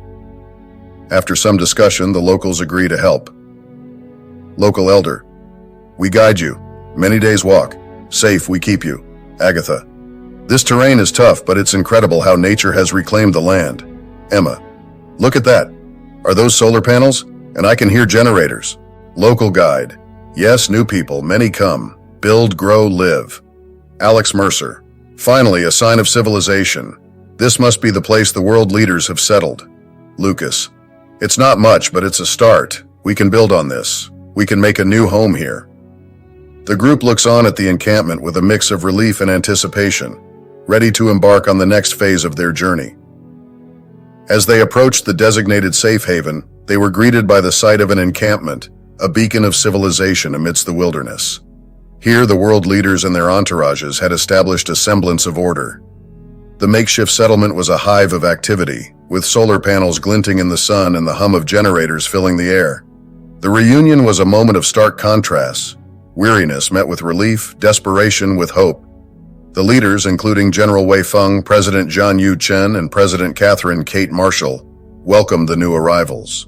After some discussion, the locals agree to help. Local elder. We guide you. Many days walk. Safe we keep you. Agatha. This terrain is tough, but it's incredible how nature has reclaimed the land. Emma. Look at that. Are those solar panels? And I can hear generators. Local guide. Yes, new people, many come. Build, grow, live. Alex Mercer. Finally, a sign of civilization. This must be the place the world leaders have settled. Lucas. It's not much, but it's a start. We can build on this. We can make a new home here. The group looks on at the encampment with a mix of relief and anticipation, ready to embark on the next phase of their journey. As they approached the designated safe haven, they were greeted by the sight of an encampment, a beacon of civilization amidst the wilderness. Here, the world leaders and their entourages had established a semblance of order. The makeshift settlement was a hive of activity, with solar panels glinting in the sun and the hum of generators filling the air. The reunion was a moment of stark contrasts. Weariness met with relief, desperation with hope. The leaders, including General Wei Feng, President John Yu Chen, and President Catherine Kate Marshall, welcomed the new arrivals.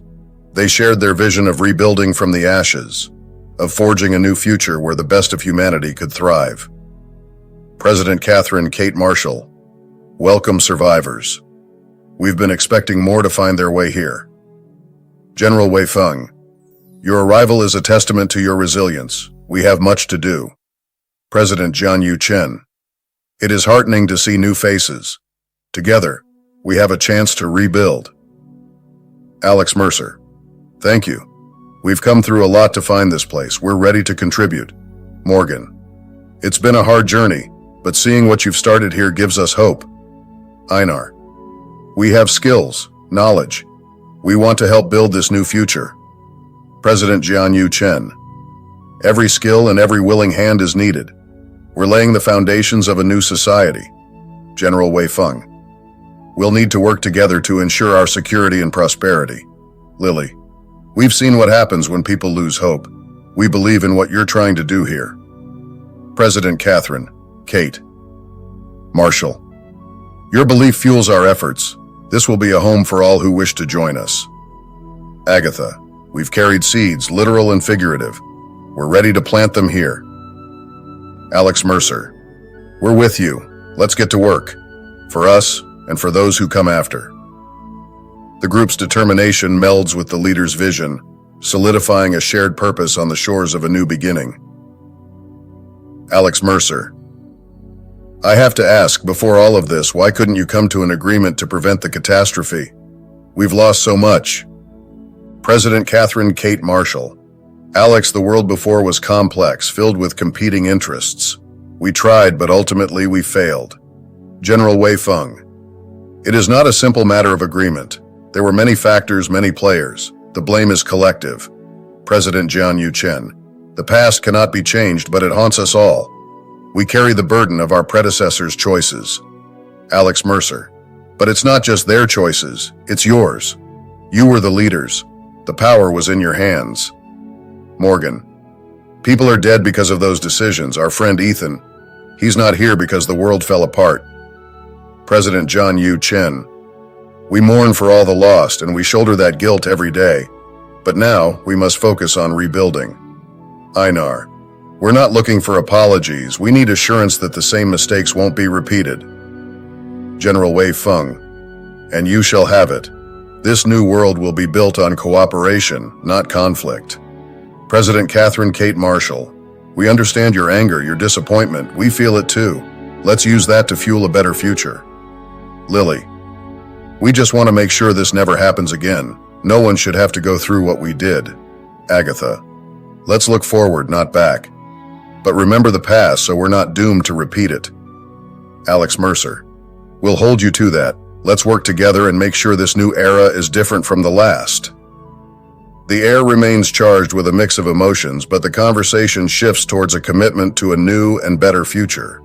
They shared their vision of rebuilding from the ashes, of forging a new future where the best of humanity could thrive. President Catherine Kate Marshall. Welcome, survivors. We've been expecting more to find their way here. General Wei Feng. Your arrival is a testament to your resilience. We have much to do. President John Yu Chen. It is heartening to see new faces. Together, we have a chance to rebuild. Alex Mercer. Thank you. We've come through a lot to find this place. We're ready to contribute. Morgan. It's been a hard journey, but seeing what you've started here gives us hope. Einar. We have skills, knowledge. We want to help build this new future. President Jian Yu Chen. Every skill and every willing hand is needed. We're laying the foundations of a new society. General Wei Feng. We'll need to work together to ensure our security and prosperity. Lily. We've seen what happens when people lose hope. We believe in what you're trying to do here. President Catherine. Kate. Marshall. Your belief fuels our efforts. This will be a home for all who wish to join us. Agatha. We've carried seeds, literal and figurative. We're ready to plant them here. Alex Mercer. We're with you. Let's get to work. For us and for those who come after. The group's determination melds with the leader's vision, solidifying a shared purpose on the shores of a new beginning. Alex Mercer. I have to ask, before all of this, why couldn't you come to an agreement to prevent the catastrophe? We've lost so much. President Catherine Kate Marshall. Alex, the world before was complex, filled with competing interests. We tried, but ultimately we failed. General Wei Feng. It is not a simple matter of agreement. There were many factors, many players. The blame is collective. President Jian Yu Chen. The past cannot be changed, but it haunts us all. We carry the burden of our predecessors' choices. Alex Mercer. But it's not just their choices, it's yours. You were the leaders. The power was in your hands. Morgan. People are dead because of those decisions. Our friend Ethan. He's not here because the world fell apart. President John Yu Chen. We mourn for all the lost and we shoulder that guilt every day. But now we must focus on rebuilding. Einar. We're not looking for apologies. We need assurance that the same mistakes won't be repeated. General Wei Feng. And you shall have it. This new world will be built on cooperation, not conflict. President Catherine Kate Marshall. We understand your anger, your disappointment. We feel it too. Let's use that to fuel a better future. Lily. We just want to make sure this never happens again. No one should have to go through what we did. Agatha. Let's look forward, not back. But remember the past so we're not doomed to repeat it. Alex Mercer. We'll hold you to that. Let's work together and make sure this new era is different from the last. The air remains charged with a mix of emotions, but the conversation shifts towards a commitment to a new and better future.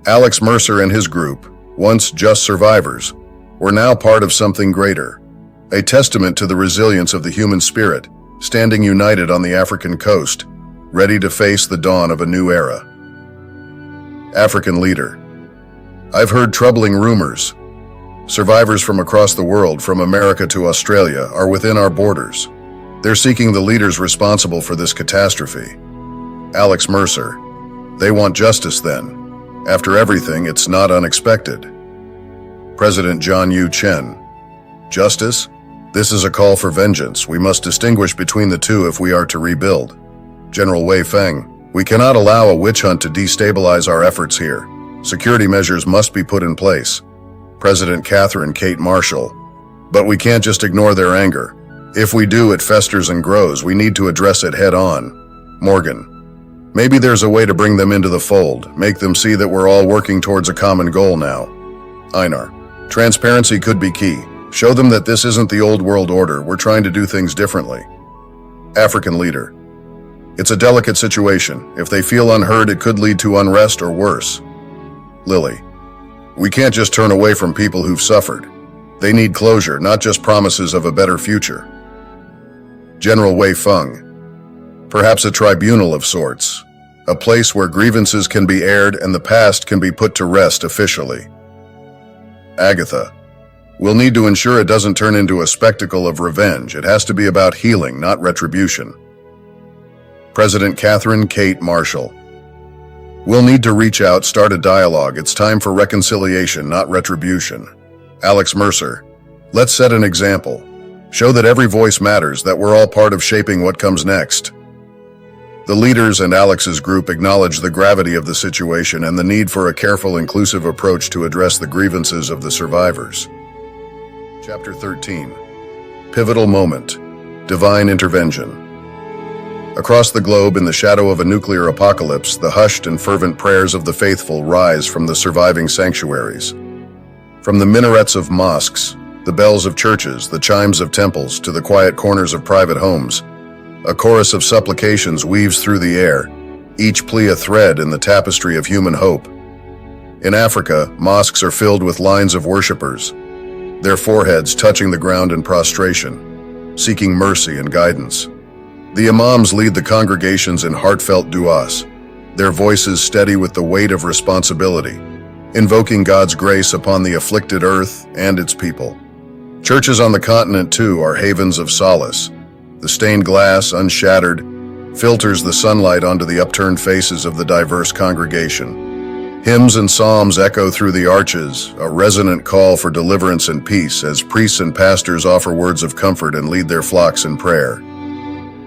Alex Mercer and his group, once just survivors, were now part of something greater, a testament to the resilience of the human spirit, standing united on the African coast, ready to face the dawn of a new era. African leader. I've heard troubling rumors. Survivors from across the world, from America to Australia, are within our borders. They're seeking the leaders responsible for this catastrophe. Alex Mercer. They want justice then. After everything, it's not unexpected. President John Yu Chen. Justice? This is a call for vengeance. We must distinguish between the two if we are to rebuild. General Wei Feng. We cannot allow a witch hunt to destabilize our efforts here. Security measures must be put in place. President Catherine Kate Marshall. But we can't just ignore their anger. If we do, it festers and grows. We need to address it head on. Morgan. Maybe there's a way to bring them into the fold, make them see that we're all working towards a common goal now. Einar. Transparency could be key. Show them that this isn't the old world order. We're trying to do things differently. African leader. It's a delicate situation. If they feel unheard, it could lead to unrest or worse. Lily. We can't just turn away from people who've suffered. They need closure, not just promises of a better future. General Wei Feng. Perhaps a tribunal of sorts. A place where grievances can be aired and the past can be put to rest officially. Agatha. We'll need to ensure it doesn't turn into a spectacle of revenge. It has to be about healing, not retribution. President Catherine Kate Marshall. We'll need to reach out, start a dialogue. It's time for reconciliation, not retribution. Alex Mercer. Let's set an example. Show that every voice matters, that we're all part of shaping what comes next. The leaders and Alex's group acknowledge the gravity of the situation and the need for a careful, inclusive approach to address the grievances of the survivors. Chapter 13. Pivotal Moment. Divine Intervention. Across the globe, in the shadow of a nuclear apocalypse, the hushed and fervent prayers of the faithful rise from the surviving sanctuaries. From the minarets of mosques, the bells of churches, the chimes of temples, to the quiet corners of private homes, a chorus of supplications weaves through the air, each plea a thread in the tapestry of human hope. In Africa, mosques are filled with lines of worshippers, their foreheads touching the ground in prostration, seeking mercy and guidance. The imams lead the congregations in heartfelt du'as, their voices steady with the weight of responsibility, invoking God's grace upon the afflicted earth and its people. Churches on the continent, too, are havens of solace. The stained glass, unshattered, filters the sunlight onto the upturned faces of the diverse congregation. Hymns and psalms echo through the arches, a resonant call for deliverance and peace as priests and pastors offer words of comfort and lead their flocks in prayer.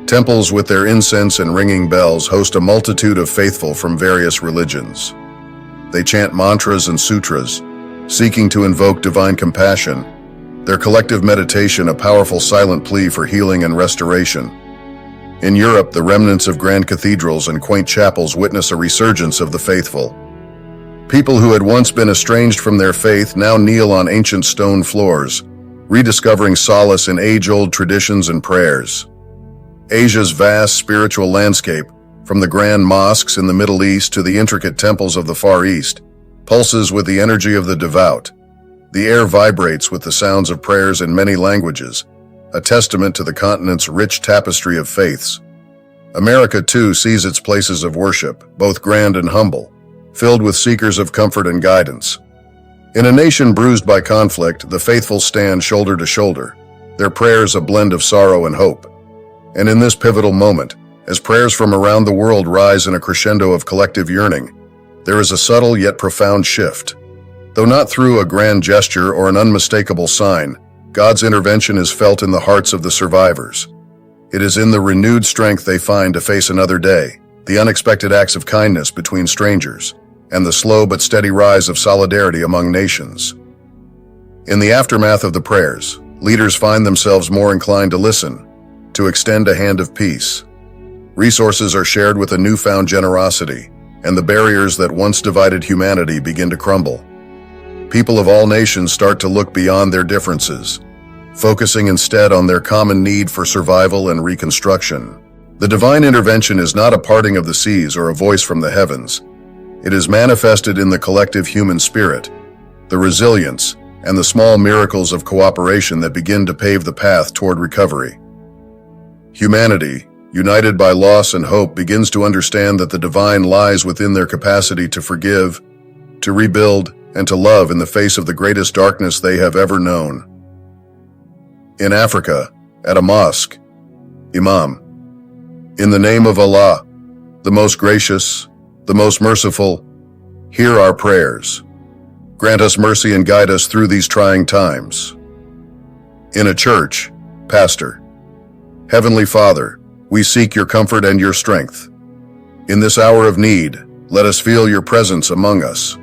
Temples with their incense and ringing bells host a multitude of faithful from various religions. They chant mantras and sutras, seeking to invoke divine compassion, their collective meditation a powerful silent plea for healing and restoration. In Europe, the remnants of grand cathedrals and quaint chapels witness a resurgence of the faithful. People who had once been estranged from their faith now kneel on ancient stone floors, rediscovering solace in age-old traditions and prayers. Asia's vast spiritual landscape, from the grand mosques in the Middle East to the intricate temples of the Far East, pulses with the energy of the devout. The air vibrates with the sounds of prayers in many languages, a testament to the continent's rich tapestry of faiths. America, too, sees its places of worship, both grand and humble, filled with seekers of comfort and guidance. In a nation bruised by conflict, the faithful stand shoulder to shoulder, their prayers a blend of sorrow and hope. And in this pivotal moment, as prayers from around the world rise in a crescendo of collective yearning, there is a subtle yet profound shift. Though not through a grand gesture or an unmistakable sign, God's intervention is felt in the hearts of the survivors. It is in the renewed strength they find to face another day, the unexpected acts of kindness between strangers, and the slow but steady rise of solidarity among nations. In the aftermath of the prayers, leaders find themselves more inclined to listen, to extend a hand of peace. Resources are shared with a newfound generosity, and the barriers that once divided humanity begin to crumble. People of all nations start to look beyond their differences, focusing instead on their common need for survival and reconstruction. The divine intervention is not a parting of the seas or a voice from the heavens. It is manifested in the collective human spirit, the resilience, and the small miracles of cooperation that begin to pave the path toward recovery. Humanity, united by loss and hope, begins to understand that the divine lies within their capacity to forgive, to rebuild, and to love in the face of the greatest darkness they have ever known. In Africa, at a mosque, Imam, in the name of Allah, the most gracious, the most merciful, hear our prayers. Grant us mercy and guide us through these trying times. In a church, Pastor, Heavenly Father, we seek your comfort and your strength. In this hour of need, let us feel your presence among us.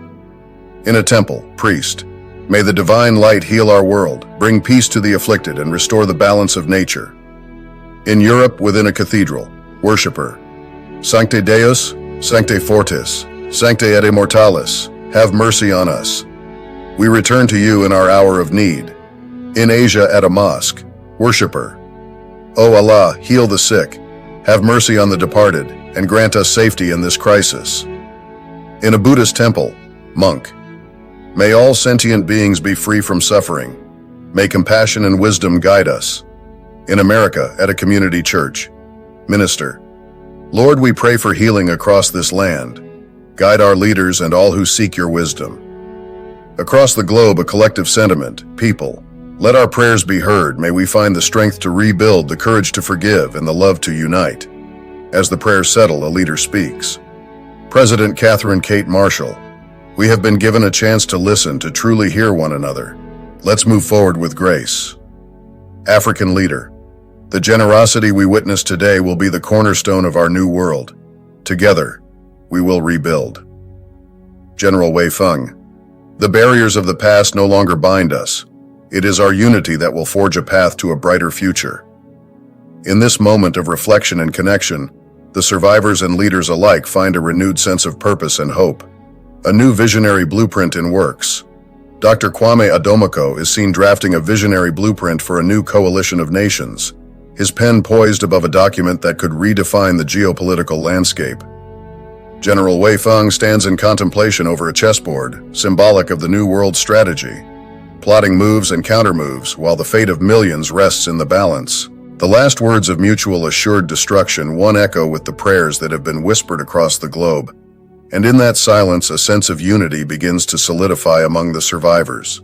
In a temple, Priest, may the divine light heal our world, bring peace to the afflicted, and restore the balance of nature. In Europe, within a cathedral, Worshipper, Sancte Deus, Sancte Fortis, Sancte et Immortalis, have mercy on us. We return to you in our hour of need. In Asia, at a mosque, Worshipper, O Allah, heal the sick, have mercy on the departed, and grant us safety in this crisis. In a Buddhist temple, Monk, may all sentient beings be free from suffering. May compassion and wisdom guide us. In America, at a community church, Minister, Lord, we pray for healing across this land. Guide our leaders and all who seek your wisdom. Across the globe, a collective sentiment, people, let our prayers be heard. May we find the strength to rebuild, the courage to forgive, and the love to unite. As the prayers settle, a leader speaks. President Catherine Kate Marshall, we have been given a chance to listen, to truly hear one another. Let's move forward with grace. African leader, the generosity we witness today will be the cornerstone of our new world. Together, we will rebuild. General Wei Feng, the barriers of the past no longer bind us. It is our unity that will forge a path to a brighter future. In this moment of reflection and connection, the survivors and leaders alike find a renewed sense of purpose and hope. A new visionary blueprint in works. Dr. Kwame Adomako is seen drafting a visionary blueprint for a new coalition of nations, his pen poised above a document that could redefine the geopolitical landscape. General Wei Feng stands in contemplation over a chessboard, symbolic of the New World strategy, plotting moves and countermoves while the fate of millions rests in the balance. The last words of mutual assured destruction one echo with the prayers that have been whispered across the globe. And in that silence, a sense of unity begins to solidify among the survivors.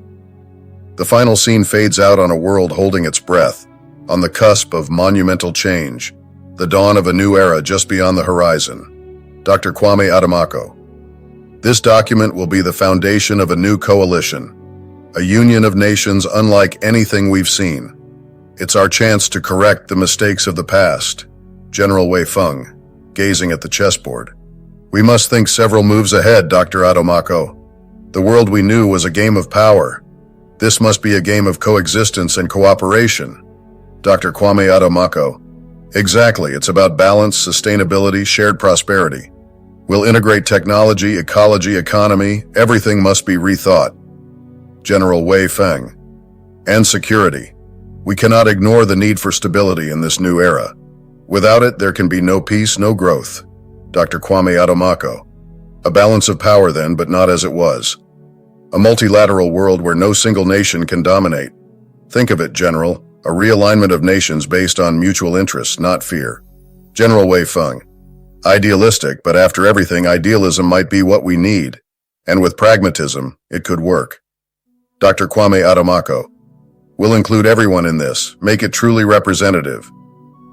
The final scene fades out on a world holding its breath, on the cusp of monumental change, the dawn of a new era just beyond the horizon. Dr. Kwame Adomako. This document will be the foundation of a new coalition, a union of nations unlike anything we've seen. It's our chance to correct the mistakes of the past. General Wei Feng, gazing at the chessboard. We must think several moves ahead, Dr. Adomako. The world we knew was a game of power. This must be a game of coexistence and cooperation. Dr. Kwame Adomako. Exactly, it's about balance, sustainability, shared prosperity. We'll integrate technology, ecology, economy, everything must be rethought. General Wei Feng. And security. We cannot ignore the need for stability in this new era. Without it, there can be no peace, no growth. Dr. Kwame Adomako. A balance of power then, but not as it was. A multilateral world where no single nation can dominate. Think of it, General, a realignment of nations based on mutual interests, not fear. General Wei Feng. Idealistic, but after everything, idealism might be what we need. And with pragmatism, it could work. Dr. Kwame Adomako. We'll include everyone in this, make it truly representative.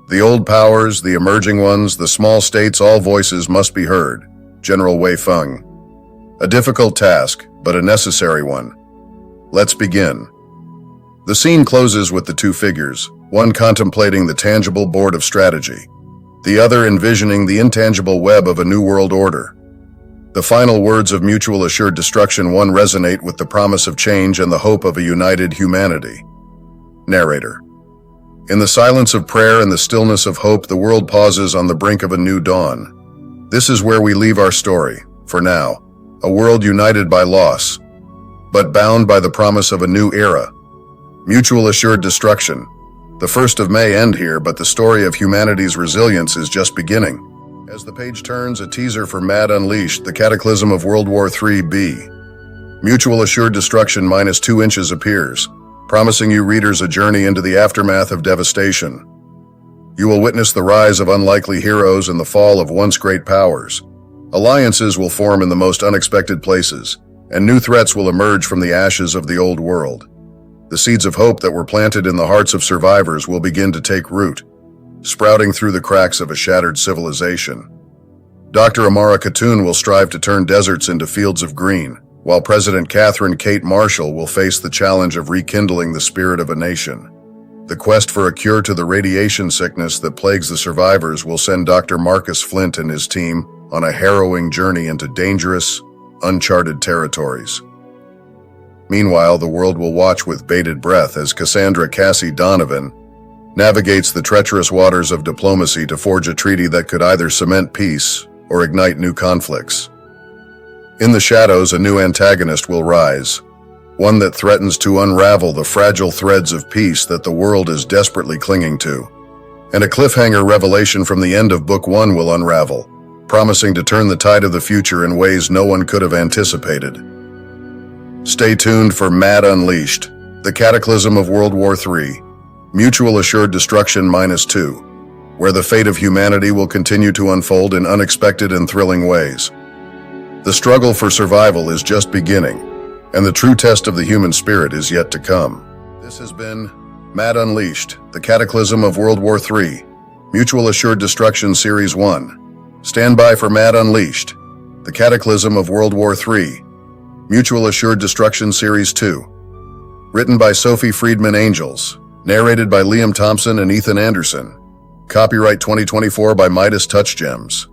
The old powers, the emerging ones, the small states, all voices must be heard. General Wei Feng. A difficult task, but a necessary one. Let's begin. The scene closes with the two figures, one contemplating the tangible board of strategy, the other envisioning the intangible web of a new world order. The final words of Mutual Assured Destruction 1 resonate with the promise of change and the hope of a united humanity. Narrator. In the silence of prayer and the stillness of hope, the world pauses on the brink of a new dawn. This is where we leave our story, for now, a world united by loss, but bound by the promise of a new era. Mutual Assured Destruction. The 1st of May end here, but the story of humanity's resilience is just beginning. As the page turns, a teaser for Mad Unleashed, the Cataclysm of World War III-B. Mutual Assured Destruction -2 inches appears, promising you readers a journey into the aftermath of devastation. You will witness the rise of unlikely heroes and the fall of once great powers. Alliances will form in the most unexpected places, and new threats will emerge from the ashes of the old world. The seeds of hope that were planted in the hearts of survivors will begin to take root, sprouting through the cracks of a shattered civilization. Dr. Amara Khatun will strive to turn deserts into fields of green, while President Catherine Kate Marshall will face the challenge of rekindling the spirit of a nation. The quest for a cure to the radiation sickness that plagues the survivors will send Dr. Marcus Flint and his team on a harrowing journey into dangerous, uncharted territories. Meanwhile, the world will watch with bated breath as Cassandra Cassie Donovan navigates the treacherous waters of diplomacy to forge a treaty that could either cement peace or ignite new conflicts. In the shadows, a new antagonist will rise, one that threatens to unravel the fragile threads of peace that the world is desperately clinging to. And a cliffhanger revelation from the end of Book 1 will unravel, promising to turn the tide of the future in ways no one could have anticipated. Stay tuned for Mad Unleashed, the Cataclysm of World War III, Mutual Assured Destruction -2, where the fate of humanity will continue to unfold in unexpected and thrilling ways. The struggle for survival is just beginning, and the true test of the human spirit is yet to come. This has been Mad Unleashed, the Cataclysm of World War III, Mutual Assured Destruction Series 1. Stand by for Mad Unleashed, the Cataclysm of World War III, Mutual Assured Destruction Series 2. Written by Sophie Friedman Angels. Narrated by Liam Thompson and Ethan Anderson. Copyright 2024 by Midas Touch Gems.